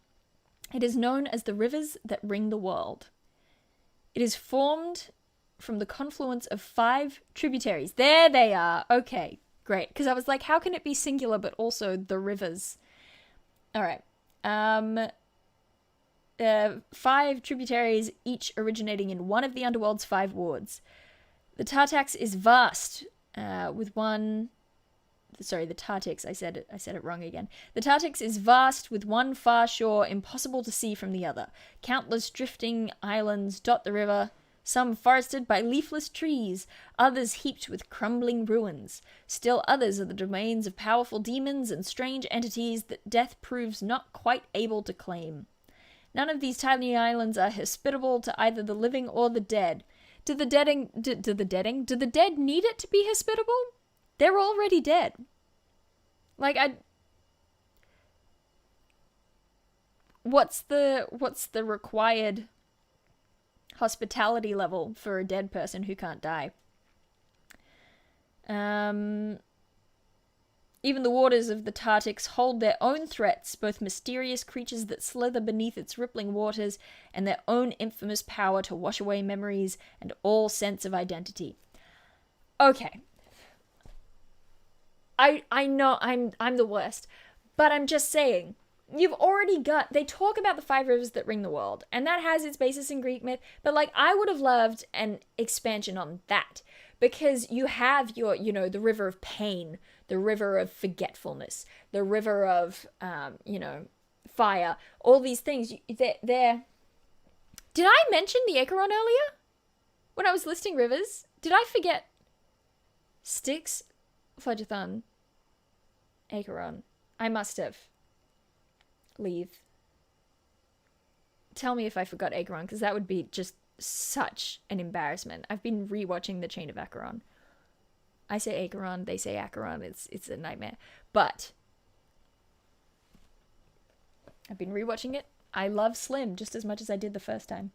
It is known as the rivers that ring the world. It is formed from the confluence of 5 tributaries. There they are. Okay, great. Because I was like, how can it be singular but also the rivers? All right. 5 tributaries, each originating in one of the underworld's 5 wards. The Tartax is vast, with one... Sorry, the Tartix, I said it wrong again. The Tartix is vast, with one far shore impossible to see from the other. Countless drifting islands dot the river, some forested by leafless trees, others heaped with crumbling ruins. Still others are the domains of powerful demons and strange entities that death proves not quite able to claim. None of these tiny islands are hospitable to either the living or the dead. Do the dead need it to be hospitable? They're already dead. What's the required hospitality level for a dead person who can't die? Even the waters of the Tartix hold their own threats, both mysterious creatures that slither beneath its rippling waters, and their own infamous power to wash away memories and all sense of identity. Okay. I know I'm the worst, but I'm just saying, you've already got... They talk about the 5 rivers that ring the world, and that has its basis in Greek myth, but, I would have loved an expansion on that, because you have your, the river of pain, the river of forgetfulness, the river of, fire, all these things. They're... Did I mention the Acheron earlier? When I was listing rivers? Did I forget Styx, Phlegethon, Acheron? I must have. Leave. Tell me if I forgot Acheron, because that would be just such an embarrassment. I've been rewatching The Chain of Acheron. I say Acheron, they say Acheron. It's a nightmare. But I've been rewatching it. I love Slim just as much as I did the first time.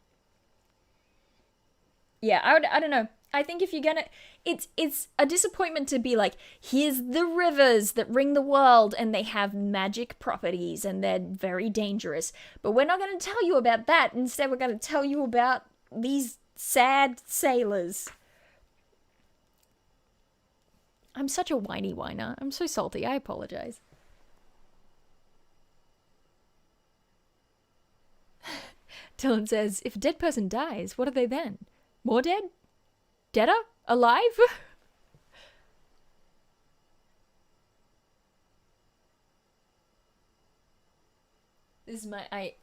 Yeah, I don't know. I think if you're gonna... It's a disappointment to be like, here's the rivers that ring the world, and they have magic properties, and they're very dangerous. But we're not going to tell you about that. Instead, we're going to tell you about these sad sailors. I'm such a whiny whiner. I'm so salty. I apologize. Dylan says, if a dead person dies, what are they then? More dead? Deader? Alive? This is my I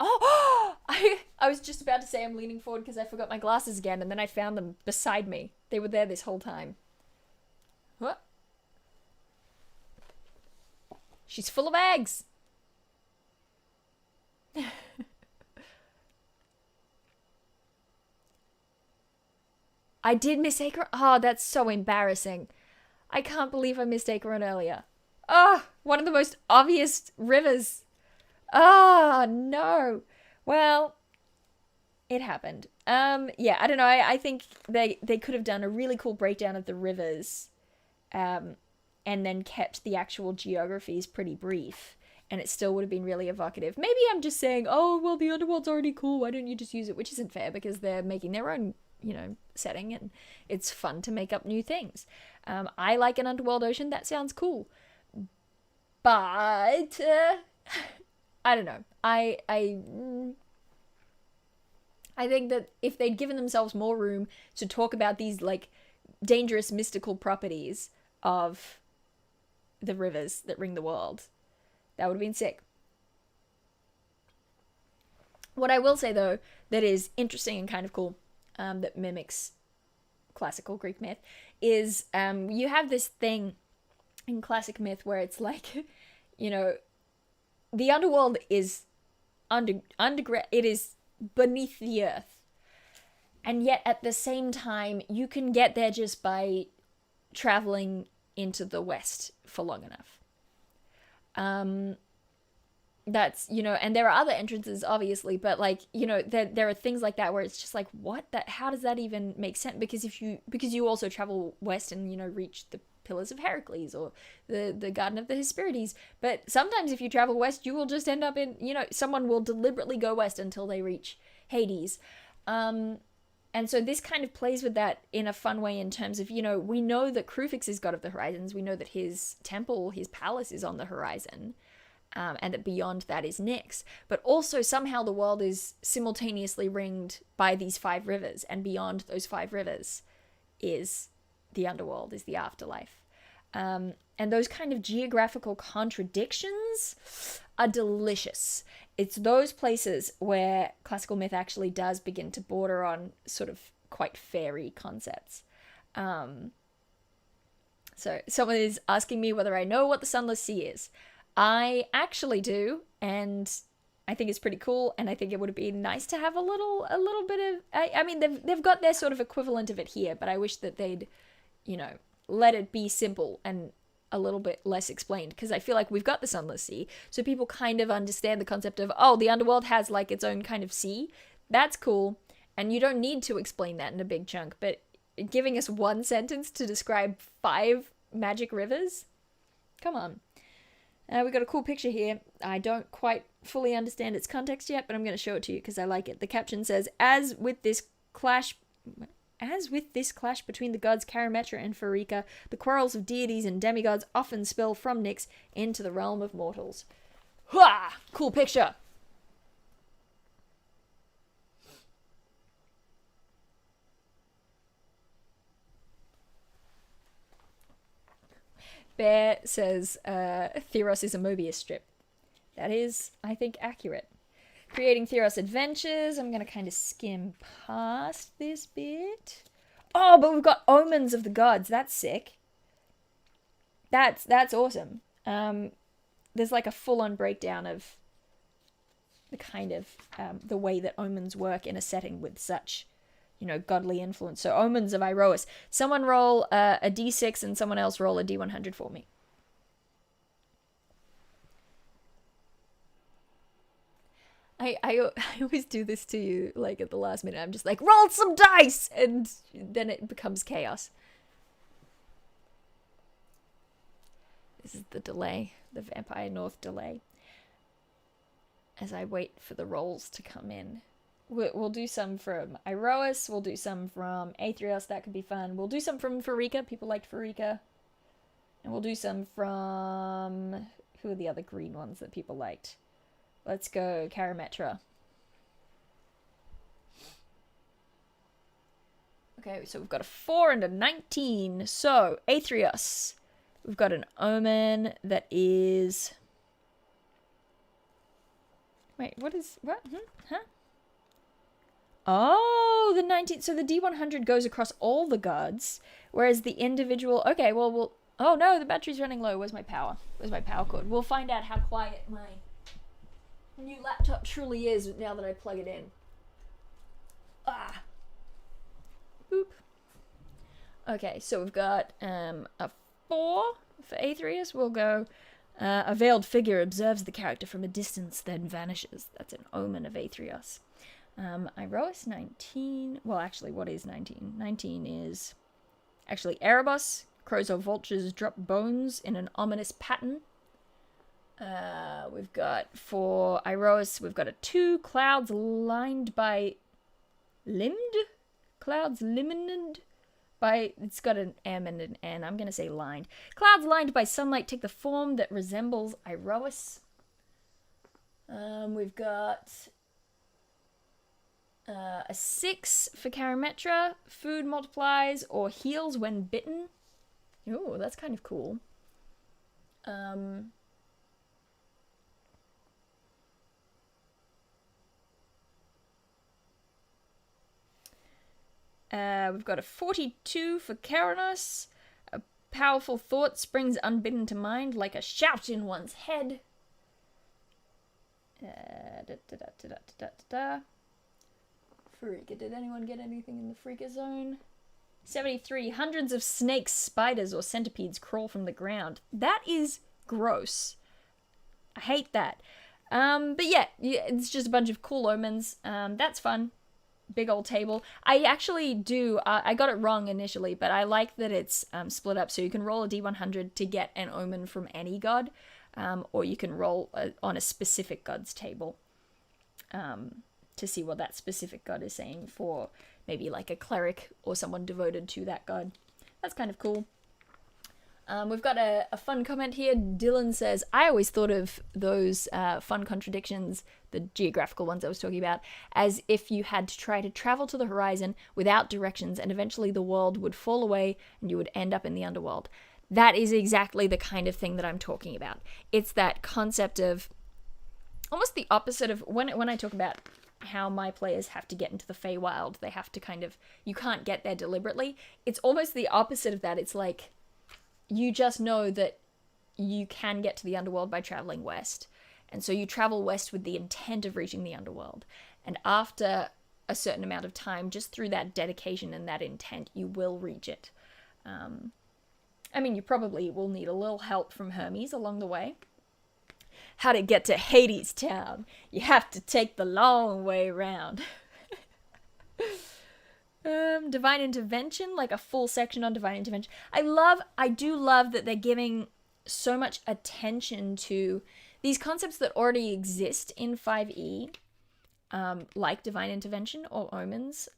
was just about to say I'm leaning forward because I forgot my glasses again, and then I found them beside me. They were there this whole time. What? She's full of eggs. I did miss Acheron. Oh, that's so embarrassing. I can't believe I missed Acheron earlier. Oh, one of the most obvious rivers. Oh, no. Well, it happened. Yeah, I don't know. I think they could have done a really cool breakdown of the rivers, and then kept the actual geographies pretty brief, and it still would have been really evocative. Maybe I'm just saying, oh, well, the underworld's already cool. Why don't you just use it? Which isn't fair because they're making their own, setting, and it's fun to make up new things. I like an underworld ocean. That sounds cool. But I don't know. I think that if they'd given themselves more room to talk about these like dangerous mystical properties of the rivers that ring the world, that would have been sick. What I will say though that is interesting and kind of cool, that mimics classical Greek myth, is you have this thing in classic myth where it's like, the underworld is underground, it is beneath the earth, and yet at the same time you can get there just by traveling into the west for long enough. That's, and there are other entrances obviously, but like, there are things like that where it's just like, how does that even make sense? Because you also travel west and reach the Pillars of Heracles or the Garden of the Hesperides, but sometimes if you travel west you will just end up in, someone will deliberately go west until they reach Hades. And so this kind of plays with that in a fun way in terms of, we know that Krufix is god of the horizons, we know that his temple, his palace is on the horizon, and that beyond that is Nyx, but also somehow the world is simultaneously ringed by these 5 rivers, and beyond those 5 rivers is the underworld, is the afterlife. And those kind of geographical contradictions are delicious. It's those places where classical myth actually does begin to border on sort of quite fairy concepts. So someone is asking me whether I know what the Sunless Sea is. I actually do, and I think it's pretty cool, and I think it would have been nice to have a little bit of... I mean, they've got their sort of equivalent of it here, but I wish that they'd, let it be simple and a little bit less explained, because I feel like we've got the Sunless Sea, so people kind of understand the concept of, oh, the underworld has like its own kind of sea. That's cool, and you don't need to explain that in a big chunk, but giving us one sentence to describe 5 magic rivers? Come on. We got a cool picture here. I don't quite fully understand its context yet, but I'm going to show it to you because I like it. The caption says, as with this clash between the gods Karametra and Pharika, the quarrels of deities and demigods often spill from Nyx into the realm of mortals. Hua! Cool picture. Bear says Theros is a Mobius strip. That is, I think, accurate. Creating Theros adventures. I'm going to kind of skim past this bit. Oh, but we've got Omens of the Gods. That's sick. That's awesome. There's like a full-on breakdown of the kind of the way that omens work in a setting with such, godly influence. So Omens of Iroas. Someone roll a d6 and someone else roll a d100 for me. I always do this to you, like, at the last minute. I'm just like, roll some dice! And then it becomes chaos. This is the delay. The Vampire North delay. As I wait for the rolls to come in. We'll do some from Iroas. We'll do some from Aetherios. That could be fun. We'll do some from Pharika. People liked Pharika. And we'll do some from... Who are the other green ones that people liked? Let's go Karametra. Okay, so we've got a 4 and a 19. So, Aetherios. We've got an omen that is... Wait, what? Huh? Oh, the 19... So the D100 goes across all the gods, whereas the individual... Okay, well, we'll... Oh, no, the battery's running low. Where's my power? Where's my power cord? We'll find out how quiet my new laptop truly is now that I plug it in. Ah. Boop. Okay, so we've got a 4 for Aetherius. We'll go... a veiled figure observes the character from a distance, then vanishes. That's an omen of Aetherius. Iros 19. Well, actually, what is 19? 19 is actually Erebus. Crows or vultures drop bones in an ominous pattern. We've got for Iros, we've got a 2, clouds lined by limbed? Clouds limined by, it's got an M and an N. I'm going to say lined. Clouds lined by sunlight take the form that resembles Iros. We've got a 6 for Karametra. Food multiplies or heals when bitten. Ooh, that's kind of cool. We've got a 42 for Keranos. A powerful thought springs unbidden to mind like a shout in one's head. Freaka. Did anyone get anything in the Freaka zone? 73. Hundreds of snakes, spiders, or centipedes crawl from the ground. That is gross. I hate that. But yeah, it's just a bunch of cool omens. That's fun. Big old table. I actually do, I got it wrong initially, but I like that it's split up, so you can roll a D100 to get an omen from any god, or you can roll on a specific god's table to see what that specific god is saying for maybe like a cleric or someone devoted to that god. That's kind of cool. We've got a fun comment here. Dylan says, I always thought of those fun contradictions, the geographical ones I was talking about, as if you had to try to travel to the horizon without directions and eventually the world would fall away and you would end up in the underworld. That is exactly the kind of thing that I'm talking about. It's that concept of almost the opposite of when I talk about how my players have to get into the Feywild. They have to kind of, you can't get there deliberately. It's almost the opposite of that. It's like, you just know that you can get to the underworld by traveling west. And so you travel west with the intent of reaching the underworld. And after a certain amount of time, just through that dedication and that intent, you will reach it. I mean, you probably will need a little help from Hermes along the way. How to get to Hades Town. You have to take the long way around. Divine Intervention, like a full section on Divine Intervention. I do love that they're giving so much attention to these concepts that already exist in 5e, like Divine Intervention or Omens,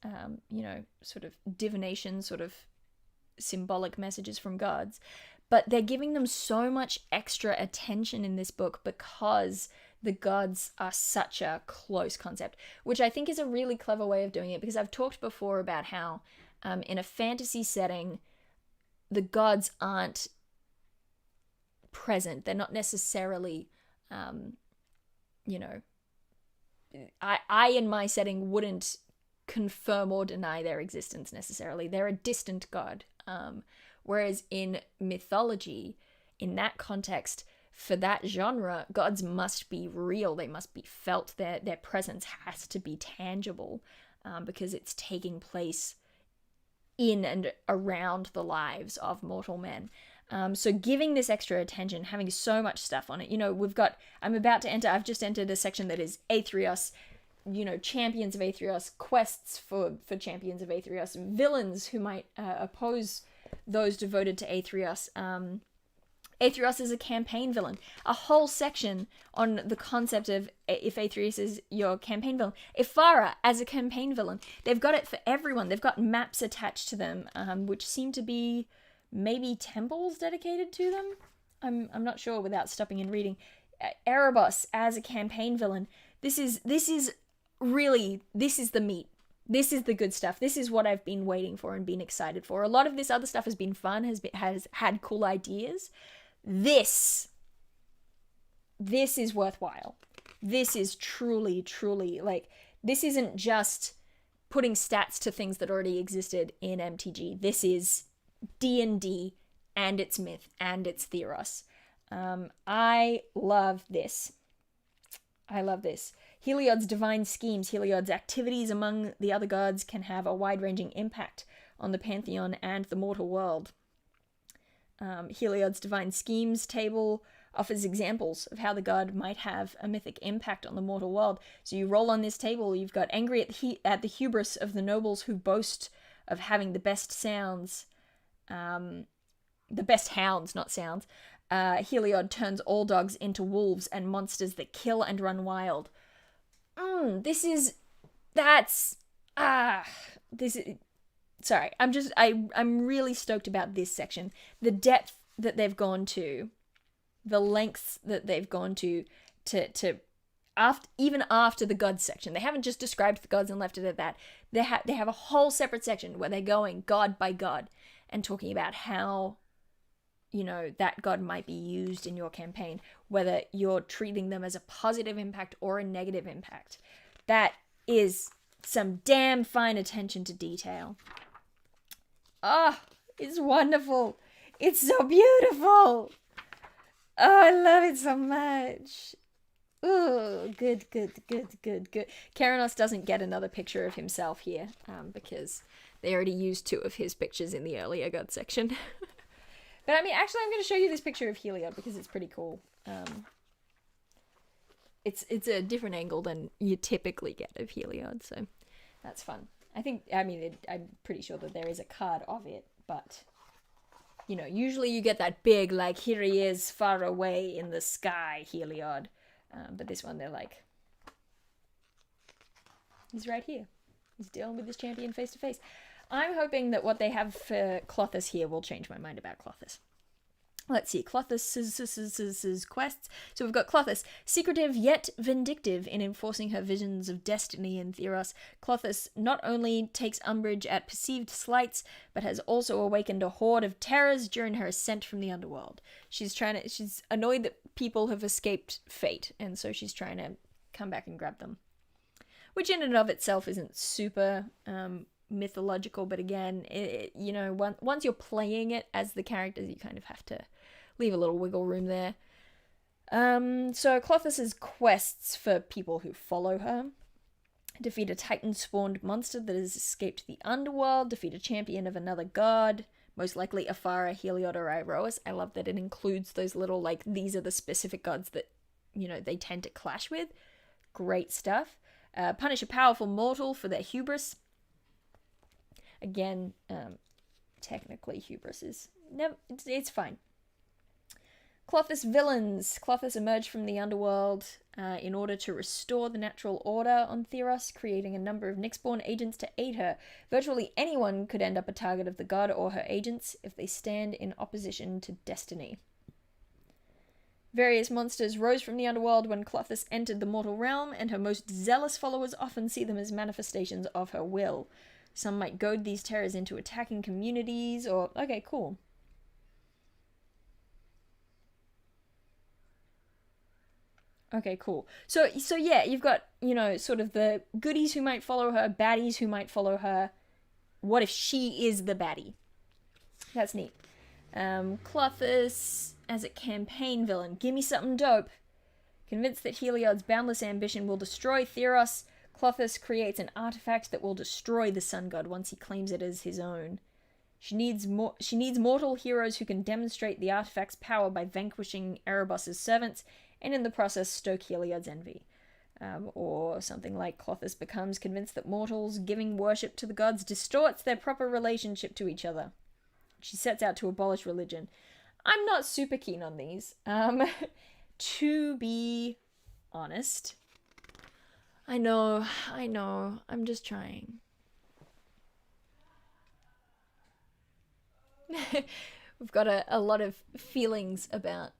sort of divination, sort of symbolic messages from gods. But they're giving them so much extra attention in this book because the gods are such a close concept, which I think is a really clever way of doing it, because I've talked before about how in a fantasy setting, the gods aren't present. They're not necessarily, I in my setting wouldn't confirm or deny their existence necessarily. They're a distant god. Whereas in mythology, in that context, for that genre, gods must be real. They must be felt. Their presence has to be tangible because it's taking place in and around the lives of mortal men. So giving this extra attention, having so much stuff on it. I've just entered a section that is Aetherius, champions of Aetherius, quests for champions of Aetherius, villains who might oppose those devoted to Aetherius. Aetherius is a campaign villain. A whole section on the concept of if Aetherius is your campaign villain. Ifara as a campaign villain. They've got it for everyone. They've got maps attached to them, which seem to be maybe temples dedicated to them. I'm not sure without stopping and reading. Erebus as a campaign villain. This is really the meat. This is the good stuff. This is what I've been waiting for and been excited for. A lot of this other stuff has been fun, has had cool ideas. This is worthwhile. this is truly, truly, like, this isn't just putting stats to things that already existed in MTG. This is D&D and its myth and its Theros. I love this. I love this. Heliod's divine schemes, Heliod's activities among the other gods can have a wide-ranging impact on the pantheon and the mortal world. Heliod's divine schemes table offers examples of how the god might have a mythic impact on the mortal world. So you roll on this table, you've got angry at the hubris of the nobles who boast of having the best sounds, the best hounds, not sounds. Heliod turns all dogs into wolves and monsters that kill and run wild. Sorry, I'm really stoked about this section. The depth that they've gone to, the lengths that they've gone to even after the gods section. They haven't just described the gods and left it at that. They have a whole separate section where they're going god by god and talking about how, that god might be used in your campaign, whether you're treating them as a positive impact or a negative impact. That is some damn fine attention to detail. It's wonderful. It's so beautiful. I love it so much. Ooh, good. Keranos doesn't get another picture of himself here, because they already used 2 of his pictures in the earlier god section. But actually I'm going to show you this picture of Heliod because it's pretty cool. It's a different angle than you typically get of Heliod, so that's fun. I'm pretty sure that there is a card of it, but, usually you get that big, like, here he is far away in the sky, Heliod. But this one, they're like, he's right here. He's dealing with his champion face to face. I'm hoping that what they have for Clothis here will change my mind about Clothis. Let's see, Clothis' quests. So we've got Clothis, secretive yet vindictive in enforcing her visions of destiny in Theros. Clothis not only takes umbrage at perceived slights, but has also awakened a horde of terrors during her ascent from the underworld. She's annoyed that people have escaped fate, and so she's trying to come back and grab them. Which in and of itself isn't super mythological, but again, once you're playing it as the characters, you kind of have to leave a little wiggle room there. So Clothis's quests for people who follow her: defeat a titan-spawned monster that has escaped the underworld, defeat a champion of another god, most likely Afara, Heliod, or Iroas. I love that it includes those little, like, these are the specific gods that, they tend to clash with. Great stuff. Punish a powerful mortal for their hubris. Again, technically hubris is never, it's fine. Clothis villains. Clothis emerged from the underworld in order to restore the natural order on Theros, creating a number of Nyxborn agents to aid her. Virtually anyone could end up a target of the god or her agents if they stand in opposition to destiny. Various monsters rose from the underworld when Clothis entered the mortal realm, and her most zealous followers often see them as manifestations of her will. Some might goad these terrors into attacking communities, or... Okay, cool. Okay, cool. So yeah, you've got, sort of the goodies who might follow her, baddies who might follow her. What if she is the baddie? That's neat. Clothis as a campaign villain. Gimme something dope. Convinced that Heliod's boundless ambition will destroy Theros, Clothis creates an artifact that will destroy the sun god once he claims it as his own. She needs mortal heroes who can demonstrate the artifact's power by vanquishing Erebus' servants, and in the process stoke Heliod's envy. Or something like Clothis becomes convinced that mortals giving worship to the gods distorts their proper relationship to each other. She sets out to abolish religion. I'm not super keen on these. To be honest. I know. I'm just trying. We've got a lot of feelings about...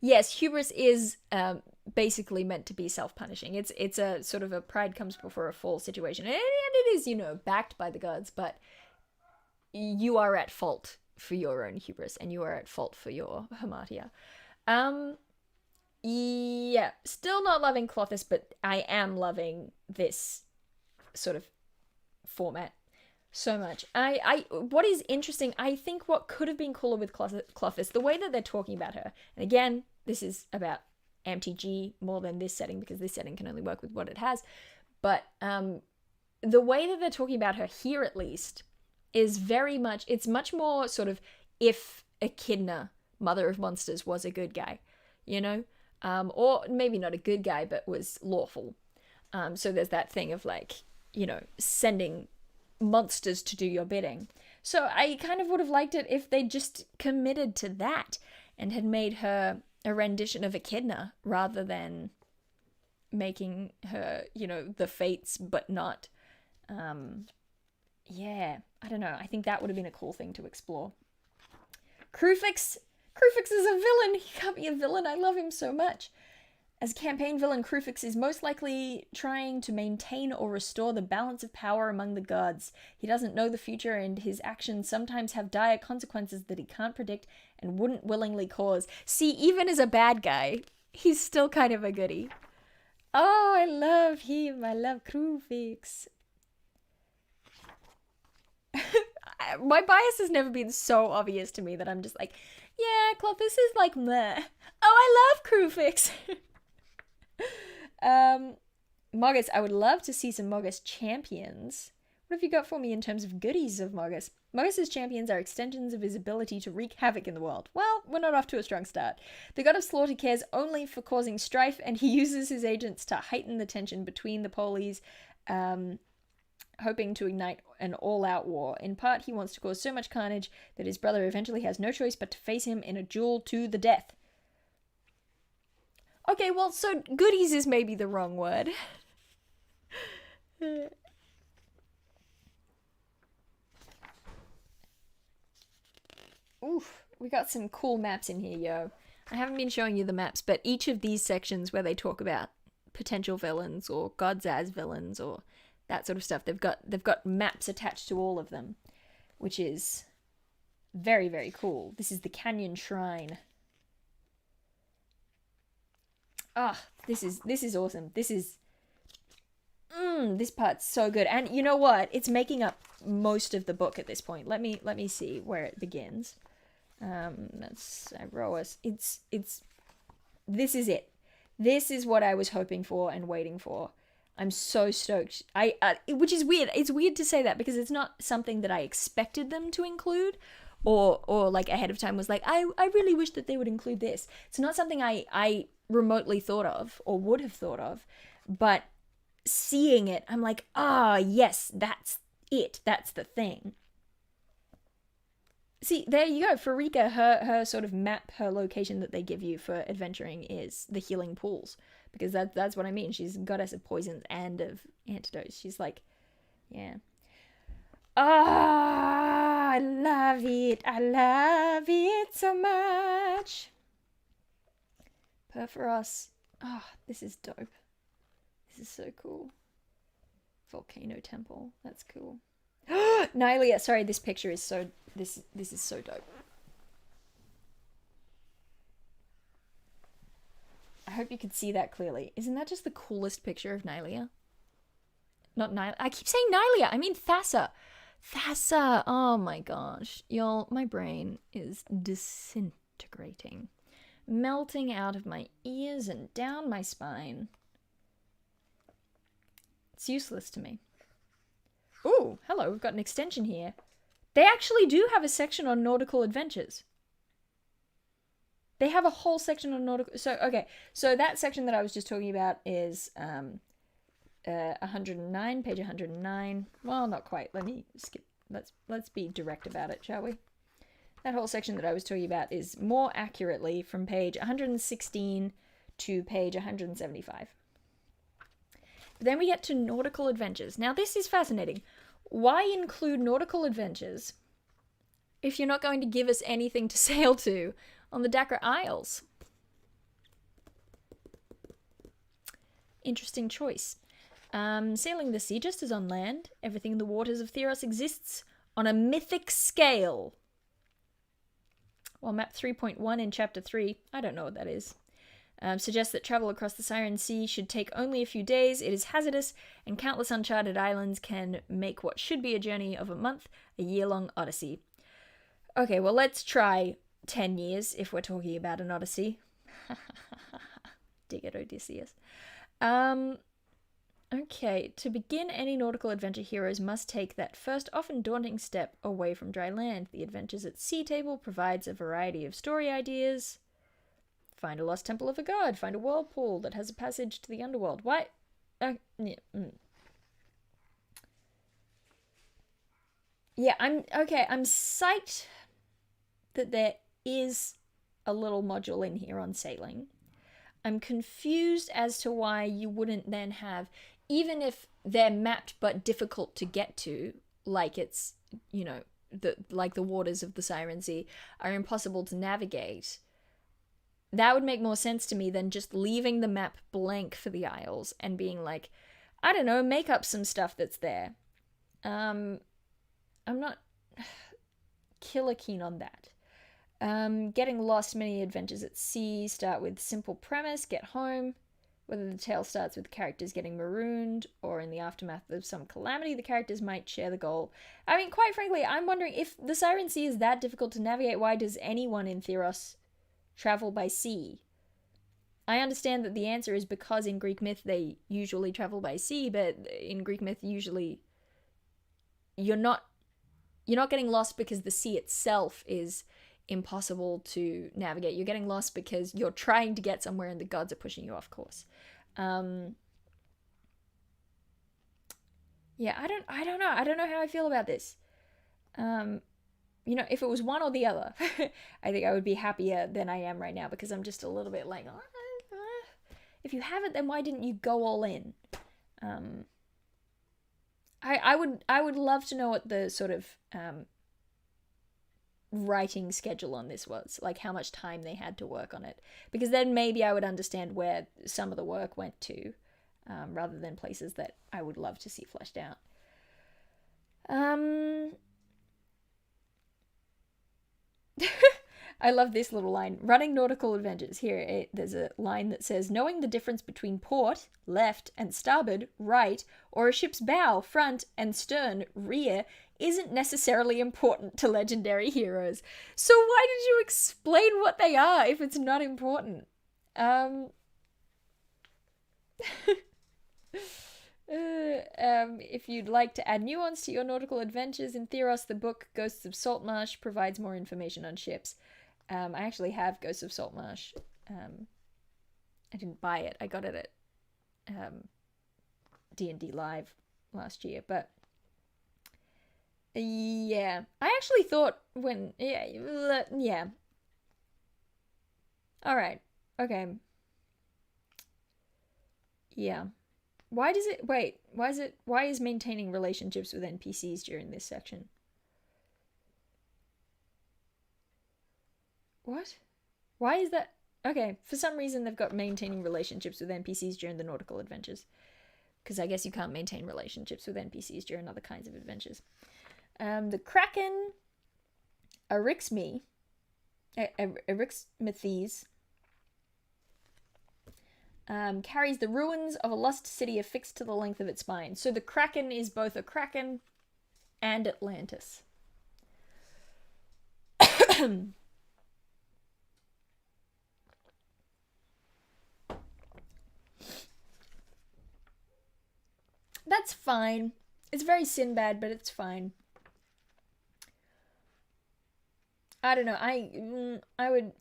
Yes, hubris is basically meant to be self-punishing. It's a sort of a pride comes before a fall situation. And it is, backed by the gods, but you are at fault for your own hubris, and you are at fault for your hamartia. Yeah, yeah, still not loving Clothis, but I am loving this sort of format so much. What is interesting, I think what could have been cooler with Clothis, the way that they're talking about her, and again, this is about MTG more than this setting, because this setting can only work with what it has, but the way that they're talking about her here, at least, is very much, it's much more sort of if Echidna, Mother of Monsters, was a good guy, you know? Or maybe not a good guy, but was lawful. So there's that thing of like, you know, sending monsters to do your bidding. So I kind of would have liked it if they just committed to that and had made her a rendition of Echidna rather than making her, you know, the Fates, but not. Yeah, I don't know. I think that would have been a cool thing to explore. Krufix is a villain. He can't be a villain. I love him so much. As a campaign villain, Krufix is most likely trying to maintain or restore the balance of power among the gods. He doesn't know the future, and his actions sometimes have dire consequences that he can't predict and wouldn't willingly cause. See, even as a bad guy, he's still kind of a goodie. Oh, I love him. I love Krufix. My bias has never been so obvious to me that I'm just like, yeah, Clothis is like meh. Oh, I love Krufix. Mogus, I would love to see some Mogus champions. What have you got for me in terms of goodies of Mogus? Mogus's champions are extensions of his ability to wreak havoc in the world. Well, we're not off to a strong start. The God of Slaughter cares only for causing strife, and he uses his agents to heighten the tension between the polies, hoping to ignite an all-out war. In part, he wants to cause so much carnage that his brother eventually has no choice but to face him in a duel to the death. Okay, well, so goodies is maybe the wrong word. Oof, we got some cool maps in here, yo. I haven't been showing you the maps, but each of these sections where they talk about potential villains or gods as villains or that sort of stuff, they've got maps attached to all of them, which is very, very cool. This is the Canyon Shrine. Ah, this is awesome. This part's so good. And you know what? It's making up most of the book at this point. Let me see where it begins. That's Iroas. This is it. This is what I was hoping for and waiting for. I'm so stoked. Which is weird. It's weird to say that because it's not something that I expected them to include, or like ahead of time was like, I really wish that they would include this. It's not something I remotely thought of or would have thought of, but seeing it, I'm like, yes, that's it. That's the thing. See, there you go. For Rika, her sort of map, her location that they give you for adventuring is the healing pools. Because that's what I mean. She's goddess of poisons and of antidotes. She's like, yeah. I love it. I love it so much. Perforas. This is dope. This is so cool. Volcano Temple. That's cool. Nylea. Sorry, this picture is so... This is so dope. I hope you could see that clearly. Isn't that just the coolest picture of Nylea? Not Nylea. I keep saying Nylea. I mean Thassa. Thassa. Oh my gosh. Y'all, my brain is disintegrating. Melting out of my ears and down my spine. It's useless to me. Ooh, hello. We've got an extension here. They actually do have a section on nautical adventures. They have a whole section on nautical... So, okay. So that section that I was just talking about is 109, page 109. Well, not quite. Let me skip. Let's be direct about it, shall we? That whole section that I was talking about is more accurately from page 116 to page 175. But then we get to nautical adventures. Now, this is fascinating. Why include nautical adventures if you're not going to give us anything to sail to on the Dakra Isles? Interesting choice. Sailing the sea just as on land, everything in the waters of Theros exists on a mythic scale. Well, map 3.1 in chapter 3, I don't know what that is. Suggests that travel across the Siren Sea should take only a few days. It is hazardous, and countless uncharted islands can make what should be a journey of a month a year-long odyssey. Okay, well, let's try 10 years if we're talking about an odyssey. Dig it, Odysseus. Okay, to begin any nautical adventure, heroes must take that first, often daunting step away from dry land. The Adventures at Sea table provides a variety of story ideas. Find a lost temple of a god. Find a whirlpool that has a passage to the underworld. Why? Yeah, I'm psyched that there is a little module in here on sailing. I'm confused as to why you wouldn't then have, even if they're mapped but difficult to get to, like it's, like the waters of the Siren Sea are impossible to navigate. That would make more sense to me than just leaving the map blank for the Isles and being like, I don't know, make up some stuff that's there. I'm not killer keen on that. Getting lost, many adventures at sea start with simple premise, get home. Whether the tale starts with characters getting marooned or in the aftermath of some calamity, the characters might share the goal. I mean, quite frankly, I'm wondering if the Siren Sea is that difficult to navigate, why does anyone in Theros travel by sea? I understand that the answer is because in Greek myth they usually travel by sea, but in Greek myth usually you're not getting lost because the sea itself is impossible to navigate. You're getting lost because you're trying to get somewhere and the gods are pushing you off course. Yeah, I don't know. I don't know how I feel about this. If it was one or the other, I think I would be happier than I am right now because I'm just a little bit like, if you have it, then why didn't you go all in? I would love to know what the sort of writing schedule on this was, like how much time they had to work on it, because then maybe I would understand where some of the work went to, rather than places that I would love to see fleshed out. I love this little line. Running nautical adventures. Here, there's a line that says, knowing the difference between port, left, and starboard, right, or a ship's bow, front, and stern, rear, isn't necessarily important to legendary heroes. So why did you explain what they are if it's not important? If you'd like to add nuance to your nautical adventures in Theros, the book Ghosts of Saltmarsh provides more information on ships. I actually have Ghosts of Saltmarsh. I didn't buy it. I got it at D&D Live last year, but yeah. I actually thought yeah. All right. Okay. Yeah. Why is maintaining relationships with NPCs during this section? What? Why is that? Okay, for some reason they've got maintaining relationships with NPCs during the nautical adventures. Because I guess you can't maintain relationships with NPCs during other kinds of adventures. The Kraken Eryxmithes carries the ruins of a lost city affixed to the length of its spine. So the Kraken is both a Kraken and Atlantis. That's fine. It's very Sinbad, but it's fine. I don't know. I would...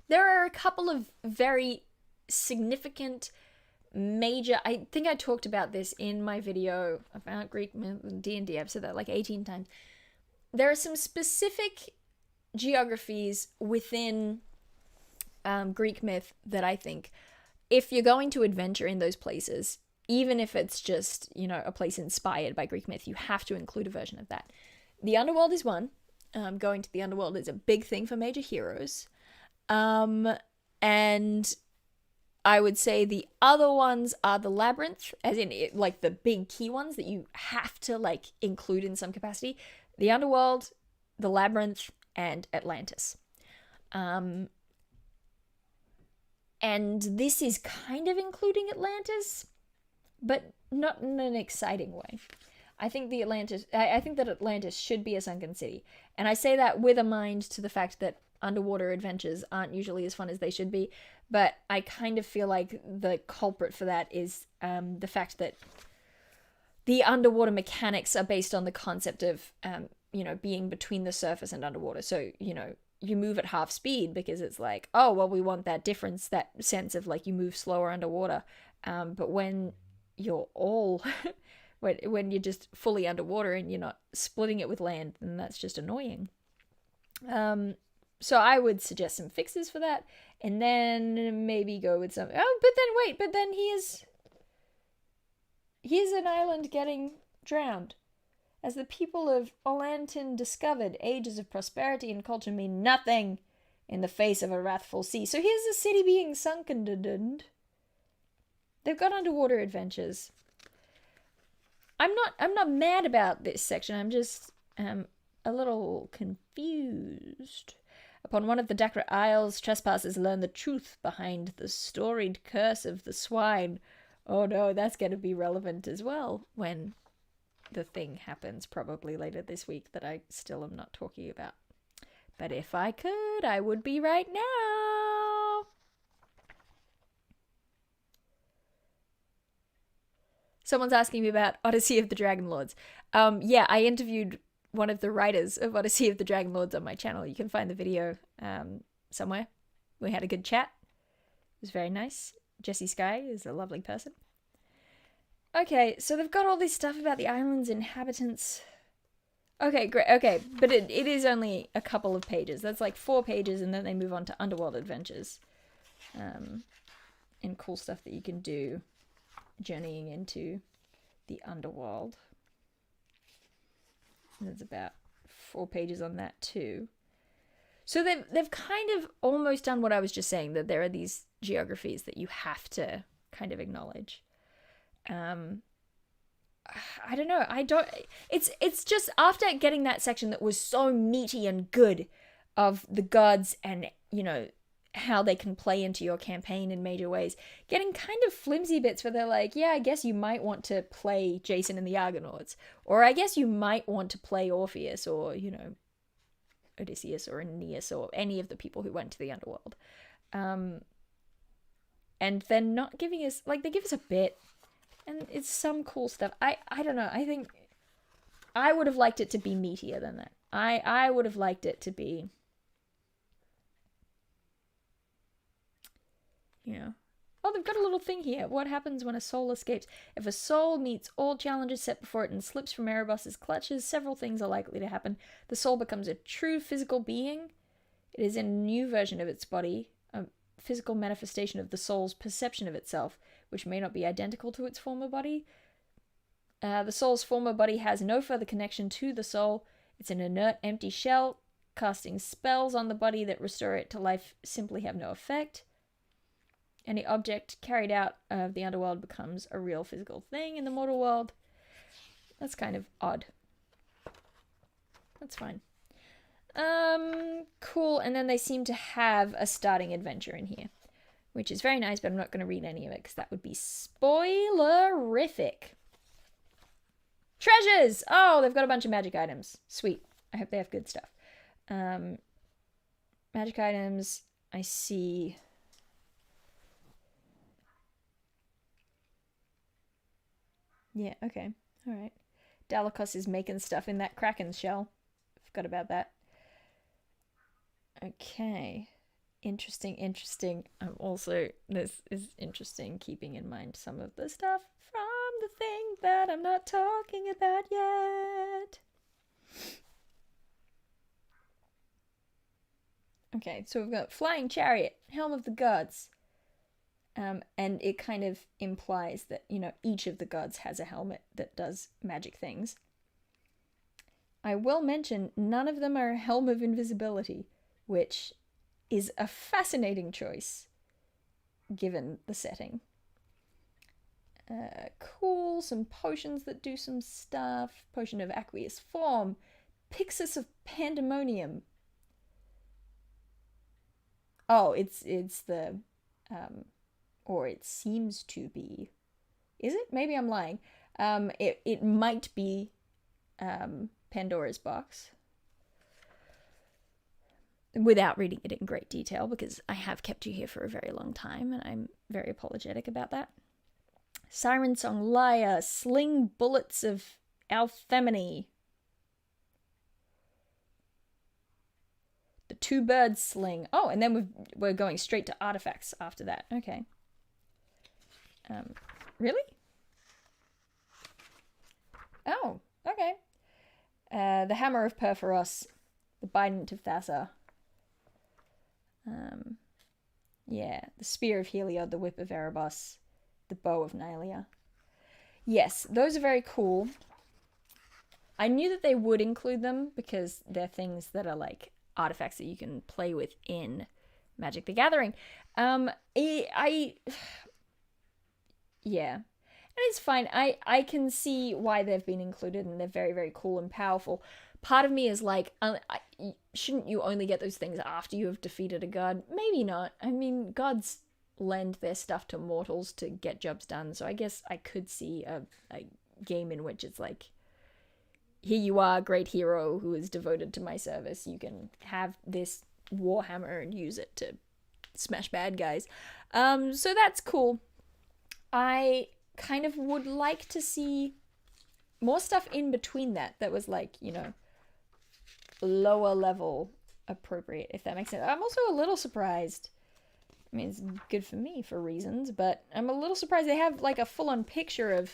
There are a couple of very significant, major... I think I talked about this in my video about Greek D&D. I've said that like 18 times. There are some specific geographies within Greek myth that I think, if you're going to adventure in those places, even if it's just, a place inspired by Greek myth, you have to include a version of that. The underworld is one. Going to the underworld is a big thing for major heroes. And I would say the other ones are the labyrinth, as in like the big key ones that you have to like include in some capacity. The underworld, the labyrinth, and Atlantis. And this is kind of including Atlantis, but not in an exciting way. I think that Atlantis should be a sunken city. And I say that with a mind to the fact that underwater adventures aren't usually as fun as they should be, but I kind of feel like the culprit for that is the fact that the underwater mechanics are based on the concept of, being between the surface and underwater. So, you move at half speed because it's like, oh, well, we want that difference, that sense of like you move slower underwater. But when you're all, when you're just fully underwater and you're not splitting it with land, then that's just annoying. So I would suggest some fixes for that, and then maybe go with some, but then here's an island getting drowned. As the people of Olantin discovered, ages of prosperity and culture mean nothing in the face of a wrathful sea. So here's the city being sunken. They've got underwater adventures. I'm not mad about this section. I'm just a little confused. Upon one of the Dakra Isles, trespassers learn the truth behind the storied curse of the swine. Oh no, that's going to be relevant as well when the thing happens, probably later this week, that I still am not talking about. But if I could, I would be right now. Someone's asking me about Odyssey of the Dragon Lords. Yeah, I interviewed one of the writers of Odyssey of the Dragon Lords on my channel. You can find the video somewhere. We had a good chat. It was very nice. Jessie Sky is a lovely person. Okay, so they've got all this stuff about the island's inhabitants. Okay, great. Okay, but it is only a couple of pages. That's like 4 pages, and then they move on to underworld adventures. And cool stuff that you can do journeying into the underworld. There's about 4 pages on that too. So they've kind of almost done what I was just saying, that there are these geographies that you have to kind of acknowledge. I don't know. It's just after getting that section that was so meaty and good of the gods and, how they can play into your campaign in major ways, getting kind of flimsy bits where they're like, yeah, I guess you might want to play Jason and the Argonauts, or I guess you might want to play Orpheus or, Odysseus or Aeneas or any of the people who went to the underworld. And they're not giving us, like, they give us a bit, and it's some cool stuff. I don't know. I think I would have liked it to be meatier than that. I would have liked it to be, Oh, they've got a little thing here. What happens when a soul escapes? If a soul meets all challenges set before it and slips from Erebus's clutches, several things are likely to happen. The soul becomes a true physical being. It is in a new version of its body, a physical manifestation of the soul's perception of itself, which may not be identical to its former body. The soul's former body has no further connection to the soul. It's an inert, empty shell. Casting spells on the body that restore it to life simply have no effect. Any object carried out of the underworld becomes a real physical thing in the mortal world. That's kind of odd. That's fine. Cool. And then they seem to have a starting adventure in here, which is very nice, but I'm not going to read any of it because that would be spoilerific. Treasures! Oh, they've got a bunch of magic items. Sweet. I hope they have good stuff. Magic items. I see. Yeah, okay. Alright. Dalakos is making stuff in that Kraken shell. Forgot about that. Okay. Interesting. Also, this is interesting, keeping in mind some of the stuff from the thing that I'm not talking about yet. Okay, so we've got Flying Chariot, Helm of the Gods. And it kind of implies that, each of the gods has a helmet that does magic things. I will mention none of them are a Helm of Invisibility, which is a fascinating choice, given the setting. Cool, some potions that do some stuff. Potion of Aqueous Form. Pyxis of Pandemonium. Oh, it's the, or it seems to be. Is it? Maybe I'm lying. It might be Pandora's box. Without reading it in great detail, because I have kept you here for a very long time, and I'm very apologetic about that. Siren Song Lyre, Sling Bullets of Alphemony. The Two Birds Sling. Oh, and then we're going straight to artifacts after that. Okay. Really? Oh, okay. The Hammer of Perforas, the Bident of Thassa. Yeah, the Spear of Heliod, the Whip of Erebus, the Bow of Nylea. Yes, those are very cool. I knew that they would include them because they're things that are like artifacts that you can play with in Magic the Gathering. Yeah. And it's fine. I can see why they've been included, and they're very, very cool and powerful. Part of me is like, shouldn't you only get those things after you have defeated a god? Maybe not. I mean, gods lend their stuff to mortals to get jobs done, so I guess I could see a game in which it's like, here you are, great hero who is devoted to my service. You can have this warhammer and use it to smash bad guys. So that's cool. I kind of would like to see more stuff in between that was like, you know, lower level appropriate, if that makes sense. I'm also a little surprised. I mean, it's good for me for reasons, but I'm a little surprised they have like a full-on picture of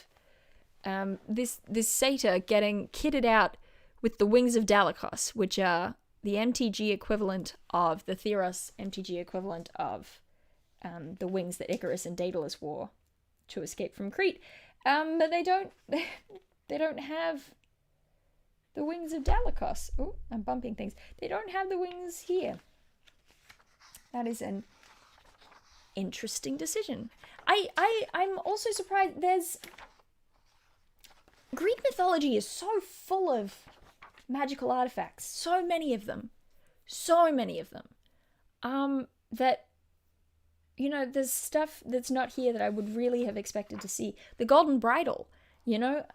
this satyr getting kitted out with the wings of Dalakos, which are the MTG equivalent of the Theros MTG equivalent of the wings that Icarus and Daedalus wore to escape from Crete. But they don't have the wings of Dalakos. Oh, I'm bumping things. They don't have the wings here. That is an interesting decision. I'm also surprised. There's Greek mythology is so full of magical artifacts. So many of them. That, you know, there's stuff that's not here that I would really have expected to see. The Golden Bridle, you know,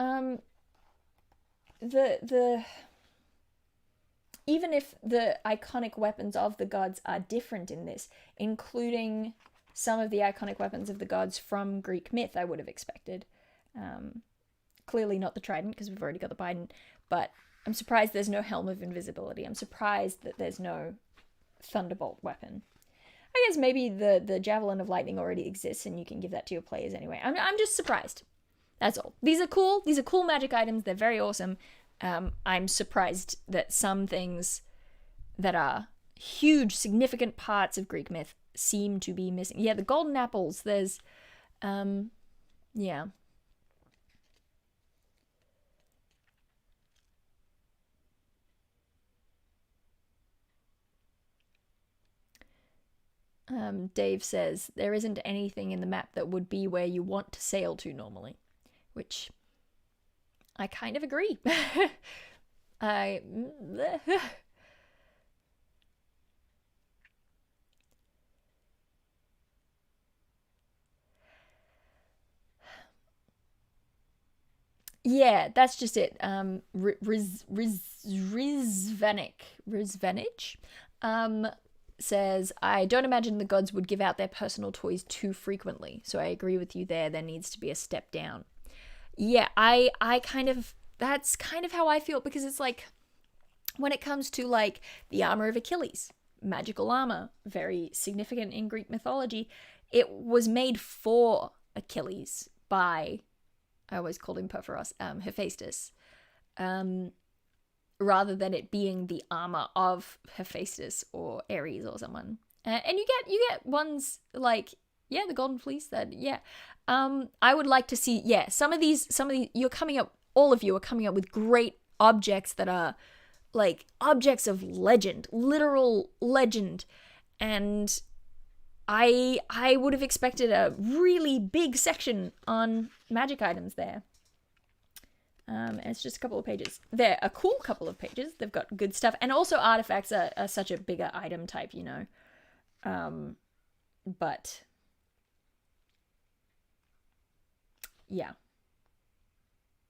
even if the iconic weapons of the gods are different in this, including some of the iconic weapons of the gods from Greek myth, I would have expected. Clearly not the trident, because we've already got the Bident, but I'm surprised there's no Helm of Invisibility. I'm surprised that there's no Thunderbolt weapon. I guess maybe the Javelin of Lightning already exists and you can give that to your players anyway. I'm just surprised. That's all. These are cool. These are cool magic items. They're very awesome. I'm surprised that some things that are huge, significant parts of Greek myth seem to be missing. Yeah, the golden apples. There's, yeah. Dave says, there isn't anything in the map that would be where you want to sail to normally, which I kind of agree. Yeah, that's just it. Rizvenich says, I don't imagine the gods would give out their personal toys too frequently, so I agree with you there. There needs to be a step down. Yeah, I kind of, that's kind of how I feel, because it's like, when it comes to like the armor of Achilles, magical armor, very significant in Greek mythology, it was made for Achilles by, I always called him Perforas, Hephaestus, rather than it being the armor of Hephaestus or Ares or someone. And you get ones like, yeah, the Golden Fleece, that, yeah. I would like to see, yeah, some of these, you're coming up, all of you are coming up with great objects that are like objects of legend, literal legend. And I would have expected a really big section on magic items there. And it's just a couple of pages. They're a cool couple of pages. They've got good stuff. And also artifacts are such a bigger item type, you know. But yeah,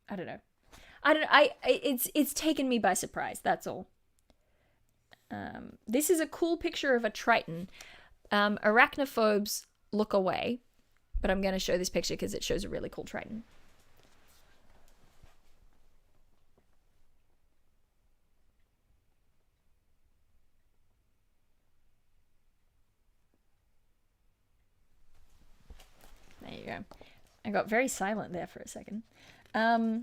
I don't know. It's taken me by surprise. That's all. This is a cool picture of a Triton. Arachnophobes look away, but I'm going to show this picture because it shows a really cool Triton. There you go. I got very silent there for a second. There's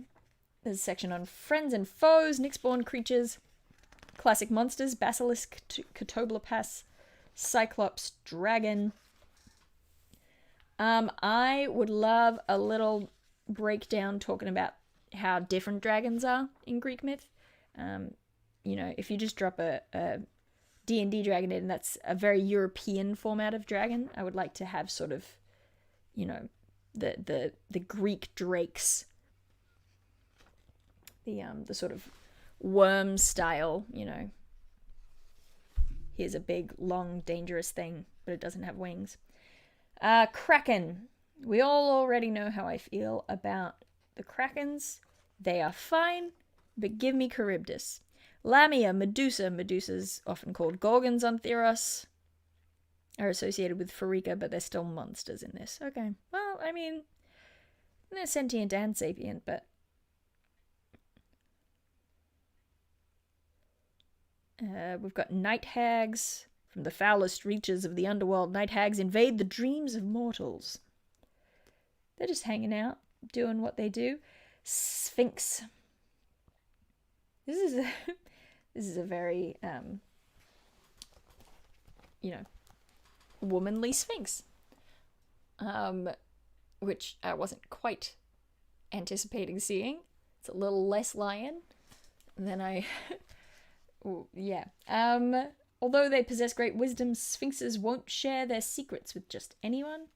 a section on friends and foes, Nyx-born creatures, classic monsters, Basilisk, Catoblepas, Cyclops, Dragon. I would love a little breakdown talking about how different dragons are in Greek myth. You know, if you just drop a D&D dragon in, that's a very European format of dragon. I would like to have sort of, you know, the Greek drakes, the sort of worm style, you know. Here's a big, long, dangerous thing, but it doesn't have wings. Kraken. We all already know how I feel about the Krakens. They are fine, but give me Charybdis. Lamia, Medusa. Medusa's often called Gorgons on Theros. Are associated with Pharika, but they're still monsters in this. Okay, well, I mean, they're sentient and sapient, but... we've got night hags. From the foulest reaches of the underworld, night hags invade the dreams of mortals. They're just hanging out, doing what they do. Sphinx. This is a very, you know, womanly Sphinx. Which I wasn't quite anticipating seeing. It's a little less lion than I... Ooh, yeah. Although they possess great wisdom, sphinxes won't share their secrets with just anyone.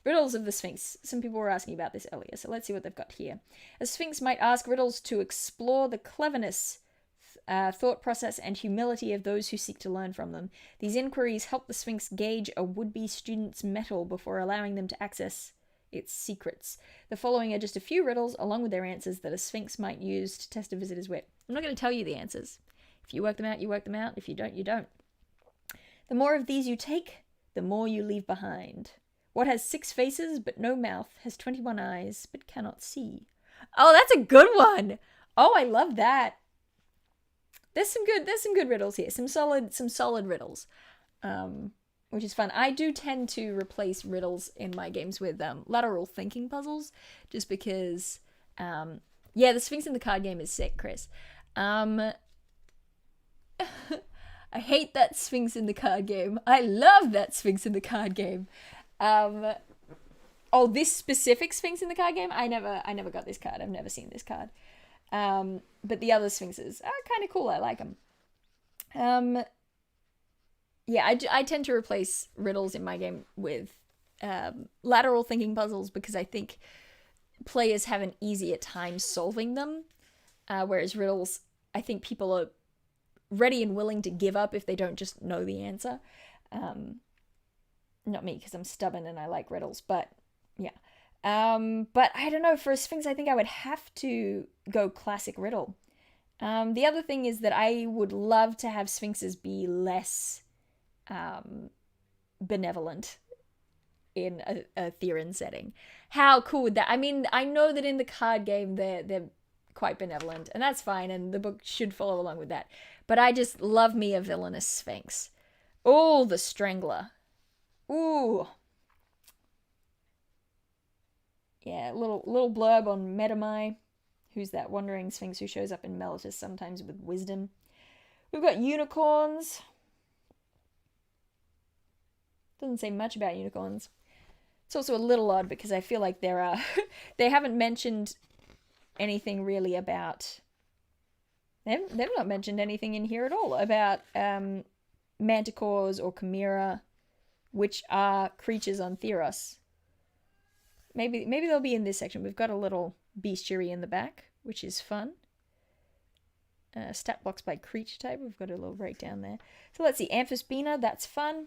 Riddles of the Sphinx. Some people were asking about this earlier, so let's see what they've got here. A Sphinx might ask riddles to explore the cleverness, thought process, and humility of those who seek to learn from them. These inquiries help the Sphinx gauge a would-be student's mettle before allowing them to access its secrets. The following are just a few riddles, along with their answers, that a Sphinx might use to test a visitor's wit. I'm not going to tell you the answers. If you work them out, you work them out. If you don't, you don't. The more of these you take, the more you leave behind. What has 6 faces but no mouth, has 21 eyes but cannot see? Oh, that's a good one. Oh, I love that. There's some good riddles here. Some solid riddles. Which is fun. I do tend to replace riddles in my games with lateral thinking puzzles, just because yeah, the Sphinx in the card game is sick, Chris. I hate that Sphinx in the card game. I love that Sphinx in the card game. Oh, this specific Sphinx in the card game? I never got this card. I've never seen this card. But the other Sphinxes are kind of cool. I like them. Yeah, I tend to replace riddles in my game with lateral thinking puzzles because I think players have an easier time solving them. Whereas riddles, I think people are ready and willing to give up if they don't just know the answer. Not me, because I'm stubborn and I like riddles, but yeah. But I don't know, for a Sphinx, I think I would have to go classic riddle. The other thing is that I would love to have Sphinxes be less benevolent in a Theron setting. How cool would that? I mean, I know that in the card game they're quite benevolent, and that's fine, and the book should follow along with that. But I just love me a villainous Sphinx. Oh, the Strangler. Ooh. Yeah, little blurb on Metamai, who's that wandering Sphinx who shows up in Meletus sometimes with wisdom. We've got unicorns. Doesn't say much about unicorns. It's also a little odd because I feel like there are they haven't mentioned anything really about... They've not mentioned anything in here at all about manticores or chimera, which are creatures on Theros. Maybe they'll be in this section. We've got a little bestiary in the back, which is fun. Stat blocks by creature type. We've got a little breakdown there. So let's see. Amphisbena, that's fun.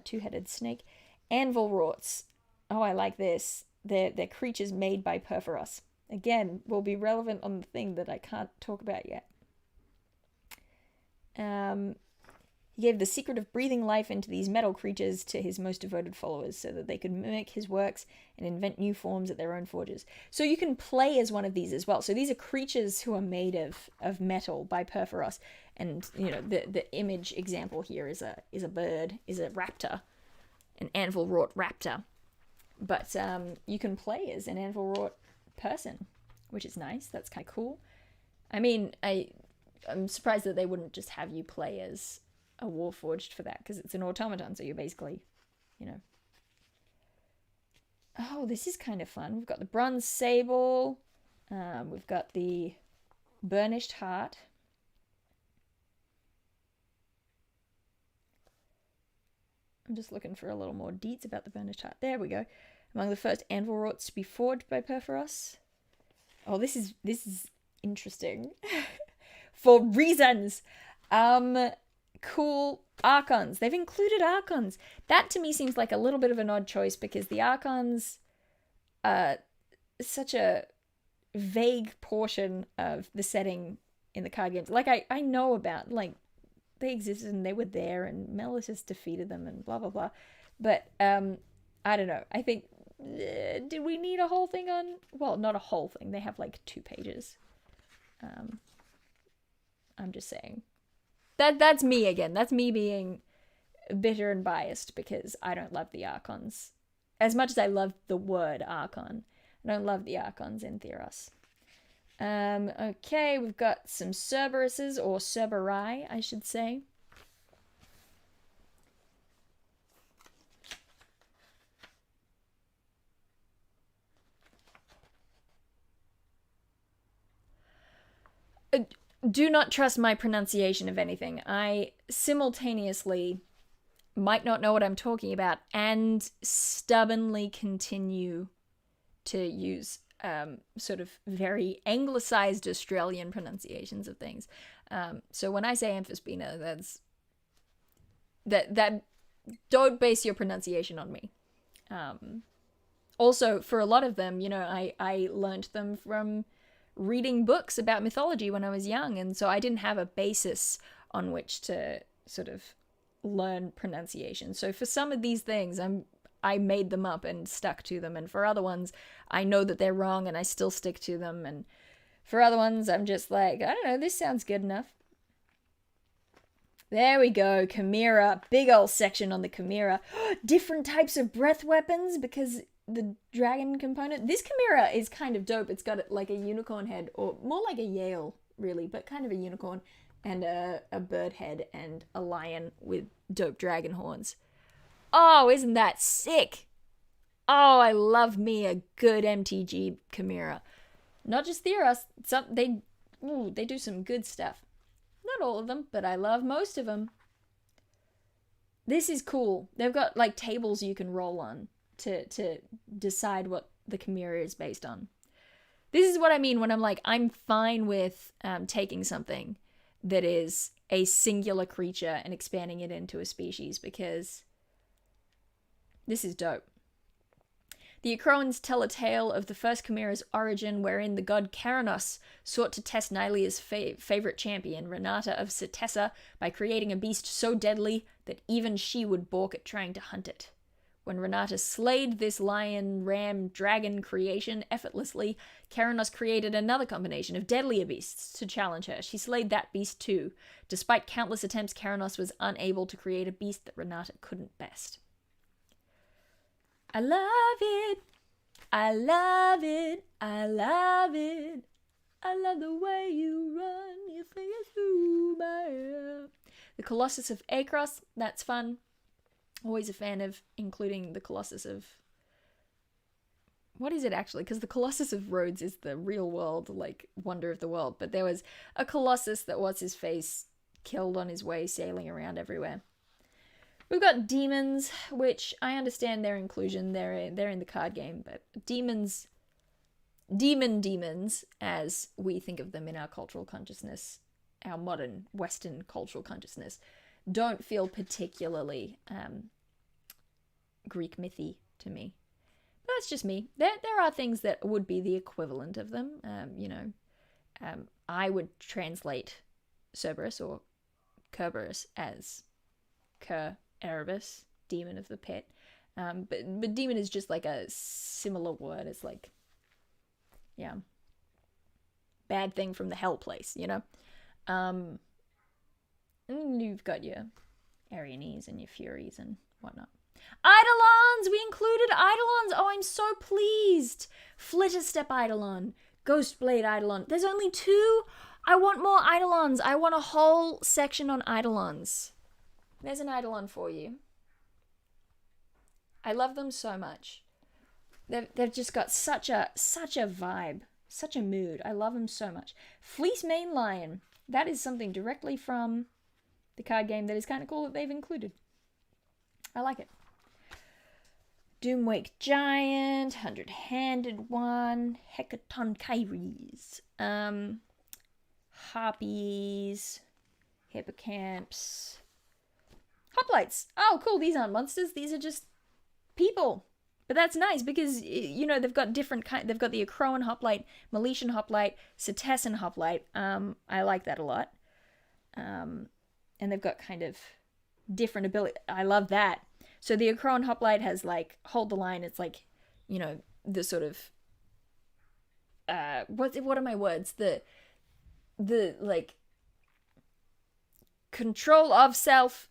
Two-headed snake. Anvil Rorts. Oh, I like this. They're creatures made by Perforas. Again, will be relevant on the thing that I can't talk about yet. He gave the secret of breathing life into these metal creatures to his most devoted followers so that they could mimic his works and invent new forms at their own forges. So you can play as one of these as well. So these are creatures who are made of metal by Perforas. And, you know, the image example here is a bird, is a raptor, an anvil wrought raptor. But you can play as an anvil wrought person, which is nice. That's kind of cool. I mean, I'm surprised that they wouldn't just have you play as a warforged for that, because it's an automaton, so you're basically, you know. Oh, this is kind of fun. We've got the bronze sable. We've got the burnished heart. I'm just looking for a little more deets about the burnished heart. There we go. Among the first anvil wroughts to be forged by Perforas. Oh, this is interesting. For reasons. Cool archons. They've included archons. That to me seems like a little bit of an odd choice, because the archons are such a vague portion of the setting in the card games. Like, I know about, like, they existed and they were there and Meletis defeated them and blah blah blah. But I don't know. I think did we need a whole thing on? Well, not a whole thing. They have like 2 pages. I'm just saying. That's me again. That's me being bitter and biased because I don't love the archons. As much as I love the word archon, I don't love the archons in Theros. Okay, we've got some Cerberuses, or Cerberi, I should say. Do not trust my pronunciation of anything. I simultaneously might not know what I'm talking about and stubbornly continue to use sort of very anglicized Australian pronunciations of things. So when I say Amphispina, that don't base your pronunciation on me. Also, for a lot of them, you know, I learned them from reading books about mythology when I was young, and so I didn't have a basis on which to sort of learn pronunciation. So for some of these things, I made them up and stuck to them, and for other ones, I know that they're wrong and I still stick to them, and for other ones, I'm just like, I don't know, this sounds good enough. There we go, Chimera, big old section on the Chimera. Different types of breath weapons, because the dragon component. This Chimera is kind of dope. It's got like a unicorn head, or more like a Yale, really, but kind of a unicorn, and a bird head, and a lion with dope dragon horns. Oh, isn't that sick? Oh, I love me a good MTG Chimera. Not just Theros, they do some good stuff. Not all of them, but I love most of them. This is cool. They've got like tables you can roll on to decide what the Chimera is based on. This is what I mean when I'm like, I'm fine with taking something that is a singular creature and expanding it into a species, because this is dope. The Acroans tell a tale of the first Chimera's origin, wherein the god Keranos sought to test Nylea's favorite champion, Renata of Setessa, by creating a beast so deadly that even she would balk at trying to hunt it. When Renata slayed this lion, ram, dragon creation effortlessly, Keranos created another combination of deadlier beasts to challenge her. She slayed that beast too. Despite countless attempts, Keranos was unable to create a beast that Renata couldn't best. I love it. I love it. I love it. I love the way you run your fingers through my hair. The Colossus of Akros, that's fun. Always a fan of including the Colossus of... What is it actually? Because the Colossus of Rhodes is the real world, like, wonder of the world. But there was a Colossus that what's-his-face killed on his way sailing around everywhere. We've got demons, which I understand their inclusion. They're in the card game, but demons, as we think of them in our cultural consciousness, our modern Western cultural consciousness, don't feel particularly Greek mythy to me. But that's just me. There are things that would be the equivalent of them. I would translate Cerberus or Kerberos as Erebus, demon of the pit. But demon is just like a similar word. It's like, yeah, bad thing from the hell place, you know? And you've got your Arianes and your Furies and whatnot. Eidolons! We included Eidolons! Oh, I'm so pleased! Flitterstep Eidolon. Ghostblade Eidolon. There's only 2. I want more Eidolons. I want a whole section on Eidolons. There's an Eidolon for you. I love them so much. They've just got such a vibe, such a mood. I love them so much. Fleece Mane Lion. That is something directly from the card game that is kind of cool that they've included. I like it. Doomwake Giant, 100-handed one, Hecaton Kyries, Harpies, Hippocamps, Hoplites. Oh, cool, these aren't monsters, these are just people. But that's nice because, you know, they've got different they've got the Acroan Hoplite, Meletian Hoplite, Cetessan Hoplite. I like that a lot. And they've got kind of different ability. I love that. So the Acroan Hoplite has, like, hold the line. It's like, you know, the sort of, what are my words? The like, control of self,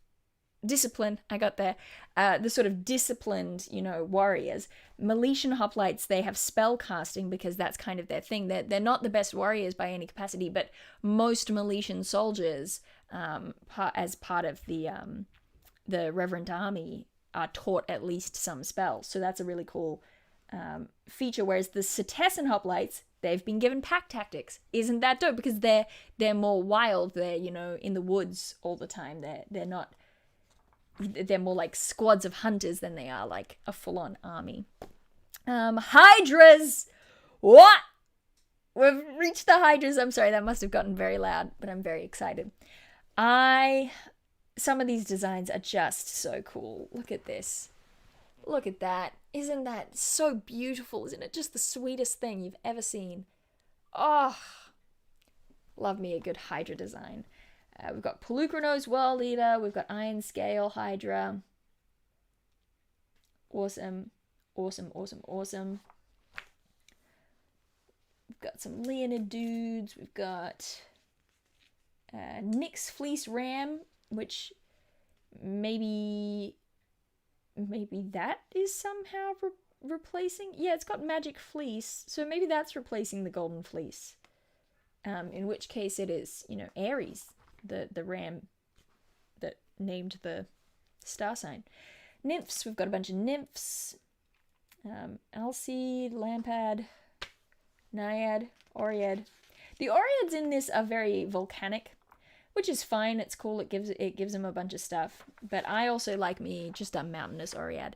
discipline, I got there. The sort of disciplined, you know, warriors. Meletian Hoplites, they have spell casting because that's kind of their thing. They're not the best warriors by any capacity, but most Meletian soldiers, as part of the Reverend Army, are taught at least some spells. So that's a really cool feature. Whereas the Cetessan Hoplites, they've been given pack tactics. Isn't that dope? Because they're more wild. They're, you know, in the woods all the time. They're more like squads of hunters than they are like a full-on army. Hydras! What? We've reached the Hydras. I'm sorry, that must have gotten very loud, but I'm very excited. Some of these designs are just so cool. Look at this. Look at that. Isn't that so beautiful? Isn't it just the sweetest thing you've ever seen? Oh, love me a good Hydra design. We've got Pelucranos World Eater. We've got Iron Scale Hydra. Awesome. Awesome, awesome, awesome. We've got some Leonid dudes. We've got Nyx Fleece Ram, which maybe that is somehow replacing. Yeah, it's got Magic Fleece, so maybe that's replacing the Golden Fleece. In which case it is, you know, Ares, the ram that named the star sign. Nymphs, we've got a bunch of nymphs. Alcide, Lampad, Naiad, Oread. The Oreads in this are very volcanic, which is fine. It's cool. It gives them a bunch of stuff. But I also like me just a mountainous Oread.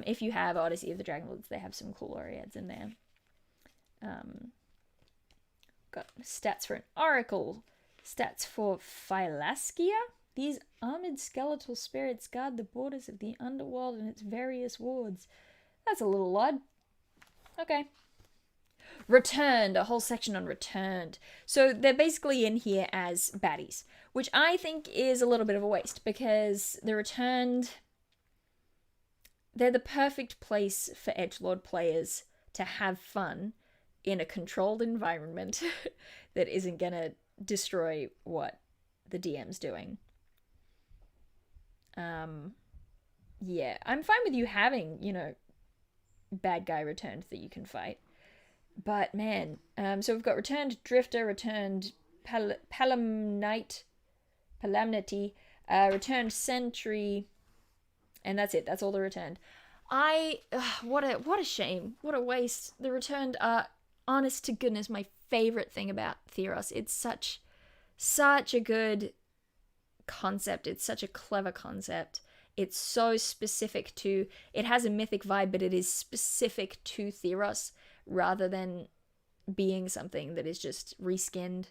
If you have Odyssey of the Dragonlords, they have some cool Oreads in there. Got stats for an Oracle. Stats for Phylaskia. These armored skeletal spirits guard the borders of the underworld and its various wards. That's a little odd. Okay. Returned, a whole section on Returned. So they're basically in here as baddies, which I think is a little bit of a waste because the Returned, they're the perfect place for edgelord players to have fun in a controlled environment that isn't going to destroy what the DM's doing. Yeah, I'm fine with you having, you know, bad guy Returned that you can fight. But man, so we've got Returned Drifter, Returned Palamnite, Returned Sentry, and that's it. That's all the Returned. What a shame. What a waste. The Returned are, honest to goodness, my favorite thing about Theros. It's such a good concept. It's such a clever concept. It's so specific to, it has a mythic vibe, but it is specific to Theros rather than being something that is just reskinned.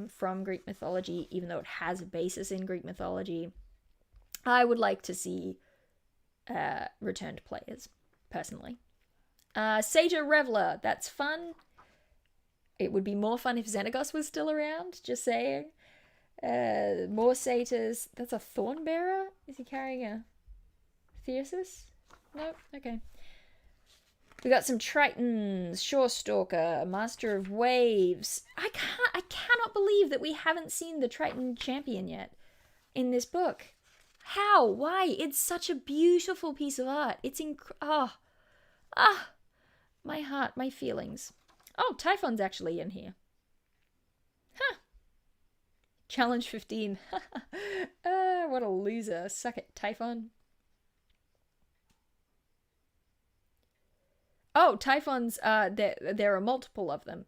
from Greek mythology, even though it has a basis in Greek mythology. I would like to see returned players, personally. Satyr Reveler, that's fun. It would be more fun if Xenagos was still around, just saying. More satyrs. That's a thorn bearer? Is he carrying a Theosis? Nope, okay. We got some Tritons, Shore Stalker, Master of Waves. I cannot believe that we haven't seen the Triton champion yet in this book. How? Why? It's such a beautiful piece of art. It's my heart, my feelings. Oh, Typhon's actually in here. Huh. Challenge 15. What a loser. Suck it, Typhon. Oh, Typhons, there are multiple of them.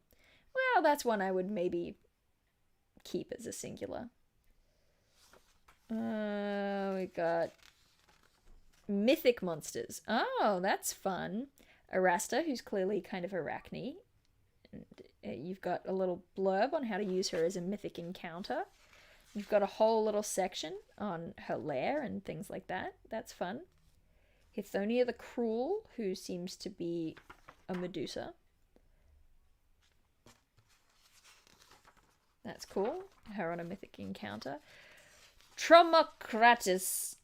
Well, that's one I would maybe keep as a singular. We got mythic monsters. Oh, that's fun. Arasta, who's clearly kind of Arachne. And you've got a little blurb on how to use her as a mythic encounter. You've got a whole little section on her lair and things like that. That's fun. Hithonia the Cruel, who seems to be a Medusa. That's cool. Her on a mythic encounter. Tromocratus.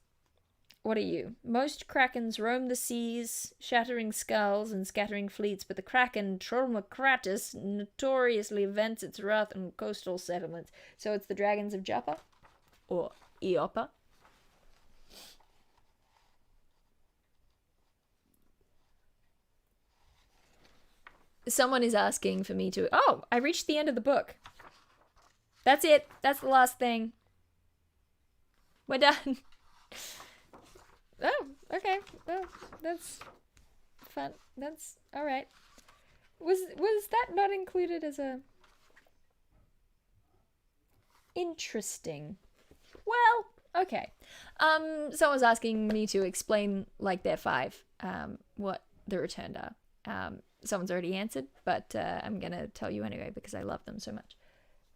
What are you? Most Krakens roam the seas, shattering skulls and scattering fleets, but the Kraken, Tromocratus, notoriously vents its wrath on coastal settlements. So it's the dragons of Joppa? Or Eopa? Someone is asking for me to... Oh, I reached the end of the book. That's it. That's the last thing. We're done. Oh, okay. Well, that's fun. That's all right. Was that not included as a... Interesting. Well, okay. Someone's asking me to explain, like, their 5, what the returned are. Someone's already answered, but I'm going to tell you anyway because I love them so much.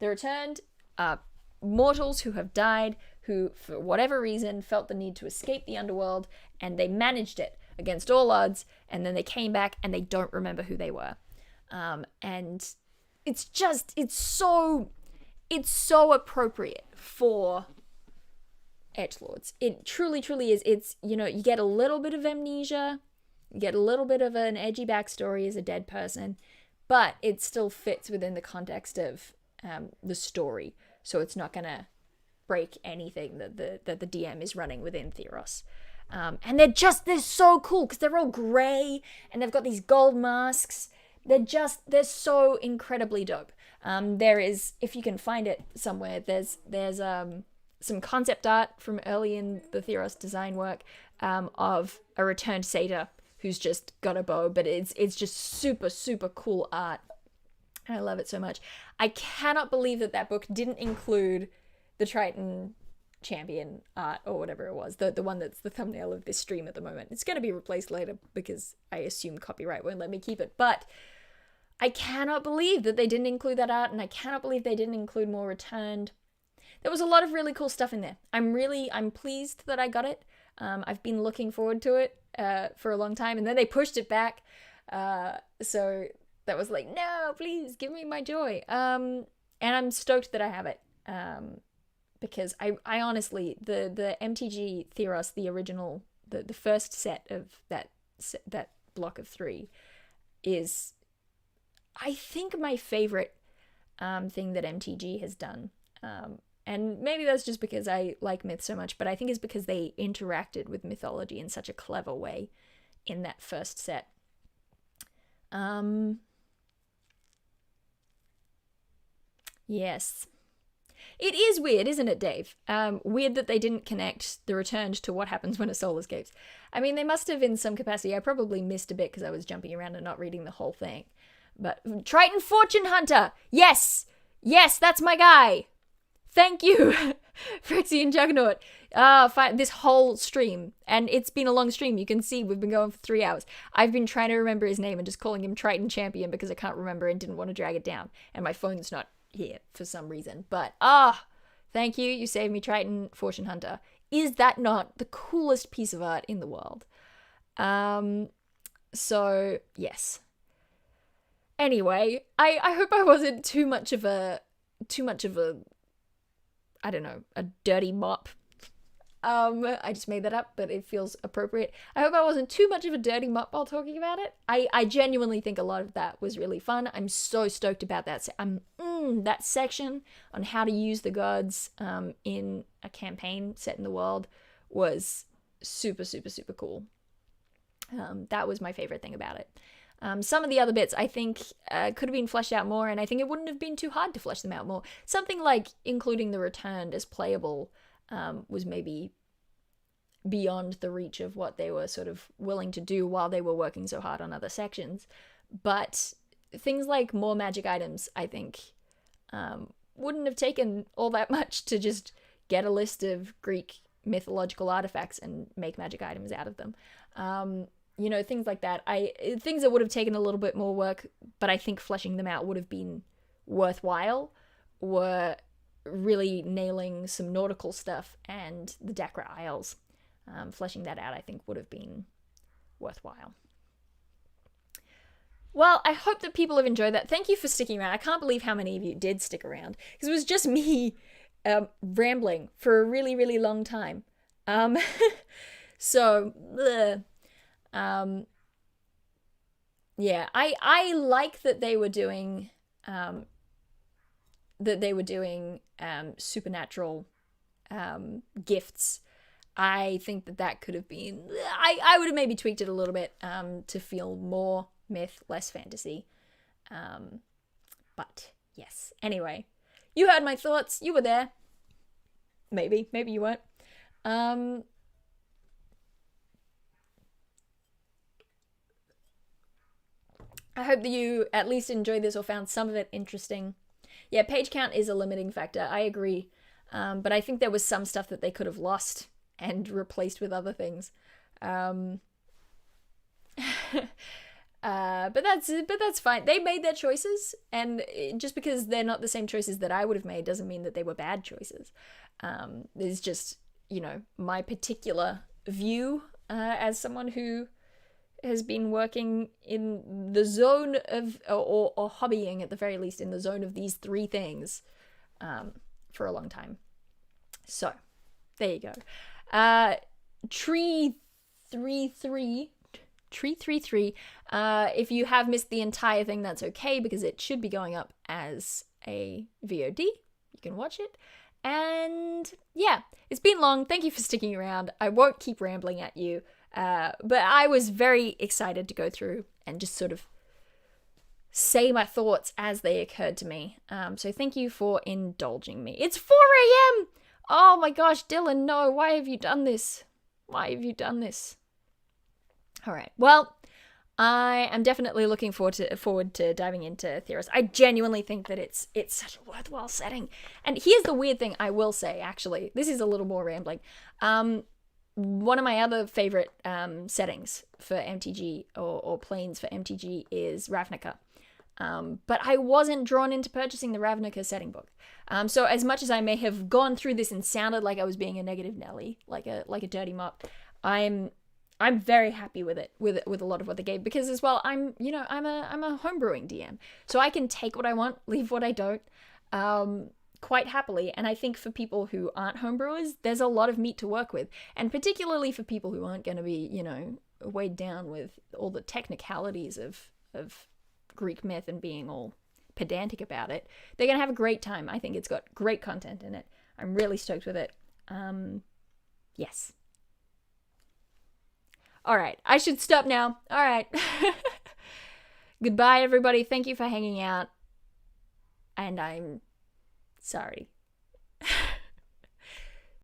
The returned are mortals who have died, who, for whatever reason, felt the need to escape the underworld, and they managed it against all odds, and then they came back and they don't remember who they were. And it's so appropriate for edgelords. It truly, truly is. It's, you know, you get a little bit of amnesia, you get a little bit of an edgy backstory as a dead person, but it still fits within the context of the story. So it's not going to break anything that the DM is running within Theros. And they're so cool because they're all grey and they've got these gold masks. They're so incredibly dope. There is, if you can find it somewhere, there's some concept art from early in the Theros design work of a returned satyr who's just got a bow, but it's just super, super cool art. And I love it so much. I cannot believe that book didn't include the Triton champion art or whatever it was, the one that's the thumbnail of this stream at the moment. It's going to be replaced later because I assume copyright won't let me keep it, but I cannot believe that they didn't include that art, and I cannot believe they didn't include more returned. There was a lot of really cool stuff in there. I'm pleased that I got it. I've been looking forward to it for a long time, and then they pushed it back, so that was like, no, please give me my joy. And I'm stoked that I have it. Because I honestly, the MtG Theros, the original, the first set of that block of 3 is, I think, my favorite thing that MTG has done. And maybe that's just because I like myth so much, but I think it's because they interacted with mythology in such a clever way in that first set. Yes. It is weird, isn't it, Dave? Weird that they didn't connect the returned to what happens when a soul escapes. I mean, they must have in some capacity. I probably missed a bit because I was jumping around and not reading the whole thing. But Triton Fortune Hunter! Yes! Yes, that's my guy! Thank you, Phyrexian Juggernaut. This whole stream, and it's been a long stream. You can see we've been going for 3 hours. I've been trying to remember his name and just calling him Triton Champion because I can't remember and didn't want to drag it down. And my phone's not here for some reason. But, thank you. You saved me, Triton Fortune Hunter. Is that not the coolest piece of art in the world? So, yes. Anyway, I hope I wasn't too much of a, I don't know, a dirty mop. I just made that up, but it feels appropriate. I hope I wasn't too much of a dirty mop while talking about it. I genuinely think a lot of that was really fun. I'm so stoked about that. That section on how to use the gods in a campaign set in the world was super, super, super cool. That was my favorite thing about it. Some of the other bits I think could have been fleshed out more, and I think it wouldn't have been too hard to flesh them out more. Something like including the Returned as playable was maybe beyond the reach of what they were sort of willing to do while they were working so hard on other sections. But things like more magic items, I think, wouldn't have taken all that much to just get a list of Greek mythological artifacts and make magic items out of them. Things like that. Things that would have taken a little bit more work, but I think fleshing them out would have been worthwhile, were really nailing some nautical stuff and the Dakra Isles. Fleshing that out, I think, would have been worthwhile. Well, I hope that people have enjoyed that. Thank you for sticking around. I can't believe how many of you did stick around, because it was just me rambling for a really, really long time. Yeah, I like that they were doing supernatural gifts. I think that could have been, I would have maybe tweaked it a little bit to feel more myth, less fantasy. But yes, anyway, you heard my thoughts. You were there. Maybe you weren't. I hope that you at least enjoyed this or found some of it interesting. Yeah, page count is a limiting factor. I agree. But I think there was some stuff that they could have lost and replaced with other things. But that's fine. They made their choices, and just because they're not the same choices that I would have made doesn't mean that they were bad choices. It's just, my particular view as someone who has been working in the zone of, or hobbying at the very least, in the zone of these three things for a long time. So, there you go. Tree 33. If you have missed the entire thing, that's okay, because it should be going up as a VOD. You can watch it. And yeah, it's been long. Thank you for sticking around. I won't keep rambling at you. But I was very excited to go through and just sort of say my thoughts as they occurred to me. So thank you for indulging me. It's 4 a.m. Oh my gosh, Dylan, no. Why have you done this? All right. Well, I am definitely looking forward to diving into Theros. I genuinely think that it's such a worthwhile setting. And here's the weird thing I will say, actually. This is a little more rambling. One of my other favorite settings for MTG, or planes for MTG, is Ravnica. But I wasn't drawn into purchasing the Ravnica setting book. So as much as I may have gone through this and sounded like I was being a negative Nelly, like a dirty mop, I'm very happy with it, with a lot of what they gave, because as well, I'm a homebrewing DM, so I can take what I want, leave what I don't, quite happily. And I think for people who aren't homebrewers, there's a lot of meat to work with, and particularly for people who aren't going to be, weighed down with all the technicalities of Greek myth and being all pedantic about it, they're going to have a great time. I think it's got great content in it. I'm really stoked with it. Yes. All right, I should stop now. All right. Goodbye, everybody. Thank you for hanging out. And I'm sorry.